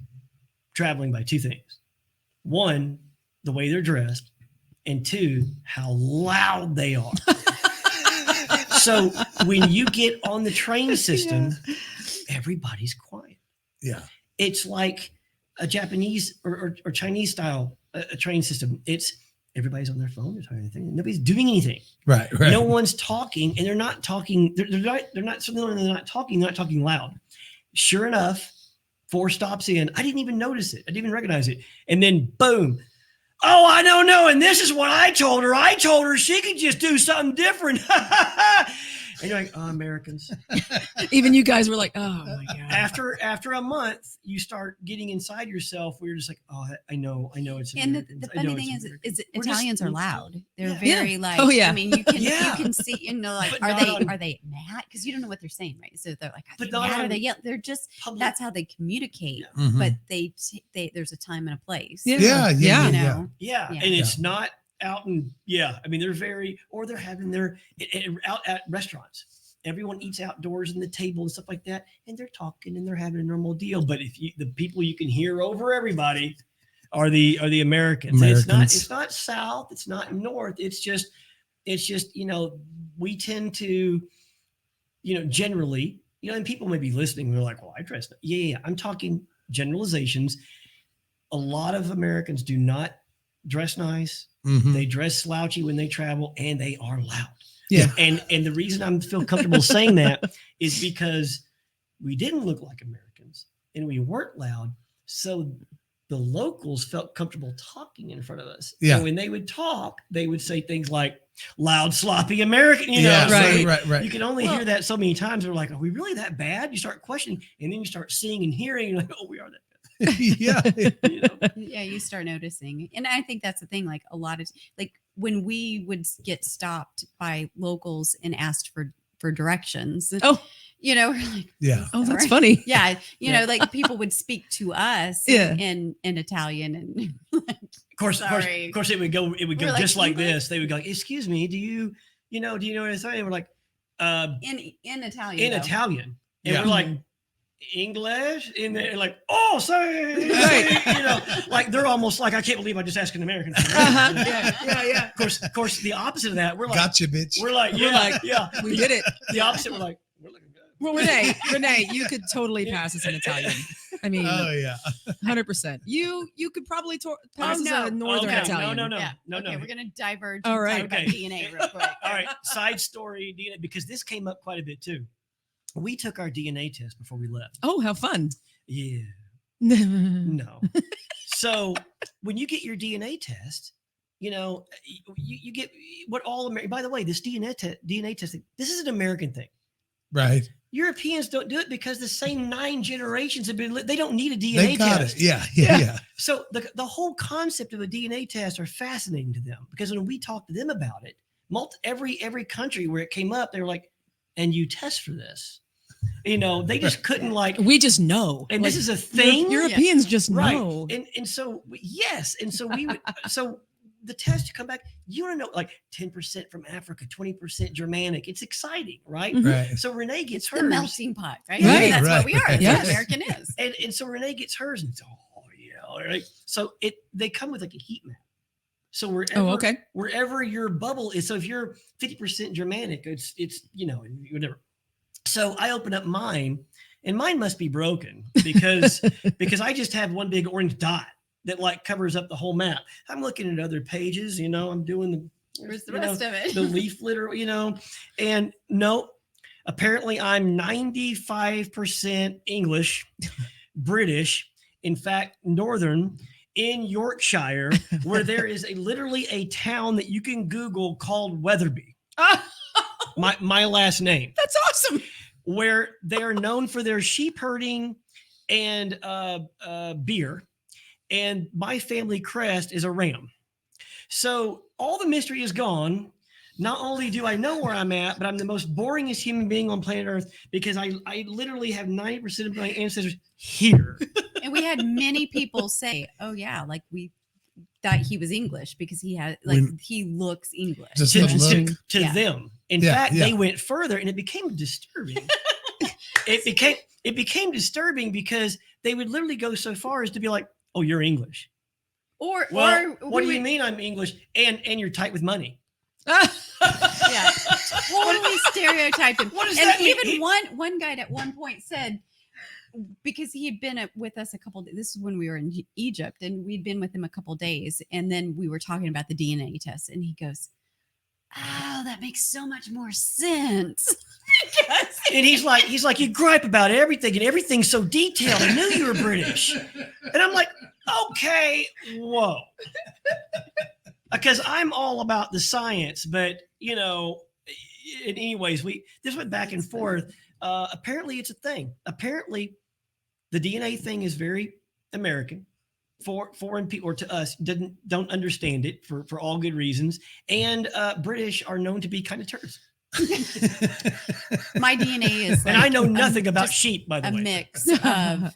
traveling by two things. One, the way they're dressed, and two, how loud they are. So when you get on the train system, everybody's quiet. Yeah. It's like a Japanese or Chinese style a train system. It's everybody's on their phone. They're talking anything. Nobody's doing anything. Right. Right. No one's talking, and they're not talking. They're not talking. They're not talking loud. Sure enough, 4 stops in, I didn't even notice it. I didn't even recognize it. And then boom. Oh, I don't know. And this is what I told her. I told her she could just do something different. And you're like, oh, Americans. Even you guys were like, oh my God. After a month, you start getting inside yourself where you're just like, oh, I know it's And Americans. the I know funny it's thing is Americans. We're Italians just- are loud. They're Yeah. very like. Oh, yeah. I mean, you can Yeah. you can see, like, But are not they mad? Because you don't know what they're saying, right? So they're like, are But they not mad? Are on they yell? They're just public- that's how they communicate. Mhm. But they there's a time and a place. Yeah. Yeah. Yeah. You Yeah. know. Yeah, Yeah. and it's not out and I mean, they're having their out at restaurants. Everyone eats outdoors in the table and stuff like that, and they're talking and they're having a normal deal. But the people you can hear over everybody are the Americans. And it's not South, it's not North. It's just we tend to generally and people may be listening. They're like, well, I dress. Yeah. I'm talking generalizations. A lot of Americans do not dress nice. Mhm. They dress slouchy when they travel, and they are loud. Yeah. And the reason I feel comfortable saying that is because we didn't look like Americans and we weren't loud. So the locals felt comfortable talking in front of us. Yeah. And when they would talk, they would say things like loud, sloppy American, Yeah. so Right. you can only hear that so many times. They're like, are we really that bad? You start questioning, and then you start seeing and hearing, and you're like, oh, we are that Yeah. bad. Yeah, you start noticing. And I think that's the thing. Like a lot of like when we would get stopped by locals and asked for directions. Oh. We're like, Yeah. Oh, that's sorry. funny. Yeah, like people would speak to us Yeah. in Italian, and Of course, Sorry. of course, it would go We're just like, like English? this. They would go, excuse me, do you know what I'm saying? We're like, in Italian. in though. Italian. And Yeah. we're like, English? And they're like, oh, sorry. Right. Like they're almost like, I can't believe I just asked an American. Uh-huh. Yeah. Of course, the opposite of that, we're like, Gotcha, bitch. we're like, We're yeah, like, yeah. We did it. The opposite, we're like, we're looking good. Well, Renee, you could totally pass as an Italian. I mean, Oh yeah. 100%. You could probably pass as a northern Okay. Italian. No. Yeah. No. Okay, we're gonna diverge. All and right. talk about Okay. DNA real quick. All right, side story, DNA, because this came up quite a bit too. We took our DNA test before we left. Oh, how fun. Yeah. yeah. No. So when you get your DNA test, you get what all American. By the way, this DNA testing, this is an American thing. Right. Europeans don't do it because the same 9 generations have been. They don't need a DNA They got test. it. Yeah. So the whole concept of a DNA test are fascinating to them because when we talk to them about it, every country where it came up, they were like, "And you test for this." They just couldn't We just know. And Like, this is a thing. Europeans just Right. know. And so yes. And so we would so the test to come back, you want to know like 10% from Africa, 20% Germanic. It's exciting, right? Right. So Renee gets hers. The melting pot, right? Right, That's right, what we are. right. That's Yes. what American is. And so Renee gets hers and it's right? So they come with like a heat map. So wherever your bubble is, so if you're 50% Germanic, it's whatever. So I open up mine, and mine must be broken because I just have one big orange dot that like covers up the whole map. I'm looking at other pages, I'm doing Where's the rest of it? the leaflet, and no, apparently I'm 95% English, British, in fact, Northern in Yorkshire, where there is literally a town that you can Google called Wetherby. My last name. That's awesome. Where they are known for their sheep herding and beer. And my family crest is a ram. So all the mystery is gone. Not only do I know where I'm at, but I'm the most boringest human being on planet Earth because I literally have 90% of my ancestors here. And we had many people say, "Oh yeah, like we thought he was English because he had he looks English." Just the look. to Yeah. them. In fact, they went further and it became disturbing. It became disturbing because they would literally go so far as to be like, "Oh, you're English." Or What do you mean I'm English and you're tight with money? Yeah, totally stereotyped him. What does And that mean? even one guy at one point said, because he had been with us a couple days, this is when we were in Egypt, and we'd been with him a couple days, and then we were talking about the DNA test, and he goes, "Oh, that makes so much more sense." And he's like, you gripe about everything and everything's so detailed. I knew you were British. And I'm like, okay, whoa. Because I'm all about the science, but anyways, this went back and forth. Apparently it's a thing. Apparently the DNA thing is very American. Foreign people, or to us, don't understand it for all good reasons. And British are known to be kind of turds. My DNA is, and I know nothing about sheep, by the a way. mix of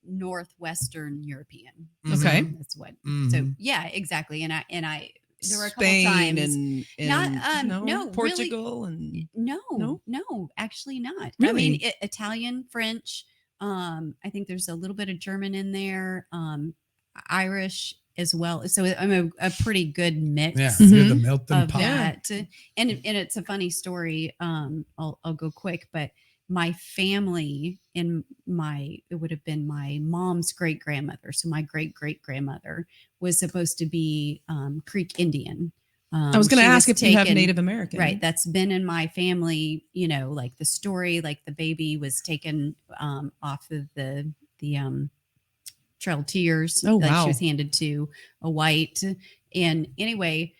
Northwestern European. Okay. That's what. Mm-hmm. So yeah, exactly. And I there were a couple Spain times. and No, Portugal really, and no, actually not. Really? I mean, Italian, French. I think there's a little bit of German in there, Irish as well. So I'm a pretty good mix. Yeah, Mhm. you're the melting Of pot. that. And it's a funny story. I'll go quick, but my family it would have been my mom's great grandmother. So my great grandmother was supposed to be Creek Indian. I was going to she ask if you have taken- Native American. Right. That's been in my family, like the story, like the baby was taken off of the Trail of Tears. Oh, Like wow. she was handed to a white. And anyway,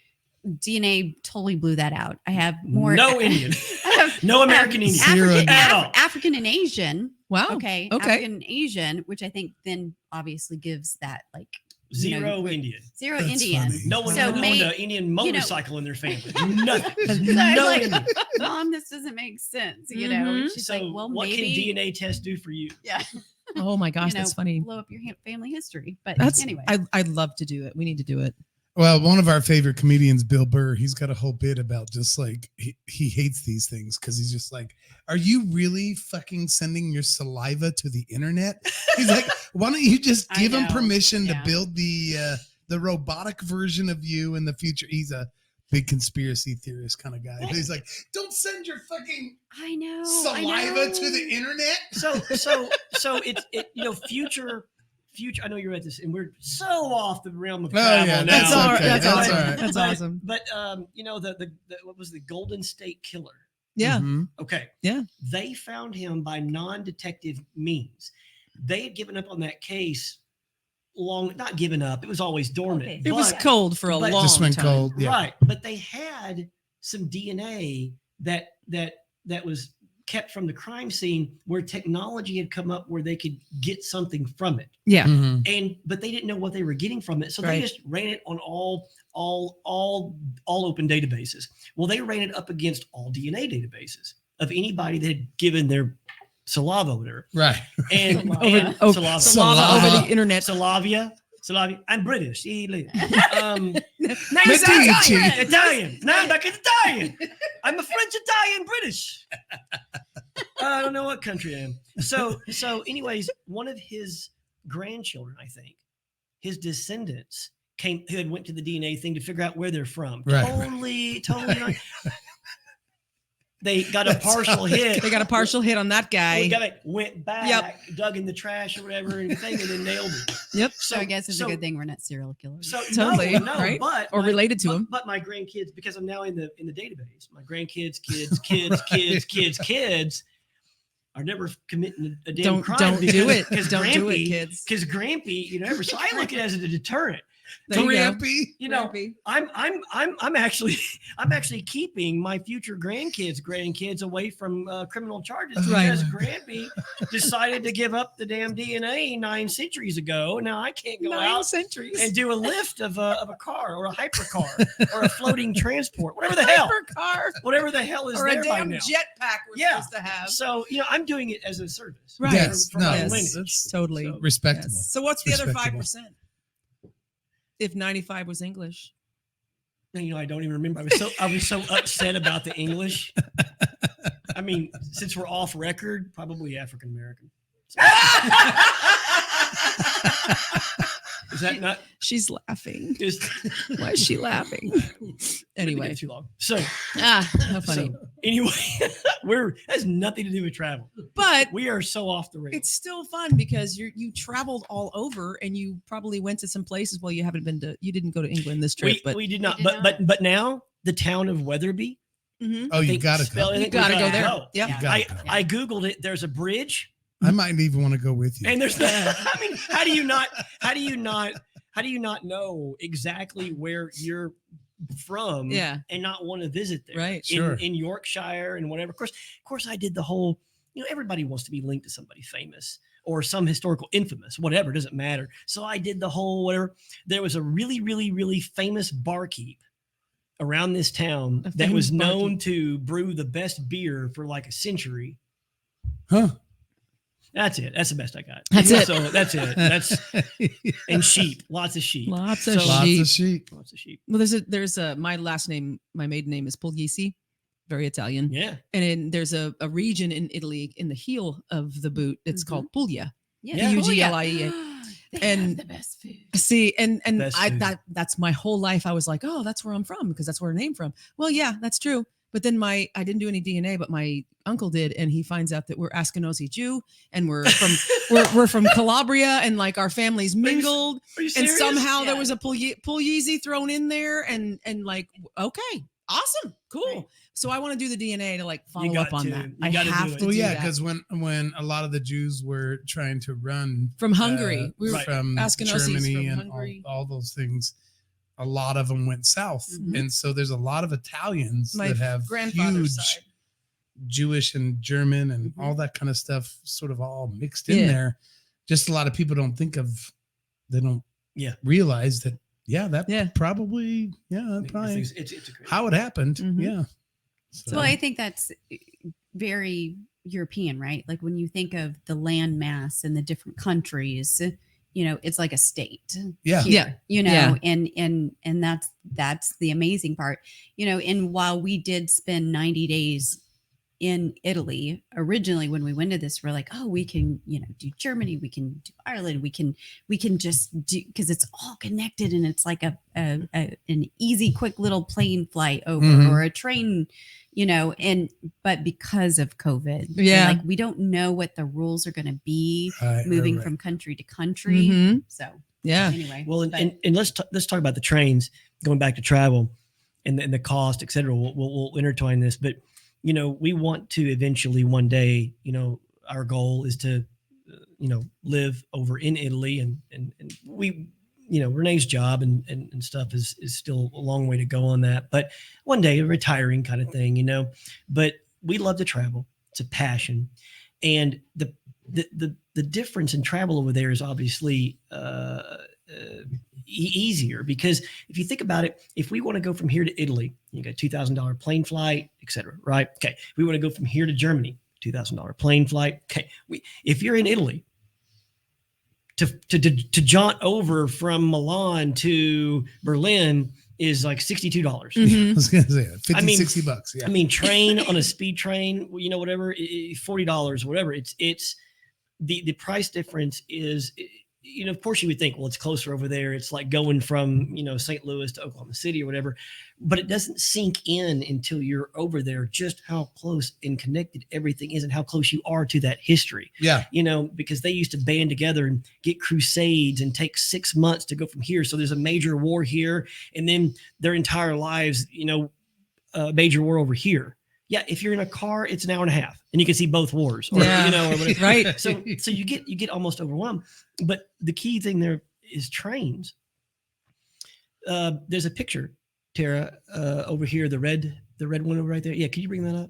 DNA totally blew that out. I have more. No Indian. I have No American Indian. Zero at all. African and Asian. Wow. Okay. African and Asian, which I think then obviously gives that like Zero Indian. zero That's Indian. funny. No one So owned an Indian motorcycle in their family. Nothing. So I was No like, Indian. Mom, this doesn't make sense. And Mhm. she's So like, well, what maybe can DNA test do for you? yeah, Oh my gosh, that's funny. blow up your family history. But That's anyway, I'd love to do it. We need to do it. Well, one of our favorite comedians, Bill Burr, he's got a whole bit about just like he hates these things because he's just like, are you really fucking sending your saliva to the internet? He's like, why don't you just I give him know. permission Yeah. to build the robotic version of you in the future? He's a big conspiracy theorist kind of guy. But he's like, don't send your fucking I know saliva to the internet. So it's future. I know you're at this, and we're so off the realm of Oh, travel yeah, now. that's all right. That's That's awesome. all right. That's awesome. But the what was the Golden State Killer? Yeah. Mhm. Okay. Yeah. They found him by non-detective means. They had given up on that case not given up. It was always dormant. Okay. It was but- cold for a but- long Just went time. cold. Yeah. Right. But they had some DNA that was kept from the crime scene where technology had come up where they could get something from it. Yeah. But they didn't know what they were getting from it. So Right. they just ran it on all open databases. Well, they ran it up against all DNA databases of anybody that had given their saliva or whatever. Right. And, Saliva Saliva. over the internet. Salavia. I'm British. Now Let's do it, Chief. Italian. Now I'm back in Italian. I'm a French, Italian, British. I don't know what country I am. So anyways, one of his grandchildren, I think, his descendants who had went to the DNA thing to figure out where they're from. Right. Totally. They got a partial hit. They got a partial hit on that guy. Went back, dug in the trash or whatever, and then nailed it. Yep. So I guess it's a good thing we're not serial killers. So Totally, no, right? But Or related to him. But my grandkids, because I'm now in the database, my grandkids, kids are never committing a damn crime. Don't do it. Because Don't do it, kids. Because Grampy, so I look at it as a deterrent. There you go. Grampy. I'm actually keeping my future grandkids away from criminal charges Right. because Grampy decided to give up the damn DNA 9 centuries ago. Now I can't go 9 out centuries. and do a lift of a car or a hypercar or a floating transport, whatever the hell is Or there a by damn now. jetpack we're Yeah. supposed to have. So I'm doing it as a service, Right. Yes. For No, my Yes. lineage. that's Totally. So- respectable. Yes. So what's the other Respectable. 5%? If 95 was English. I don't even remember. I was so upset about the English. I mean, since we're off record, probably African American. Is that not? She's laughing. Is, Why is she laughing? Anyway. too long. So How funny. So, anyway, has nothing to do with travel. But We are so off the rails. it's still fun because you traveled all over and you probably went to some places. Well, you didn't go to England this trip, but we did not. We did But now the town of Weatherby. Mhm. Oh, you think got to spell go. it. You We gotta go there. go. Yep. You gotta go. I googled it. There's a bridge, I might even want to go with you. and there's. I mean, how do you not know exactly where you're from? Yeah. and not want to visit there. Right. Sure. In Yorkshire and whatever. Of course, I did the whole. Everybody wants to be linked to somebody famous or some historical infamous, whatever. It doesn't matter. So I did the whole whatever. There was a really, really, really famous barkeep around this town A that was famous known barkeep. to brew the best beer for like a century. Huh? That's it. That's the best I got. That's it. So that's it. That's and sheep. Lots of sheep. Lots of So- Lots sheep. of sheep. Lots of sheep. Well, there's a my maiden name is Pugliese, very Italian. Yeah. And there's a region in Italy in the heel of the boot. It's called Puglia. Yeah. P-U-G-L-I-E-A. They And- have the best food. See, and Best I food. that's my whole life. I was like, oh, that's where I'm from because that's where I name from. Well, yeah, that's true. But then I didn't do any DNA, but my uncle did, and he finds out that we're Ashkenazi Jew, and we're from we're from Calabria, and like our families mingled, Are you and serious? somehow there Yeah. was a Pugliese thrown in there, and like okay, awesome, cool. Right. So I want to do the DNA to like follow got up on to. that. You I gotta do have it. to Well, do yeah, that. because when a lot of the Jews were trying to run From Hungary. We were Right. from Ashkenazis Germany from and Hungary. all those things, a lot of them went south, Mhm. and so there's a lot of Italians My that have grandfather's huge side. Jewish and German and Mhm. all that kind of stuff, sort of all mixed in Yeah. there. Just a lot of people don't think of, they don't Yeah. realize that. Yeah, that Yeah. probably, that probably It's a great. how it happened. Mhm. Yeah. So, Well, I think that's very European, right? Like when you think of the land mass in the different countries, it's like a state. yeah. Here, Yeah. and that's the amazing part. And while we did spend 90 days in Italy originally, when we went to this, we're like, oh, we can, do Germany, we can do Ireland, we can just do, because it's all connected, and it's like an easy, quick little plane flight over Mhm. or a train, but because of COVID, Yeah. like we don't know what the rules are going to be Right, moving right. from country to country. Mhm. So Yeah. anyway, Well, but- and let's talk about the trains. Going back to travel, and the cost, et cetera. We'll intertwine this, but we want to eventually one day. Our goal is to live over in Italy, and we. Renee's job and stuff is still a long way to go on that, but one day a retiring kind of thing, but we love to travel. It's a passion. And the difference in travel over there is obviously easier, because if you think about it, if we want to go from here to Italy, you got $2,000 plane flight, etc. Right? Okay. We want to go from here to Germany, $2,000 plane flight. Okay. If you're in Italy, to jaunt over from Milan to Berlin is like $62. I was going to say 50, I mean, $60. Yeah. I mean, train on a speed train, whatever, $40, whatever. It's the price difference is, of course you would think, well, it's closer over there. It's like going from, St. Louis to Oklahoma City or whatever, but it doesn't sink in until you're over there, just how close and connected everything is and how close you are to that history. Yeah. Because they used to band together and get crusades and take 6 months to go from here. So there's a major war here, and then their entire lives, a major war over here. Yeah, if you're in a car, it's an hour and a half, and you can see both wars, or or whatever. Right. So you get almost overwhelmed. But the key thing there is trains. There's a picture, Tara, over here, the red one over right there. Yeah, can you bring that up?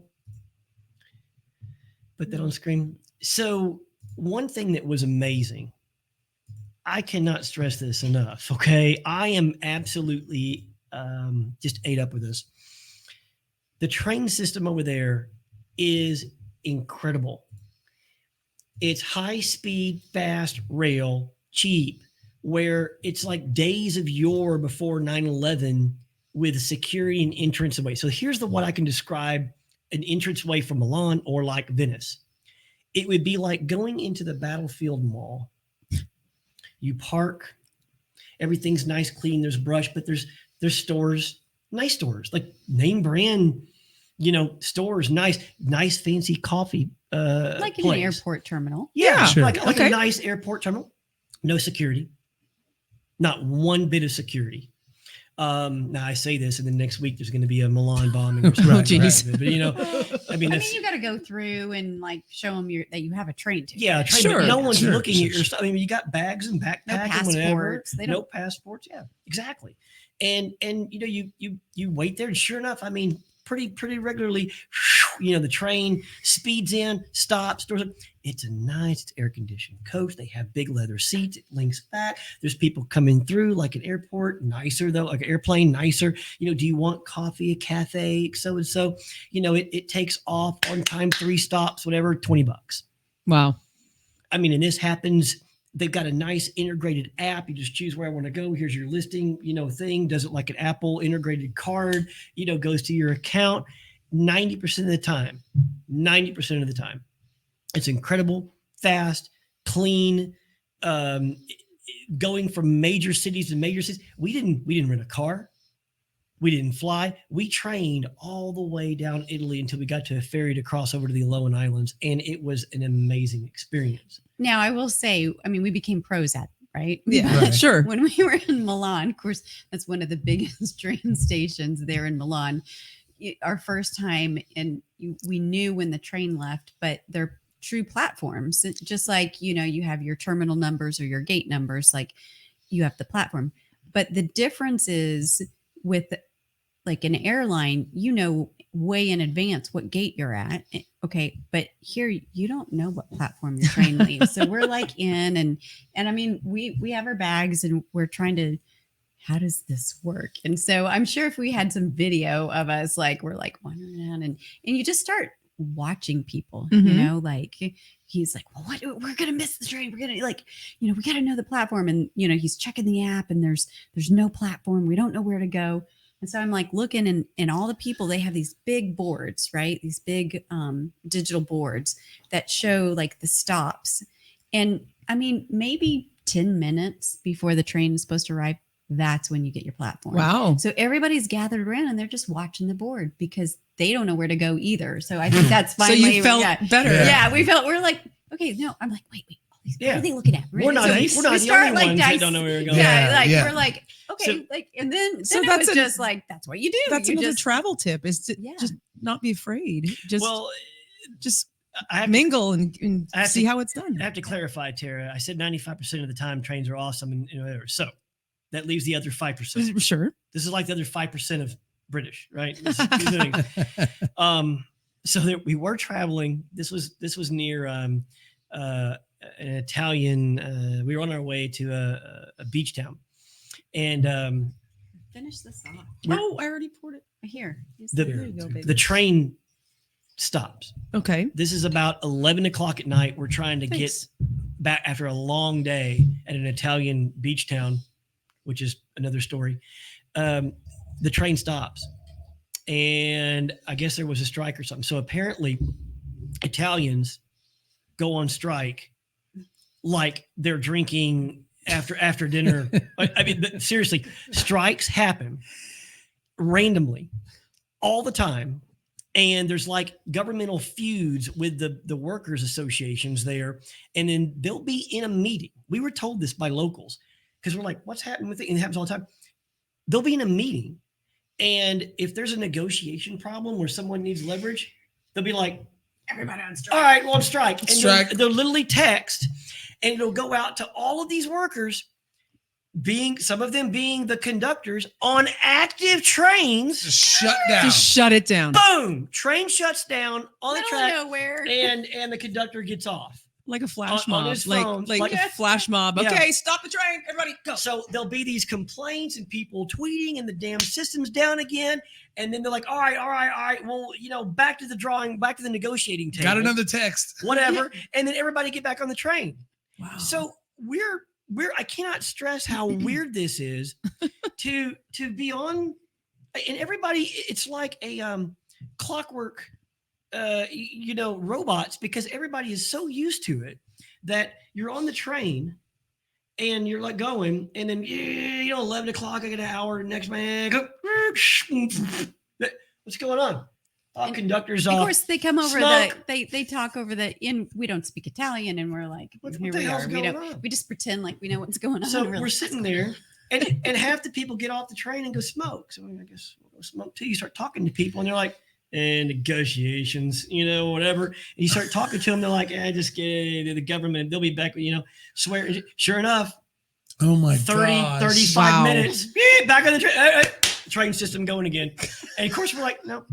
Put that on screen. So one thing that was amazing, I cannot stress this enough. Okay, I am absolutely just ate up with this. The train system over there is incredible. It's high speed, fast rail, cheap, where it's like days of yore before 9/11 with security and entrance away. So here's what I can describe an entrance way from Milan or like Venice. It would be like going into the Battlefield Mall. You park, everything's nice, clean, there's brush, but there's stores, nice stores, like name brand, stores, nice fancy coffee like in place. an airport terminal. Yeah, Sure. like Okay. a nice airport terminal. No security. Not one bit of security. Now I say this, and then next week there's going to be a Milan bombing or something. Oh, geez. But you got to go through and like show them that you have a train ticket. yeah, train, Sure. but no one's Sure, looking sure, at your stuff. I mean, you got bags and backpacks No and whatever. passports. They No don't. passports. Yeah, exactly. And you wait there, and sure enough, I mean, pretty regularly, the train speeds in, stops, doors. It's it's air conditioned coach. They have big leather seats. It links back. There's people coming through like an airport, nicer though, like an airplane, nicer. Do you want coffee, a cafe, so and so? It takes off on time, 3 stops, whatever, $20. Wow. I mean, and this happens. They've got a nice integrated app. You just choose where I want to go. Here's your listing, thing. Does it like an Apple integrated card, goes to your account 90% of the time. 90% of the time. It's incredible, fast, clean, going from major cities to major cities. We didn't rent a car. We didn't fly. We trained all the way down Italy until we got to a ferry to cross over to the Alohan Islands. And it was an amazing experience. Now I will say, I mean, we became pros at it, right? Yeah, Right. sure. When we were in Milan, of course, that's one of the biggest train stations there in Milan. Our first time, and we knew when the train left, but they're true platforms. Just like, you have your terminal numbers or your gate numbers, like you have the platform. But the difference is with like an airline, way in advance what gate you're at. Okay. But here you don't know what platform your train leaves. So we're like in and I mean, we have our bags and we're trying to, how does this work? And so I'm sure if we had some video of us, like we're like wandering around and you just start watching people, like he's like, well, what, we're going to miss the train. We're going to we got to know the platform. And, he's checking the app and there's no platform. We don't know where to go. And so I'm like looking and all the people, they have these big boards, right? These big digital boards that show like the stops. And I mean, maybe 10 minutes before the train is supposed to arrive, that's when you get your platform. Wow. So everybody's gathered around and they're just watching the board because they don't know where to go either. So I think that's So finally. you felt better. Yeah, we're like, okay, no, I'm like, wait. What are they looking at? We're not the only ones that don't know where we're going. Yeah, we're like, okay, So- and then So it that's was just like, that's what you do. That's you another just, travel tip is to just not be afraid. Just I have mingle and I have see to- how it's done. I have to clarify, Tara. I said 95% of the time trains are awesome and whatever. So that leaves the other 5%. Sure. This is like the other 5% of British, right? This is we were traveling. This was near an Italian. We were on our way to a beach town, and Finish this off. Oh, I already poured it. Here. the There you go, baby. the train stops. Okay. This is about 11 o'clock at night. We're trying to Thanks. get back after a long day at an Italian beach town, which is another story. The train stops, and I guess there was a strike or something. So apparently Italians go on strike like they're drinking after dinner. I mean, seriously, strikes happen randomly all the time. And there's like governmental feuds with the workers associations there. And then they'll be in a meeting. We were told this by locals because we're like, what's happening with it? And it happens all the time. They'll be in a meeting. And if there's a negotiation problem where someone needs leverage, they'll be like, Everybody on strike. all right, well, on strike. And Strike. they'll literally text, and it'll go out to all of these workers, some of them being the conductors on active trains. Just shut down. Just shut it down. Boom! Train shuts down on the Middle track, of nowhere. and the conductor gets off. Like a flash On mob. his Like, phone, like like- a flash mob. Yeah. Okay, stop the train. Everybody go. So there'll be these complaints and people tweeting, and the damn system's down again. And then they're like, all right. Well, back to the negotiating table. Got another text. Whatever. And then everybody get back on the train. Wow. So I cannot stress how weird this is to be on, and everybody, it's like a clockwork, robots, because everybody is so used to it that you're on the train and you're like going, and then 11 o'clock, I get an hour, next man go, what's going on? And Conductors Of off. course, they come over Smoke. they talk over we don't speak Italian, and we're like, What here the we hell's are. going on? We just pretend like we know what's going on. So We're we're like, sitting there, and half the people get off the train and go smoke. So I guess we'll go smoke too. You start talking to people, and they're like, negotiations, whatever. And you start talking to them, they're like, just get the government. They'll be back, swear. Sure enough, Oh my 30, gosh. 35 Wow. minutes, back on the train. Train system going again. And of course, we're like, no.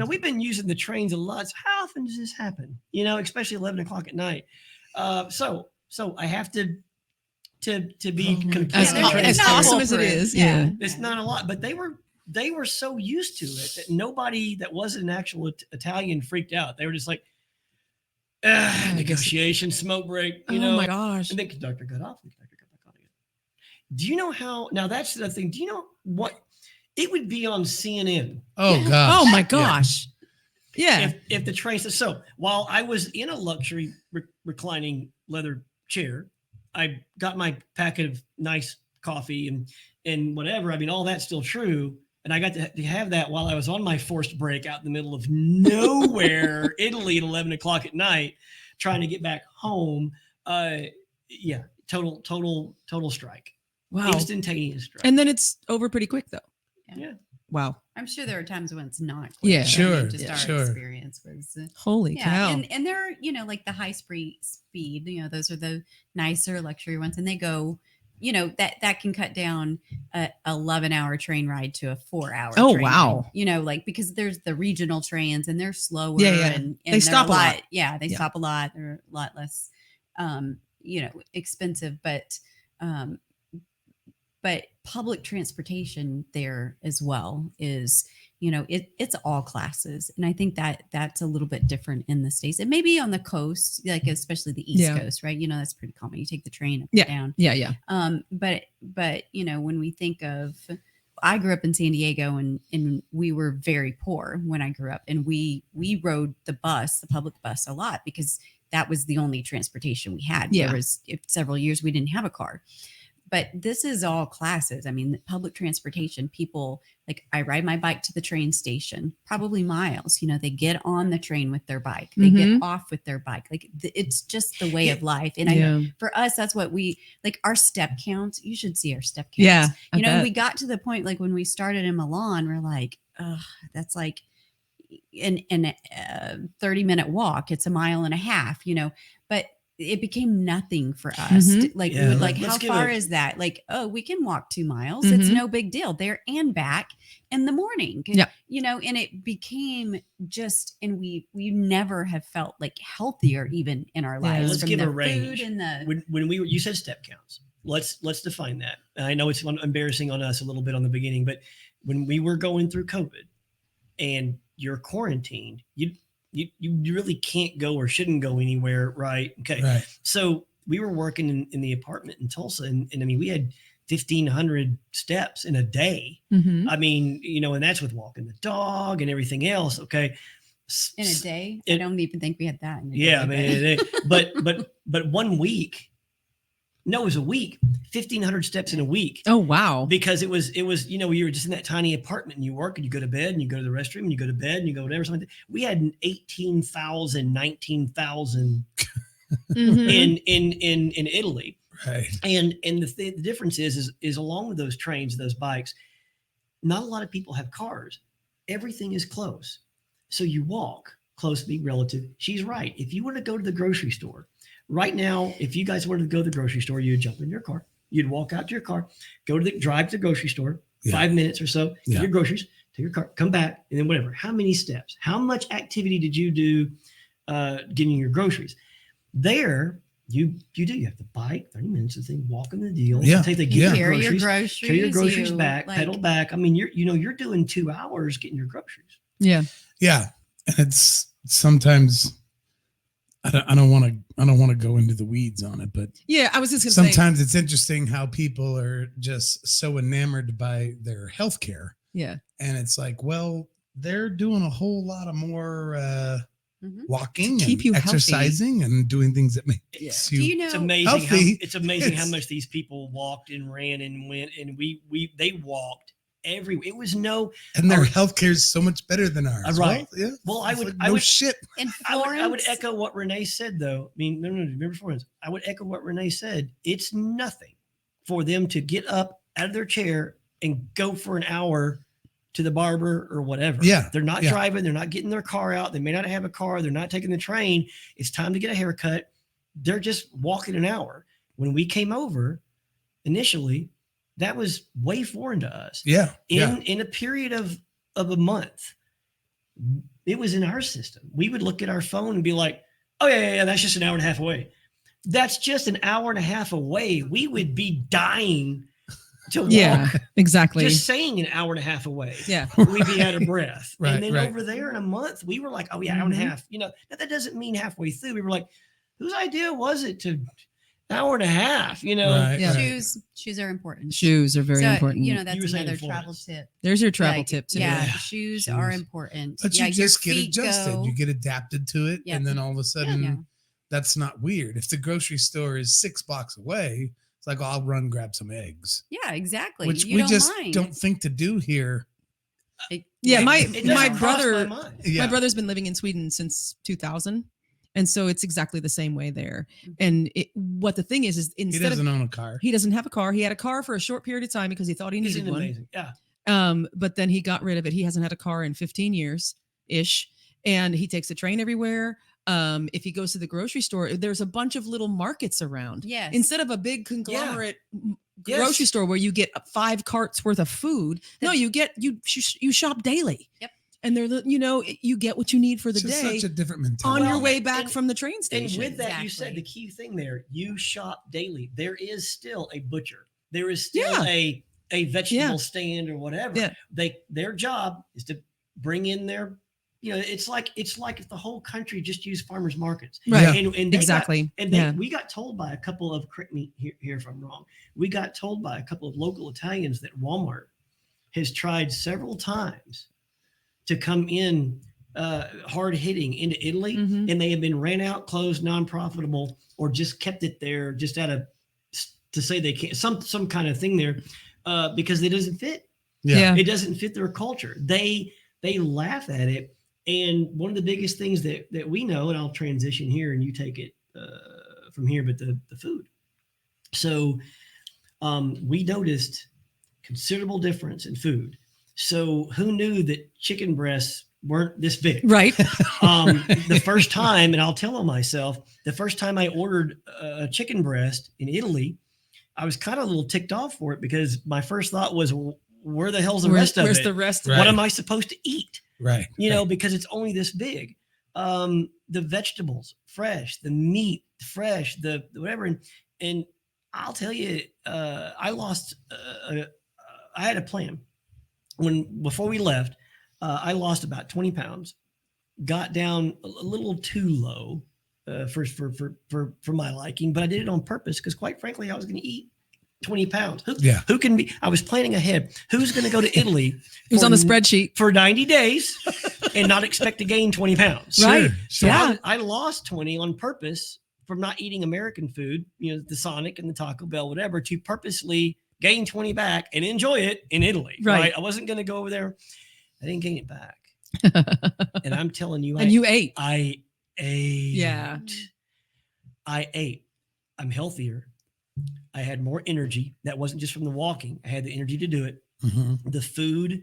We've been using the trains a lot. So how often does this happen? Especially 11 o'clock at night. So I have to be Oh my completely As, Yeah, as not awesome as it corporate. is. Yeah. Yeah. It's not a lot, but they were so used to it that nobody that wasn't an actual Italian freaked out. They were just like, negotiation, smoke break, Oh my gosh. And the conductor got off. The conductor got back on again. Do you know how? Now that's the thing. Do you know what? It would be on CNN Oh gosh. Oh my gosh. Yeah. if the train says so. While I was in a luxury reclining leather chair, I got my packet of nice coffee and whatever. I mean, all that's still true. And I got to have that while I was on my forced break out in the middle of nowhere, Italy at 11 o'clock at night, trying to get back home. Total strike. Wow. Instantaneous strike. And then it's over pretty quick though. Yeah. Wow. I'm sure there are times when it's not. Yeah. I mean, Sure, just our sure. experience was. Holy cow. And they're like the high speed. Those are the nicer luxury ones, and they go. That can cut down a 11-hour train ride to a 4-hour. Oh, train wow. ride, because there's the regional trains and they're slower. Yeah. And They they're stop a lot. Yeah, they Yeah. stop a lot. They're a lot less, expensive, but public transportation there as well is, it's all classes. And I think that that's a little bit different in the States. It may be on the coast, like especially the East Yeah. Coast, right? That's pretty common. You take the train up Yeah. and down. Yeah. But when we think of, I grew up in San Diego and we were very poor when I grew up, and we rode the public bus a lot because that was the only transportation we had. Yeah. There was several years we didn't have a car. But this is all classes. I mean, public transportation, people, like I ride my bike to the train station, probably miles. They get on the train with their bike. They Mhm. get off with their bike. Like it's just the way of life. And Yeah. for us, that's what we, like our step counts. You should see our step counts. Yeah. I bet. We got to the point, like when we started in Milan, we're like, that's like in a 30-minute walk. It's a mile and a half, but it became nothing for us. Mhm. Like, Yeah, we would like, let's how give far a- is that? Like, oh, we can walk 2 miles. It's Mhm. no big deal there and back in the morning. Yeah. And it became just, and we never have felt like healthier even in our Yeah. lives. Let's from give the a range. food and the, When we were, you said step counts. Let's define that. And I know it's embarrassing on us a little bit on the beginning, but when we were going through COVID and you're quarantined, you really can't go or shouldn't go anywhere, right? Okay. Right. So we were working in the apartment in Tulsa, and I mean, we had 1,500 steps in a day. Mhm. I mean, and that's with walking the dog and everything else. Okay. in a day. I It- don't even think we had that. In a Yeah, day, but 1 week. No, it was a week. 1,500 steps in a week. Oh, wow. Because it was you were just in that tiny apartment and you work and you go to bed and you go to the restroom and you go to bed and you go whatever. Something. We had 18,000, 19,000 Mhm. in Italy. Right. And the difference is along with those trains, those bikes, not a lot of people have cars. Everything is close. So you walk close, be relative. She's right. If you want to go to the grocery store right now, if you guys wanted to go to the grocery store, you'd jump in your car. You'd walk out to your car, drive to the grocery store, Yeah. 5 minutes or so, get Yeah. your groceries, take your car, come back, and then whatever. How many steps? How much activity did you do getting your groceries? There, you have to bike 30 minutes of thing, walking the deal. Yeah. Take the Yeah. carry your groceries, groceries. carry your groceries you, back, like, pedal back. I mean, you're doing 2 hours getting your groceries. Yeah. Yeah. And it's sometimes I don't want to go into the weeds on it, but Yeah. I was just going to say. sometimes it's interesting how people are just so enamored by their healthcare. Yeah. And it's like, well, they're doing a whole lot of more Mhm. walking To keep and you healthy. exercising and doing things that makes Yeah. you, Do you know? It's amazing healthy. it's amazing how It's- much these people walked and ran and went, and they walked it was no. and their Oh, healthcare is so much better than ours. Right. Well, yeah. Well, I It's would- like, I no would- shit. In I Florence, would echo what Renee said, though. I mean, no, remember Florence. I would echo what Renee said. It's nothing for them to get up out of their chair and go for an hour to the barber or whatever. Yeah, They're not yeah. driving. They're not getting their car out. They may not have a car. They're not taking the train. It's time to get a haircut. They're just walking an hour. When we came over initially, that was way foreign to us. Yeah. In a period of a month, it was in our system. We would look at our phone and be like, oh yeah, that's just an hour and a half away. That's just an hour and a half away. We would be dying to walk. Yeah. Exactly. Just saying an hour and a half away. Yeah. We'd be out of breath. Right, and then right. over there in a month, we were like, oh yeah, hour and a Mhm. half. Now that doesn't mean halfway through. We were like, whose idea was it to hour and a half? Right, Yeah. right. shoes are important. Shoes are very So, important. You know, You that's were saying another Florence. travel tip. There's your travel Like, tip too. Yeah, Yeah. shoes are Shoes. important. But yeah, you just your get feet adjusted. go- You get adapted to it. Yeah. And then all of a sudden, Yeah. that's not weird. If the grocery store is 6 blocks away, it's like, oh, I'll run grab some eggs, Yeah, exactly. which you we don't just mind. don't think to do here. Yeah, my It doesn't cross brother- my mind. Yeah. My brother's been living in Sweden since 2000. And so it's exactly the same way there. Mhm. And what the thing is He instead doesn't of own a car. he doesn't have a car. He had a car for a short period of time because he thought he Isn't needed it one. amazing? Yeah. But then he got rid of it. He hasn't had a car in 15 years ish. And he takes the train everywhere. If he goes to the grocery store, there's a bunch of little markets around. Yes. Instead of a big conglomerate Yes. grocery store where you get 5 carts worth of food, no, you shop daily. Yep. And you get what you need for the It's just day such a different on mentality. your Well, way back and- from the train And station. with that, you said Exactly. the key thing there. You shop daily. There is still a butcher. There is still Yeah. a vegetable Yeah. stand or whatever. Yeah. Their job is to bring in their. It's like if the whole country just used farmers markets. Right. And they got- Exactly. And Yeah. we got told by a couple of, correct me here if I'm wrong, we got told by a couple of local Italians that Walmart has tried several times to come in hard hitting into Italy, Mhm. and they have been ran out, closed, non-profitable, or just kept it there just out of to say they can't some kind of thing there because it doesn't fit. Yeah. It doesn't fit their culture. They laugh at it. And one of the biggest things that we know, and I'll transition here and you take it from here, but the food. So we noticed considerable difference in food. So who knew that chicken breasts weren't this big. Right. The first time, and I'll tell on myself, the first time I ordered a chicken breast in Italy, I was kind of a little ticked off for it because my first thought was, where the hell's the rest of Where's it? the rest? Right. What am I supposed to eat? Right. Because it's only this big. The vegetables, fresh, the meat, fresh, the whatever. And I'll tell you, I lost, I had a plan before we left, I lost about 20 pounds, got down a little too low for my liking, but I did it on purpose because quite frankly, I was going to eat 20 pounds. Who can be, I was planning ahead. Who's going to go to Italy? Who's on the spreadsheet for 90 days and not expect to gain 20 pounds? Right. So Yeah. I lost 20 on purpose from not eating American food, the Sonic and the Taco Bell, whatever, to purposely gain 20 back and enjoy it in Italy. Right. I wasn't going to go over there. I didn't gain it back. And I'm telling you, and you ate. I ate. Yeah. I ate. I'm healthier. I had more energy. That wasn't just from the walking. I had the energy to do it. Mm-hmm. The food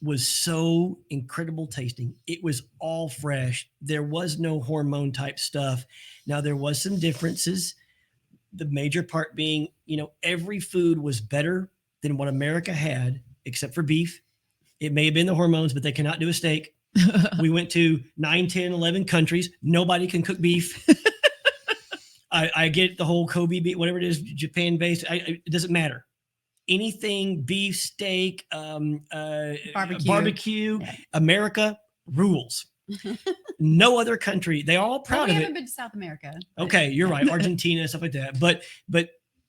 was so incredible tasting. It was all fresh. There was no hormone type stuff. Now there was some differences. The major part being, every food was better than what America had, except for beef. It may have been the hormones, but they cannot do a steak. We went to 9, 10, 11 countries. Nobody can cook beef. I get the whole Kobe beef, whatever it is, Japan based. It doesn't matter. Anything beef, steak, barbecue, Yeah. America rules. No other country. They're all proud we of haven't it. been to South America. but- Okay, you're right. Argentina, stuff like that. But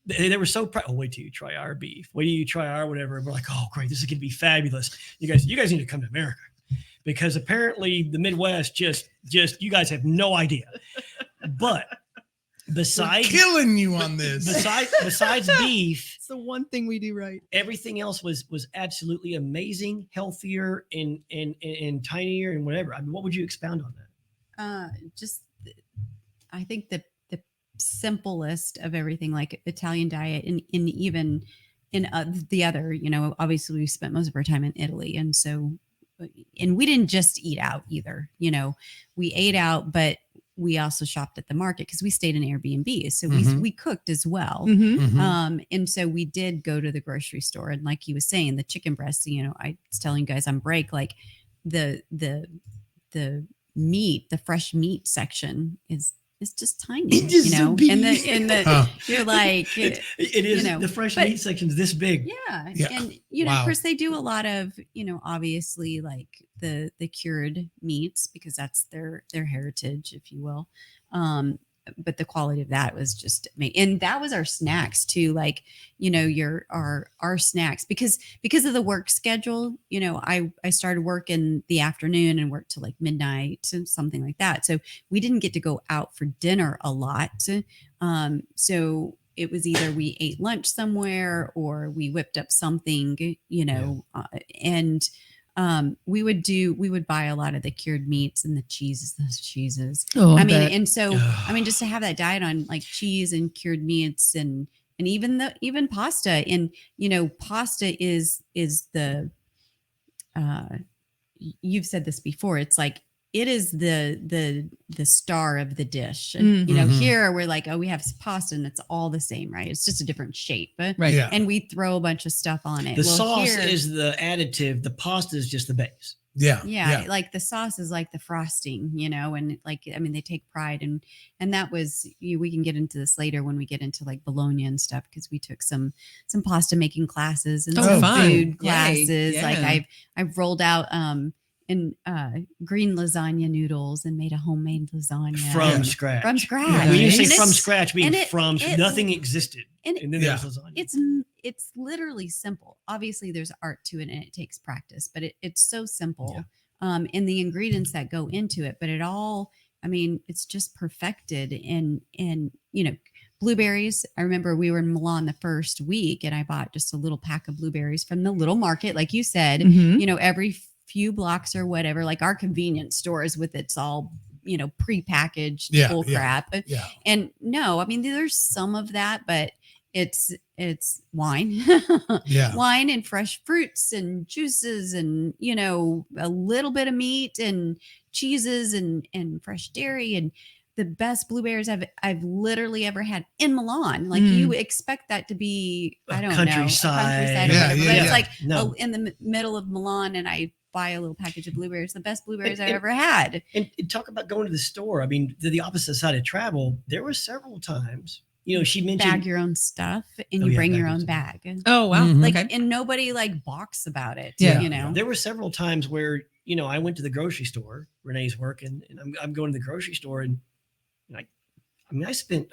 they were so proud. Oh, wait till you try our beef. Wait till you try our whatever. And we're like, oh, great, this is going to be fabulous. You guys need to come to America because apparently the Midwest just you guys have no idea. But besides Killing you on this. besides beef, It's the one thing we do right. everything else was absolutely amazing, healthier and tinier and whatever. I mean, what would you expound on that? I think the simplest of everything, like Italian diet, and even in the other, obviously we spent most of our time in Italy, and we didn't just eat out either. We ate out, but we also shopped at the market because we stayed in Airbnb, so we cooked as well. Mm-hmm. And so we did go to the grocery store, and like he was saying, the chicken breast. I was telling you guys on break, like the meat, the fresh meat section is just tiny, It's just so big. and the you're like It is the fresh meat section is this big. yeah. Yeah. And Wow. of course they do a lot of obviously like the cured meats because that's their heritage, if you will. But the quality of that was just amazing. And that was our snacks too, like our snacks because of the work schedule. I started work in the afternoon and worked till like midnight, something like that. So we didn't get to go out for dinner a lot. So it was either we ate lunch somewhere or we whipped up something, and we would buy a lot of the cured meats and the cheeses. Oh, I mean, and so just to have that diet on like cheese and cured meats and even pasta, and pasta is the you've said this before, it's like it is the star of the dish. And, here we're like, oh, we have pasta and it's all the same, right? It's just a different shape, Right. Yeah. and we throw a bunch of stuff on it. The sauce here- is the additive. The pasta is just the base. yeah, like the sauce is like the frosting, and like they take pride and that was we can get into this later when we get into like bologna and stuff because we took some pasta making classes and some fun. food Yay. classes. Yeah. Like I've rolled out green lasagna noodles and made a homemade lasagna From scratch. from scratch. Yeah. When you And say it's- from scratch, mean and it- from it- nothing existed. and And then there's lasagna. it's literally simple. Obviously there's art to it and it takes practice, but it's so simple. And the ingredients that go into it, but it all, it's just perfected and blueberries. I remember we were in Milan the first week and I bought just a little pack of blueberries from the little market. Like you said, Mhm. Every few blocks or whatever, like our convenience stores with it's all, prepackaged Yeah, bull yeah. crap. Yeah. And no, there's some of that, but it's wine, Yeah. wine and fresh fruits and juices and, you know, a little bit of meat and cheeses and fresh dairy and the best blueberries I've literally ever had in Milan. Like you expect that to be, I don't Countryside. know, a countryside or Yeah, whatever, yeah, but yeah. it's like No. in the middle of Milan, and I buy a little package of blueberries, the best blueberries I've And- ever had. And talk about going to the store. I mean, the opposite side of travel, there were several times, you know, she mentioned Bag your own stuff and Oh, you yeah, bring your bag own your bag. Oh wow. Mhm. Like, Okay. and nobody like balks about it. Yeah. You know, there were several times where, you know, I went to the grocery store. Renee's working, and I'm going to the grocery store, and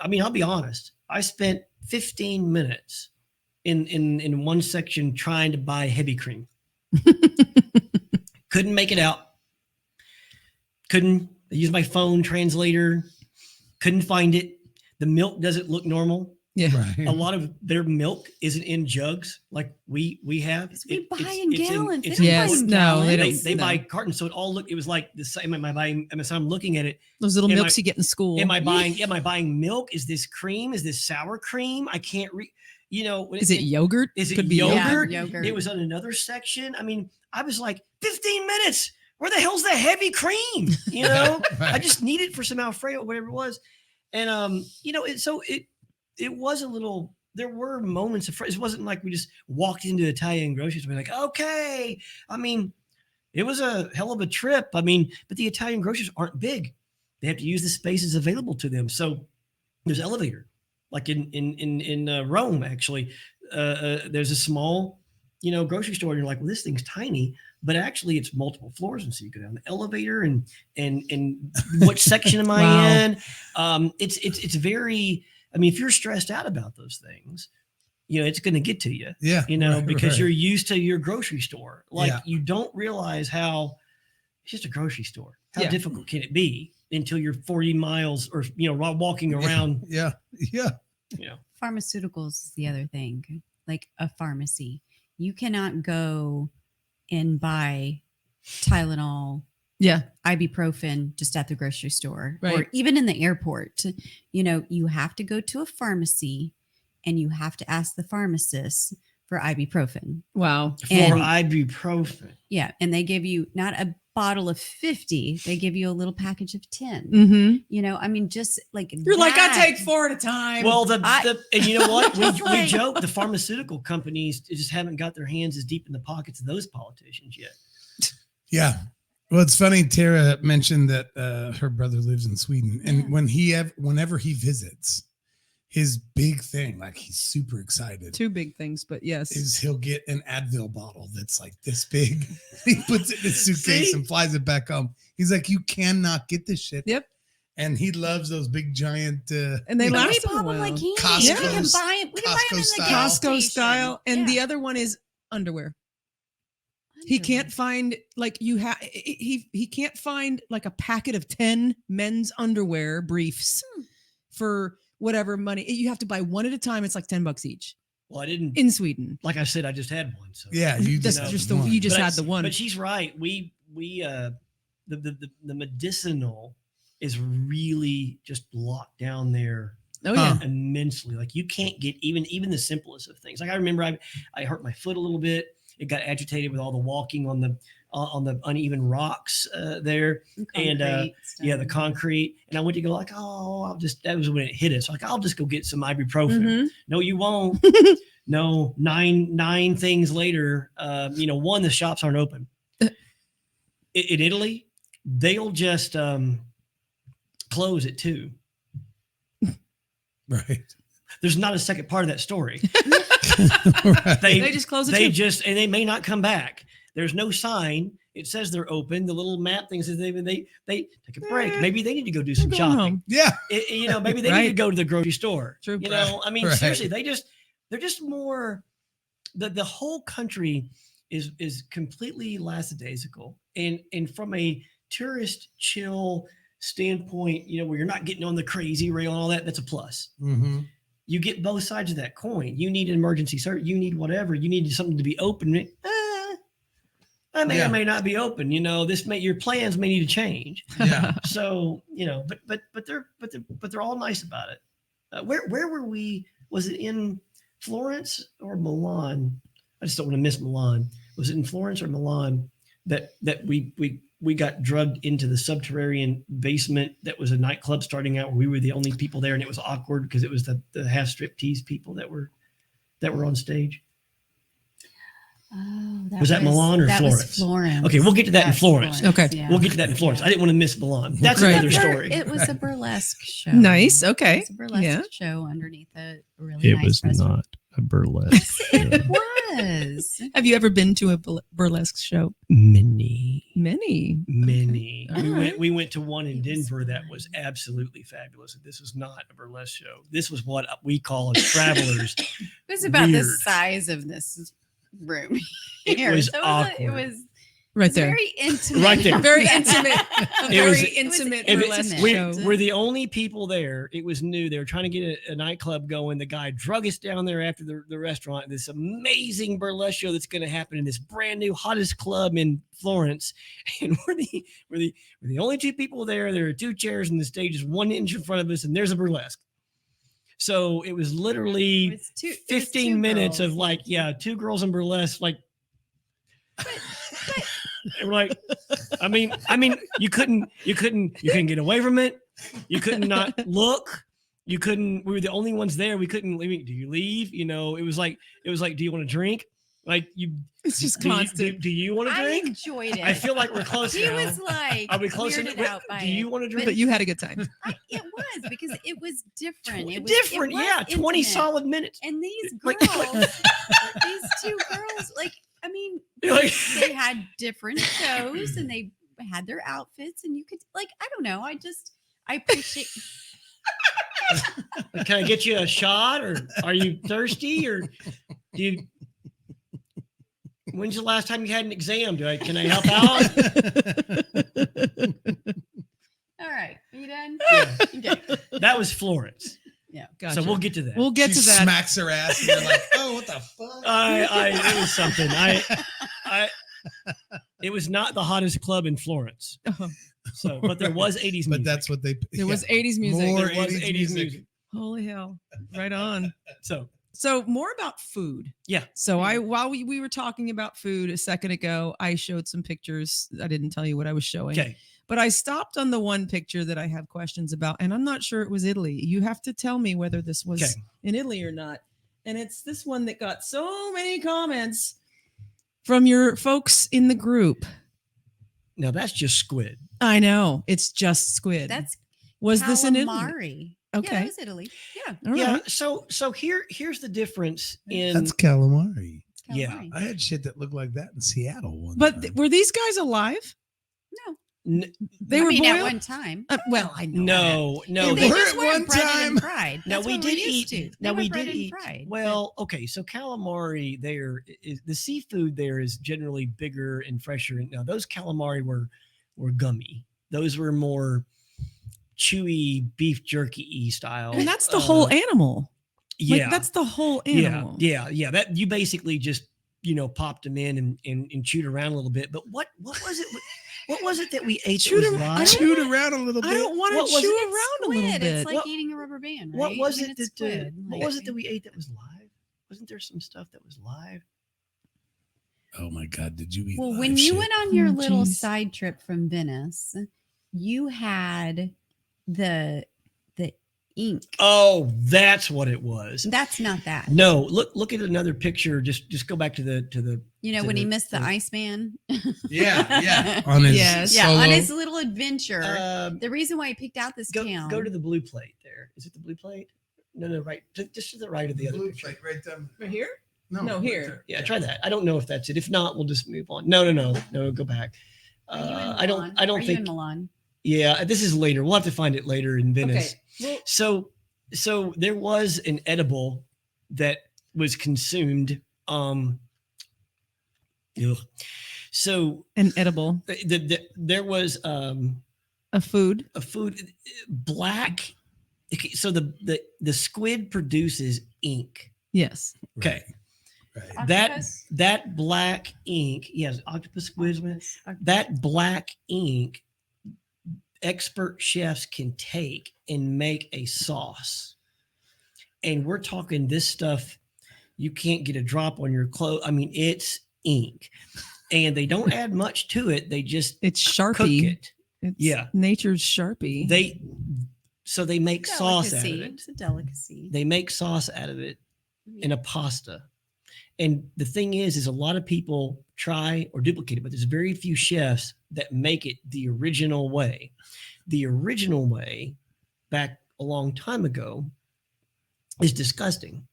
I'll be honest, I spent 15 minutes in one section trying to buy heavy cream. Couldn't make it out. Couldn't use my phone translator. Couldn't find it. The milk doesn't look normal. Yeah. Right. A lot of their milk isn't in jugs like we have. 'Cause we buy in gallons. They it's don't in- buy Yes, in no, they gallons. don't. they buy cartons, so it all look. It was like the same. Am I buying? So I'm looking at it. Those little Am milks I- you get in school. Am I buying milk? Is this cream? Is this sour cream? I can't read. You know, when Is it yogurt? Is it Could be yogurt? Yeah, yogurt. It was on another section. I mean, I was like, 15 minutes. Where the hell's the heavy cream? You know, Right. I just need it for some Alfredo, whatever it was. And you know, it was a little. There were moments of. It wasn't like we just walked into Italian grocery store and be like, okay. I mean, it was a hell of a trip. I mean, but the Italian groceries aren't big. They have to use the spaces available to them. So there's elevator, like in Rome, actually. There's a small, you know, grocery store. And you're like, well, this thing's tiny, but actually it's multiple floors. And so you go down the elevator and what section am I Wow. in? It's very. I mean, if you're stressed out about those things, you know, it's going to get to you. Yeah. You know, right, because right. you're used to your grocery store. Like Yeah. you don't realize how it's just a grocery store. How Yeah. difficult can it be until you're 40 miles or, you know, walking around, Yeah. Yeah. you know. Pharmaceuticals is the other thing, like a pharmacy. You cannot go and buy Tylenol, Yeah. ibuprofen just at the grocery store or Right. even in the airport. You know, you have to go to a pharmacy and you have to ask the pharmacist for ibuprofen. Wow. For And- ibuprofen. Yeah. And they give you not a bottle of 50, they give you a little package of 10. Mm-hmm. You know, I mean, just like You're like, I that. take 4 at a time. Well, I- and you know what? We Like- joke the pharmaceutical companies just haven't got their hands as deep in the pockets of those politicians yet. Yeah. Well, it's funny. Tara mentioned that her brother lives in Sweden, and whenever he visits, his big thing, like he's super excited, Two big things, but yes. is he'll get an Advil bottle that's like this big. He puts it in his suitcase See? and flies it back home. He's like, you cannot get this shit. Yep. And he loves those big giant. And they you know, But we last pop a them while. like candy. Costco's- We can buy it. We can buy them in the Costco gas Costco station. style. And Yeah. the other one is underwear. He can't find like he can't find like a packet of 10 men's underwear briefs for whatever money. You have to buy one at a time. It's like $10 each Well, I didn't, in Sweden. like I said, I just had one. So Yeah, you That's just, just have the one. you just But had the one. But she's right. We the medicinal is really just locked down there Oh yeah. Huh. immensely. Like you can't get even the simplest of things. Like I remember I hurt my foot a little bit. It got agitated with all the walking on the uneven rocks there. And, Concrete Yeah, the stuff. concrete. And I went to go like, oh, that was when it hit it. So like, I'll just go get some ibuprofen. Mhm. No, you won't. No, nine things later, you know, one, the shops aren't open. In Italy, they'll just close at 2. Right. There's not a second part of that story. Right. They just close it. They too. just, and they may not come back. There's no sign. It says they're open. The little map thing says they take a break. Maybe they need to go do some Go shopping. home. Yeah. You know, maybe they need to Right. go to the grocery store. True. You know, I mean, Right. seriously, they're just more. The whole country is completely lackadaisical, and from a tourist chill standpoint, you know, where you're not getting on the crazy rail and all that, that's a plus. Mm-hmm. You get both sides of that coin. You need an emergency service. You need whatever. You need something to be open. I may Yeah. or may not be open. You know, your plans may need to change. Yeah. So you know, but they're all nice about it. Where were we? Was it in Florence or Milan? I just don't want to miss Milan. Was it in Florence or Milan that we got drugged into the subterranean basement that was a nightclub starting out where we were the only people there, and it was awkward because it was the half striptease people that were on stage? Oh, Was that Milan or that Florence? Was Florence. Okay, we'll get to that in That's Florence. Okay. yeah. We'll get to that in Florence. I didn't want to miss Milan. That's Great. another story. It was a burlesque show. Nice. Okay. It was a burlesque Yeah. show underneath a really nice restaurant. a burlesque. It was. Have you ever been to a burlesque show? Many. Okay. We went to one in It was Denver that fun. was absolutely fabulous. This was not a burlesque show. This was what we call as travelers. It was about the Weird. size of this room. It here. was So it awkward. was Right there. very intimate. Right there. Very intimate. A It very was- intimate it was burlesque intimate. show. We're the only people there. It was new. They were trying to get a nightclub going. The guy drug us down there after the restaurant. This amazing burlesque show that's going to happen in this brand new hottest club in Florence, and we're the only two people there. There are two chairs, and the stage is 1 inch in front of us, and there's a burlesque. So it was literally It was 15 two minutes girls. of like, two girls in burlesque, like. And we're like, I mean, you couldn't get away from it. You couldn't not look. You couldn't. We were the only ones there. We couldn't leave. Do you leave? You know, it was like, do you want to drink? Like you. It's just do you- constant. do you want to I drink? enjoyed it. I feel like we're close He now. was like, Are we close? weirded enough? out by Do you it. want to drink? But you had a good time. It was because it was different. It was Different, it was yeah. 20 intimate. solid minutes. And these Like- girls, these two girls, like, I mean, You're like- they had different shows and they had their outfits, and you could, like, I don't know. I appreciate. Can I get you a shot, or are you thirsty, or do you? When's the last time you had an exam? Can I help out? All right, are you done? Yeah. Okay. That was Florence. Gotcha. So we'll get to that. We'll get She to that. smacks her ass, and you're like, "Oh, what the fuck?" it was something. It was not the hottest club in Florence. Oh, So, but there was 80s music. But that's what they. there was 80s music. More There was 80s 80s music. music. Holy hell. Right on. So, more about food. Yeah. So while we were talking about food a second ago, I showed some pictures. I didn't tell you what I was showing. okay. But I stopped on the one picture that I have questions about, and I'm not sure it was Italy. You have to tell me whether this was Okay. in Italy or not. And it's this one that got so many comments from your folks in the group. Now that's just squid. I know. It's just squid. Was this in Italy? calamari. Okay. Yeah, it was Italy. Yeah. All Yeah. right. So here's the difference in. That's calamari. it's Yeah. calamari. I had shit that looked like that in Seattle one But time. were these guys alive? No. They I were mean, at boiled? one time. Well, I know. No. And they were just at weren't one breaded time. and fried. Now That's we what did we're used eat. to. Now They we were did breaded and eat. fried, but- Well, okay. So calamari there is the seafood there is generally bigger and fresher. Now those calamari were gummy. Those were more chewy beef jerky style. And that's the whole animal. Yeah. Like, that's the whole animal. Yeah. That you basically just popped them in and chewed around a little bit. But what was it? What was it that we ate? Chewed that was 'em- I live? don't- Chewed around a little bit. I don't want What to was chew it? around a Squid. little bit. It's like What- eating a rubber band, right? What was I mean, it it's squid. what Like, was it that we ate that was live? Wasn't there some stuff that was live? Oh my god! Did you eat? Well, live when you shit? went on your Oh, little geez. side trip from Venice, you had the ink. Oh, that's what it was. That's not that. No, look at another picture. Just go back to the You know, to when he the- missed the the- Iceman. yeah, on his Yes. Yeah, on solo- his little adventure. um, The reason why he picked out this go town. to the blue plate there. Is it the blue plate? No, right. Just to the right of the other blue picture. plate right there. Right here? No, No, right here. there. Yeah, try that. I don't know if that's it. If not, we'll just move on. No, go back. Are you in I don't Milan? Are you in think. Milan? Yeah, this is later. We'll have to find it later in Venice. Okay. Well, So there was an edible that was consumed. Ugh. So an edible. there was A food. a food black. Okay, so the squid produces ink. Yes. Okay, Right. that black ink. Yes, octopus squid. That black ink, expert chefs can take and make a sauce. And we're talking this stuff. You can't get a drop on your clothes. I mean, it's ink, and they don't add much to it. They just It's cook Sharpie. it. It's nature's Sharpie. They make sauce out of Delicacy. it. It's a delicacy. They make sauce out of it in a pasta. And the thing is a lot of people try or duplicate it, but there's very few chefs that make it the original way. The original way, back a long time ago, is disgusting.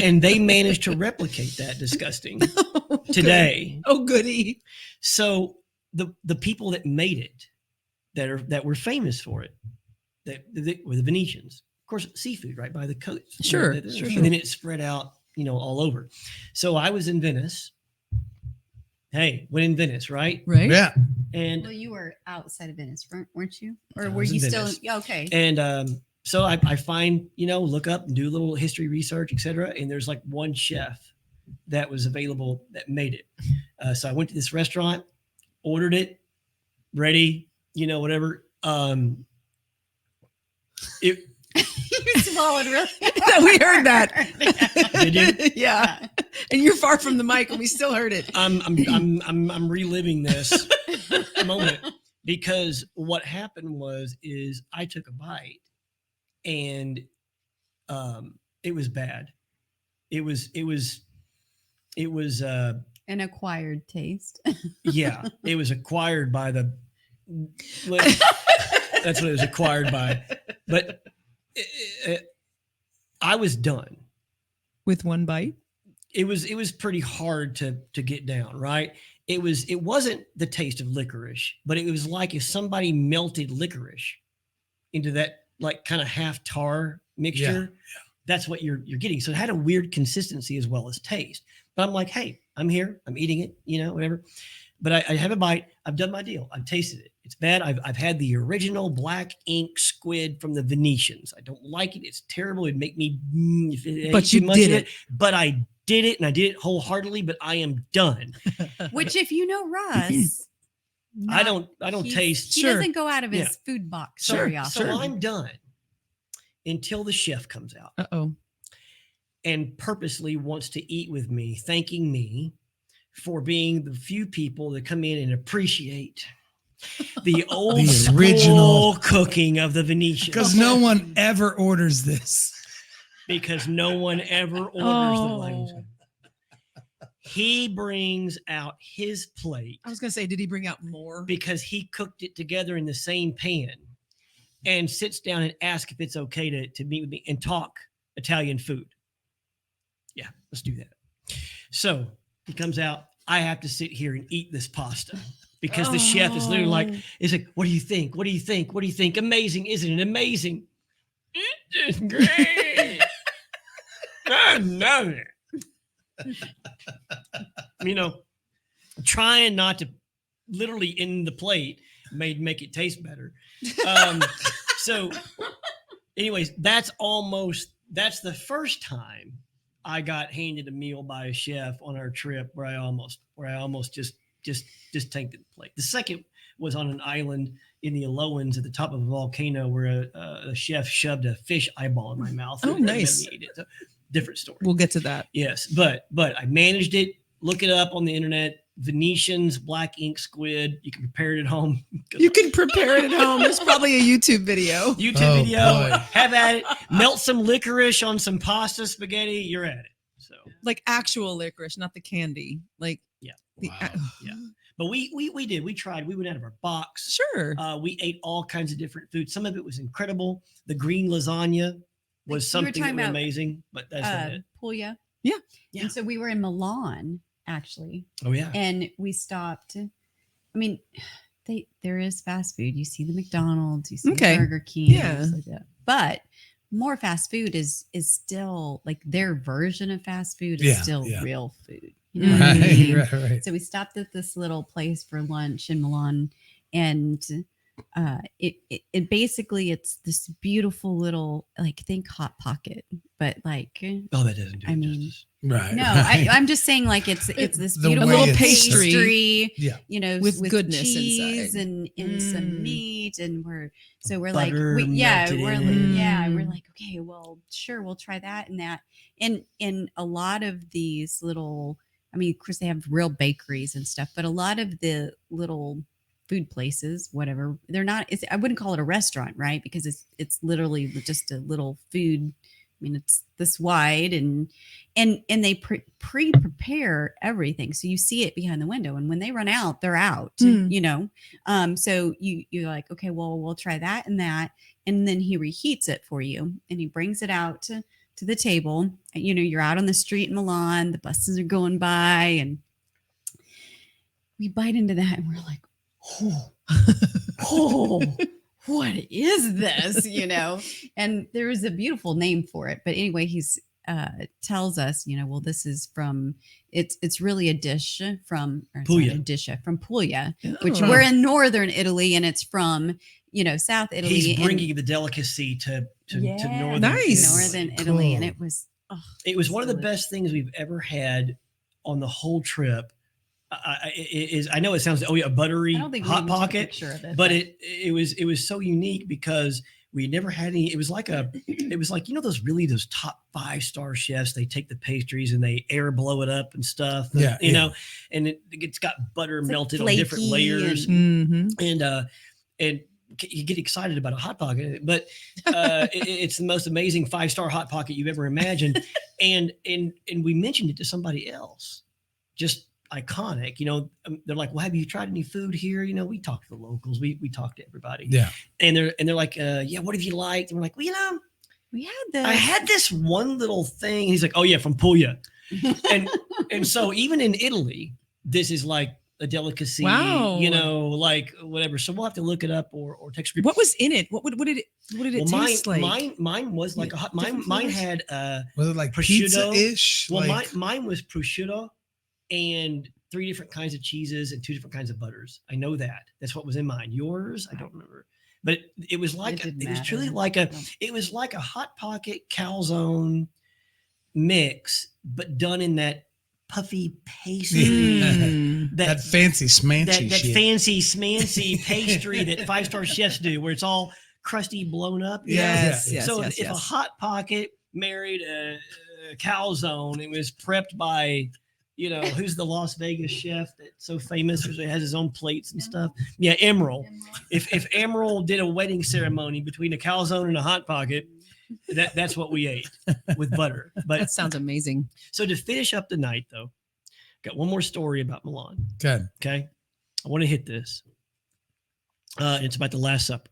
And they managed to replicate that disgusting today. Oh, goody. So the people that made it, that were famous for it, that were the Venetians. Of course, seafood, right by the coast. Sure, And sure. then it spread out, all over. So I was in Venice. Hey, went in Venice, right? Right? Yeah. And Well, you were outside of Venice, weren't you? Or I were was in you still? Venice. Yeah, okay. And so I find, look up and do a little history research, etc. And there's like one chef that was available that made it. So I went to this restaurant, ordered it, ready, whatever. It You swallowed really. We heard that. Did you? Yeah. And you're far from the mic and we still heard it. I'm reliving this moment because what happened is I took a bite and it was bad. It was An acquired taste. yeah, it was acquired by that's what it was acquired by. But I was done. With one bite? It was pretty hard to get down, right? It wasn't the taste of licorice, but it was like if somebody melted licorice into that like kind of half tar mixture. Yeah. That's what you're getting. So it had a weird consistency as well as taste. But I'm like, hey, I'm here, I'm eating it, whatever. But I have a bite. I've done my deal. I've tasted it. It's bad. I've had the original black ink squid from the Venetians. I don't like it. It's terrible. It'd make me. If it But ate too you much did of it. But I did it, and I did it wholeheartedly. But I am done. Which, if you know Russ, I don't he's- taste. He Sure. doesn't go out of his Yeah. food box So, very so often. I'm done until the chef comes out Uh-oh. and purposely wants to eat with me, thanking me for being the few people that come in and appreciate the old The original cooking of the Venetians. Because no one ever orders this. Because no one ever orders the Oh. language. He brings out his plate I was going to say, did he bring out more? because he cooked it together in the same pan and sits down and asks if it's okay to meet with me and talk Italian food. Yeah, let's do that. So he comes out. I have to sit here and eat this pasta because the chef is literally like, is like, what do you think? What do you think? What do you think? Amazing. Isn't it amazing? It's great. I love it. Trying not to literally in the plate make it taste better. So anyways, that's the first time I got handed a meal by a chef on our trip where I almost just tanked the plate. The second was on an island in the Alowans at the top of a volcano where a chef shoved a fish eyeball in my mouth. Oh, and nice. let me eat it. So, different story. We'll get to that. Yes, but I managed it. Look it up on the internet. Venetians black ink squid. You can prepare it at home. You can prepare it at home. There's probably a YouTube video. YouTube Oh, video. boy. Have at it. Melt some licorice on some pasta spaghetti. You're at it. So Like actual licorice, not the candy. Like yeah, the Wow. yeah. But we did. We tried. We went out of our box. Sure. We ate all kinds of different food. Some of it was incredible. The green lasagna was You were something that talking was about, amazing. But that's not it. Puglia. Yeah. Yeah. And so we were in Milan, actually, Oh yeah. and we stopped. I mean, there is fast food. You see the McDonald's, you see Okay. the Burger King, Yeah. things like that. But more fast food is still like their version of fast food is Yeah, still yeah. real food. You know what I Right, mean? right. So we stopped at this little place for lunch in Milan, and it basically it's this beautiful little, like, think Hot Pocket, but like Oh, that doesn't do I it mean, justice. Right. No, right. I'm just saying, like it's this The beautiful way little it's pastry. Yeah. you know, With goodness cheese inside. and some Mm. meat, and we're Butter like, melted we're in like, it. yeah, we're Mm. like, okay, well, sure, we'll try that and that, and a lot of these little, I mean, of course they have real bakeries and stuff, but a lot of the little food places, whatever, they're not. I wouldn't call it a restaurant, right? Because it's literally just a little food. I mean, it's this wide, and they pre-prepare everything, so you see it behind the window. And when they run out, they're out. Mm. You know, so you're like, okay, well, we'll try that and that, and then he reheats it for you, and he brings it out to the table. You know, you're out on the street in Milan, the buses are going by, and we bite into that, and we're like, oh, what is this? You know, and there is a beautiful name for it. But anyway, he's tells us, you know, well, this is from it's really a dish from Puglia. From Puglia, which Oh. we're in northern Italy, and it's from, you know, South Italy. He's and- bringing the delicacy to northern. Nice. northern Italy, and Cool. it was. Oh, It was one of the delicious. best things we've ever had on the whole trip. I know it sounds a buttery I don't think we hot even took a pocket, picture of it, but it was so unique because we never had any. It was like you know those top 5-star chefs. They take the pastries and they air blow it up and stuff. Yeah, you yeah. know, and it's got butter It's like melted on different flaky layers, Mhm. and you get excited about a hot pocket, but it's the most amazing 5-star hot pocket you've ever imagined. and we mentioned it to somebody else, just iconic. You know, they're like, well, have you tried any food here? You know, we talk to the locals, we talk to everybody. Yeah. And they're like, yeah, what have you liked? And we're like, well, you know, We had this. I had this one little thing. He's like, oh yeah, from Puglia. and so even in Italy, this is like a delicacy. Wow. You know, like whatever. So we'll have to look it up or text. What was in it? What did it taste like? Mine was like a hot. Mine had Was it like prosciutto. pizza-ish? Well, like, mine was prosciutto and 3 different kinds of cheeses and 2 different kinds of butters. I know that. That's what was in mine. Yours, I don't remember. But it was like It didn't it was truly matter. like a hot pocket calzone mix, but done in that puffy pastry. Mm. that fancy smancy that shit. fancy smancy pastry that 5-star chefs do, where it's all crusty, blown up. you know? Yes, yes, So yes, if a yes. hot pocket married a calzone, it was prepped by, you know, who's the Las Vegas chef that's so famous, who has his own plates and stuff. Yeah, Emerald. If Emerald did a wedding ceremony between a calzone and a hot pocket, that's what we ate with butter. But That sounds amazing. so to finish up the night, though, got one more story about Milan. Good. Okay, I want to hit this. It's about the Last Supper.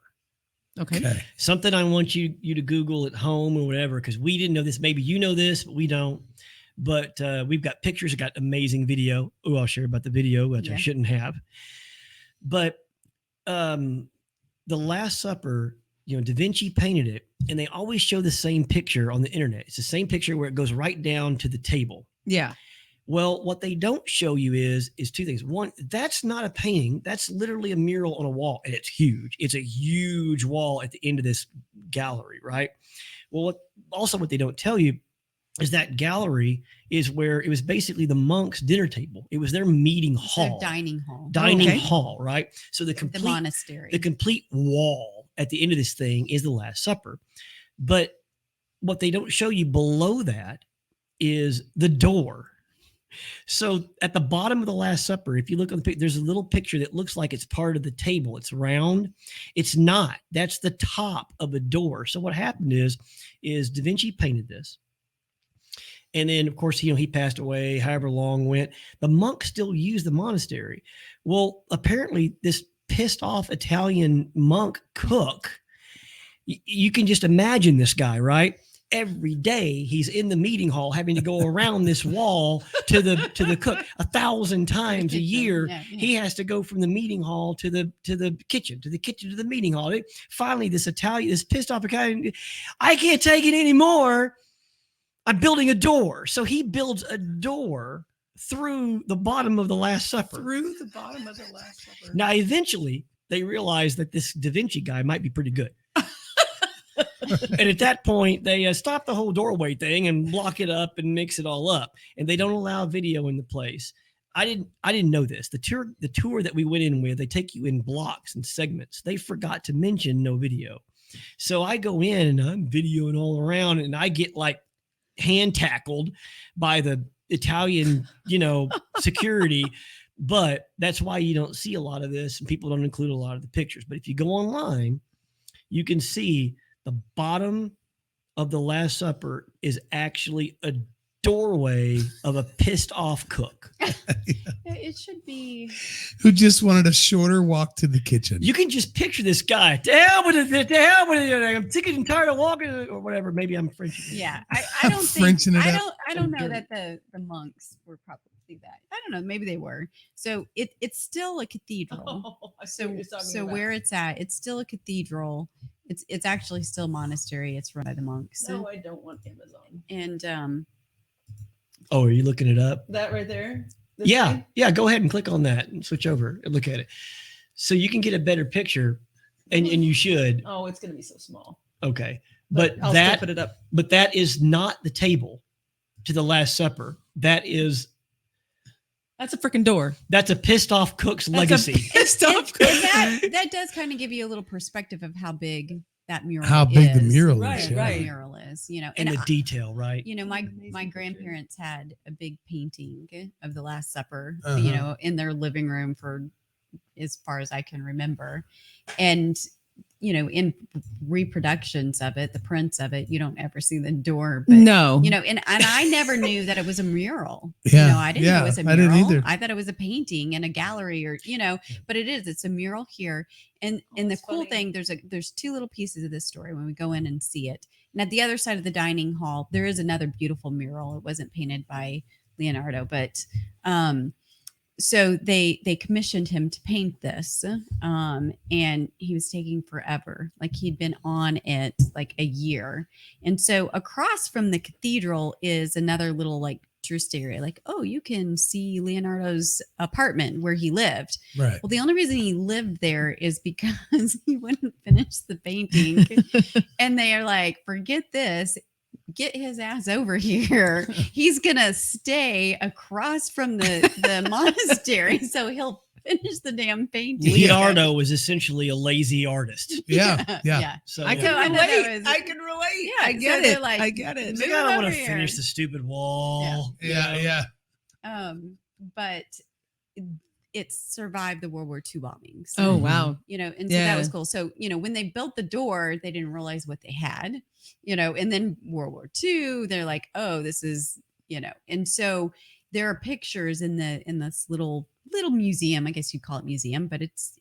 Okay. Okay. Something I want you to Google at home or whatever, because we didn't know this. Maybe you know this, but we don't. But we've got pictures. Got amazing video. Oh, I'll share about the video, which I Yeah. shouldn't have. But the Last Supper, you know, Da Vinci painted it, and they always show the same picture on the internet. It's the same picture where it goes right down to the table. Yeah. Well, what they don't show you is 2 things. One, that's not a painting. That's literally a mural on a wall, and it's huge. It's a huge wall at the end of this gallery, right? Well, what they don't tell you is that gallery is where it was basically the monks' dinner table. It was their meeting Their hall, dining hall. dining Okay. hall, right? So the The monastery. complete wall at the end of this thing is the Last Supper. But what they don't show you below that is the door. So at the bottom of the Last Supper, if you look on the picture, there's a little picture that looks like it's part of the table. It's round. It's not. That's the top of a door. So what happened is Da Vinci painted this. And then, of course, he passed away, however long went. The monks still use the monastery. Well, apparently this pissed off Italian monk cook, you can just imagine this guy, right? Every day he's in the meeting hall having to go around this wall to the cook 1,000 times a year. Yeah, yeah. He has to go from the meeting hall to the kitchen, to the meeting hall. Finally, this pissed off Italian, I can't take it anymore. I'm building a door. So he builds a door through the bottom of the Last Supper. Through the bottom of the Last Supper. Now, eventually, they realized that this Da Vinci guy might be pretty good. And at that point, they stop the whole doorway thing and block it up and mix it all up. And they don't allow video in the place. I didn't know this. The tour that we went in with, they take you in blocks and segments. They forgot to mention no video. So I go in and I'm videoing all around, and I get like hand tackled by the Italian, security. But that's why you don't see a lot of this, and people don't include a lot of the pictures. But if you go online, you can see the bottom of the Last Supper is actually a doorway of a pissed off cook. It should be. Who just wanted a shorter walk to the kitchen. You can just picture this guy. To hell with it. To hell with it. I'm sick and tired of walking, or whatever. Maybe I'm French. Yeah, I don't think. Frenching it I up. don't know that the monks were probably that. I don't know. Maybe they were. So it's still a cathedral. So where it's at, it's still a cathedral. It's actually still a monastery. It's run by the monks. No, I don't want Amazon. And Oh, are you looking it up? That right there? This Yeah. thing? Yeah. Go ahead and click on that and switch over and look at it. So you can get a better picture, and you should. Oh, it's going to be so small. Okay. But I'll still put it up. But that is not the table to the Last Supper. That's That's a freaking door. a pissed off cook's That's legacy. Pissed off. that does kind of give you a little perspective of how big that mural How big the is. mural Right, is. Yeah. right. The mural is, And the detail, right? my Amazing grandparents had a big painting of the Last Supper, Uh-huh. in their living room for as far as I can remember. And, in reproductions of it, the prints of it, you don't ever see the door. But, No. and I never knew that it was a mural. Yeah, I didn't know it was a I mural. didn't either. I thought it was a painting in a gallery but it is. It's a mural here. And the that's cool funny. thing, there's two little pieces of this story when we go in and see it. And at the other side of the dining hall, there is another beautiful mural. It wasn't painted by Leonardo, but so they commissioned him to paint this, and he was taking forever. Like he'd been on it like a year. And so across from the cathedral is another little like tourist area. Like, oh, you can see Leonardo's apartment where he lived. Right. Well, the only reason he lived there is because he wouldn't finish the painting. And they are like, forget this. Get his ass over here. He's going to stay across from the monastery so he'll finish the damn painting. Leonardo was essentially a lazy artist. Yeah. So I yeah. can So I know that relate. was- I can relate. Yeah, I so get they're it. like, I get it. It's like, Move I don't over want to here. finish the stupid wall. Yeah. But it survived the World War II bombings. Oh, wow. And so Yeah. that was cool. So, when they built the door, they didn't realize what they had, and then World War II, they're like, oh, this is, and so there are pictures in this little museum, I guess you'd call it museum, but it's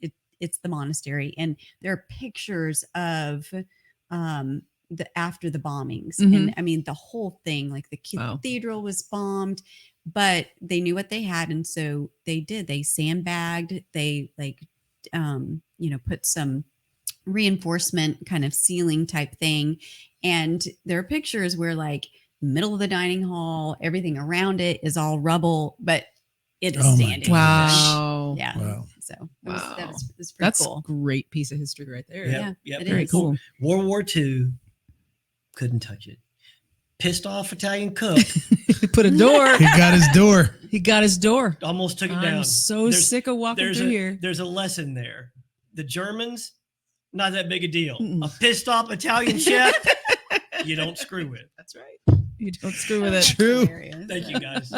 the monastery. And there are pictures of, after the bombings. Mhm. And I mean, the whole thing, like the Wow. cathedral was bombed, but they knew what they had. And so they sandbagged, they put some reinforcement kind of ceiling type thing. And there are pictures where like middle of the dining hall, everything around it is all rubble, but it is Oh my standing. Wow. Yeah. Wow. So it Wow. was pretty That's cool. a great piece of history right there. Yep, Yeah, yep. it Very is. cool. World War II, couldn't touch it. Pissed off Italian cook, He put a door. He got his door. He got his door. almost took it I'm down. so sick of walking through here. There's a lesson there. The Germans, not that big a deal. Mm-mm. A pissed off Italian chef, you don't screw with. That's right. You don't screw with it. True. Hilarious. Thank you guys.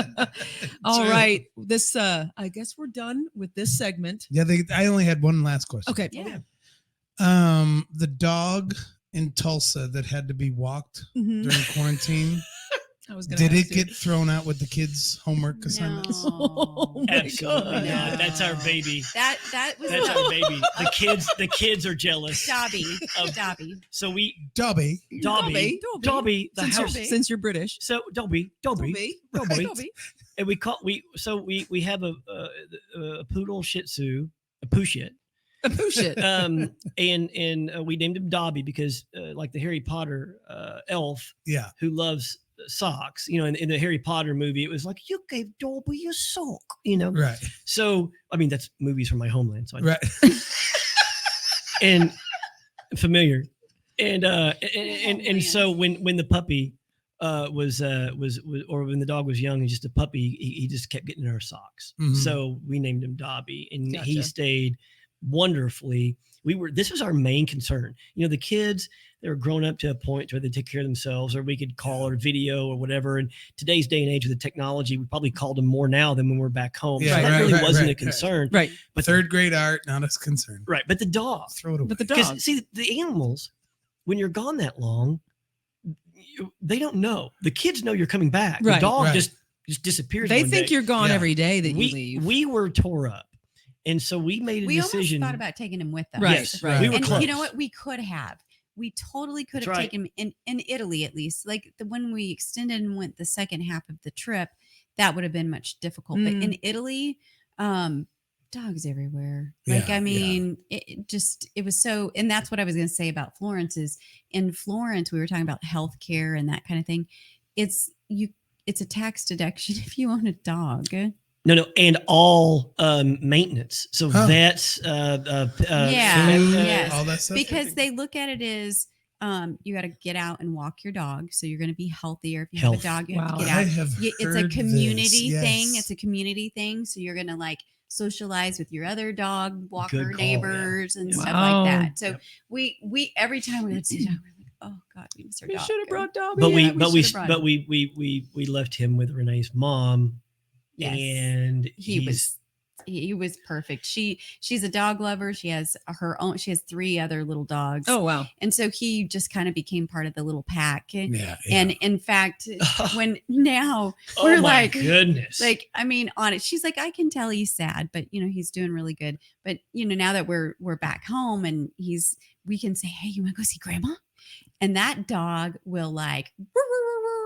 All True. right. This I guess we're done with this segment. Yeah, I only had one last question. Okay. Yeah. The dog in Tulsa that had to be walked Mhm. during quarantine, I was gonna did ask it you. get thrown out with the kids' homework assignments? Oh my Absolutely God. not. That's our baby. That was That's our baby. The kids are jealous. Dobby. Of- Dobby. So we Dobby. Dobby, the Since house. since you're British. So Dobby, Dobby. and we have a poodle Shih Tzu, a Pooshit. A push it. And we named him Dobby because like the Harry Potter elf Yeah. who loves socks, in the Harry Potter movie, it was like, you gave Dobby a sock, Right. So I mean, that's movies from my homeland, so Right. and familiar. And so when the puppy was or when the dog was young and just a puppy, he just kept getting in our socks. Mhm. So we named him Dobby, and he Gotcha. stayed wonderfully. This was our main concern. The kids, they were grown up to a point where they take care of themselves, or we could call or video or whatever. And today's day and age with the technology, we probably called them more now than when we're back home. Yeah, so that right, really right, wasn't right, a concern. Right. But Third grade art, not as concerned. right. But the dog, Throw it away. But the dog. because see, the animals, when you're gone that long, they don't know. The kids know you're coming back. The Right, dog right. just disappears. They one think day. you're gone Yeah. every day that you we leave. we were tore up, and so we made a We decision. almost thought about taking him with us. Right, Yes, right. we were And close. you know what? We could have. We totally could have That's right. taken him in Italy, at least. Like when we extended and went the second half of the trip, that would have been much difficult. But in Italy, dogs everywhere. Like, Yeah, I mean, it was so, and that's what I was going to say about Florence is in Florence, we were talking about healthcare and that kind of thing. It's a tax deduction if you own a dog. No, and all maintenance. So Huh. vets, Yeah, yes. all that stuff. Because they look at it as you got to get out and walk your dog. So you're going to be healthier. If you have Health. a dog, you have Wow. to get I out. have It's a heard community this, thing. yes. It's a community thing. So you're going to like socialize with your other dog walker Good call, neighbors and yeah. stuff Wow. like that. So Yep. we every time we would sit down, we're like, oh God, we miss our We dog. should have brought Dobby. but Yeah, we should've brought him. we left him with Renee's mom, Yes. and he was perfect. She's a dog lover. She has her own. She has 3 other little dogs. Oh wow. And so he just kind of became part of the little pack. Yeah. And in fact, when now oh we're my like, goodness, I mean, on it, she's like, I can tell he's sad, but he's doing really good. But now that we're back home and we can say, hey, you want to go see grandma? And that dog will like,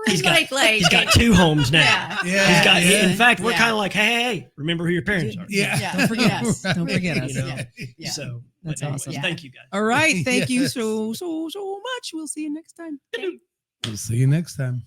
He's got- like he's got 2 homes now. Yeah. Yeah. He's got. yeah. In fact, we're Yeah. kind of like, hey, remember who your parents are. Yeah. Yeah. Don't forget Yes. Don't forget us. You know? Yeah. Yeah. So That's but anyways, awesome. Yeah. Thank you guys. All right. Thank you Yes. so much. We'll see you next time. We'll see you next time.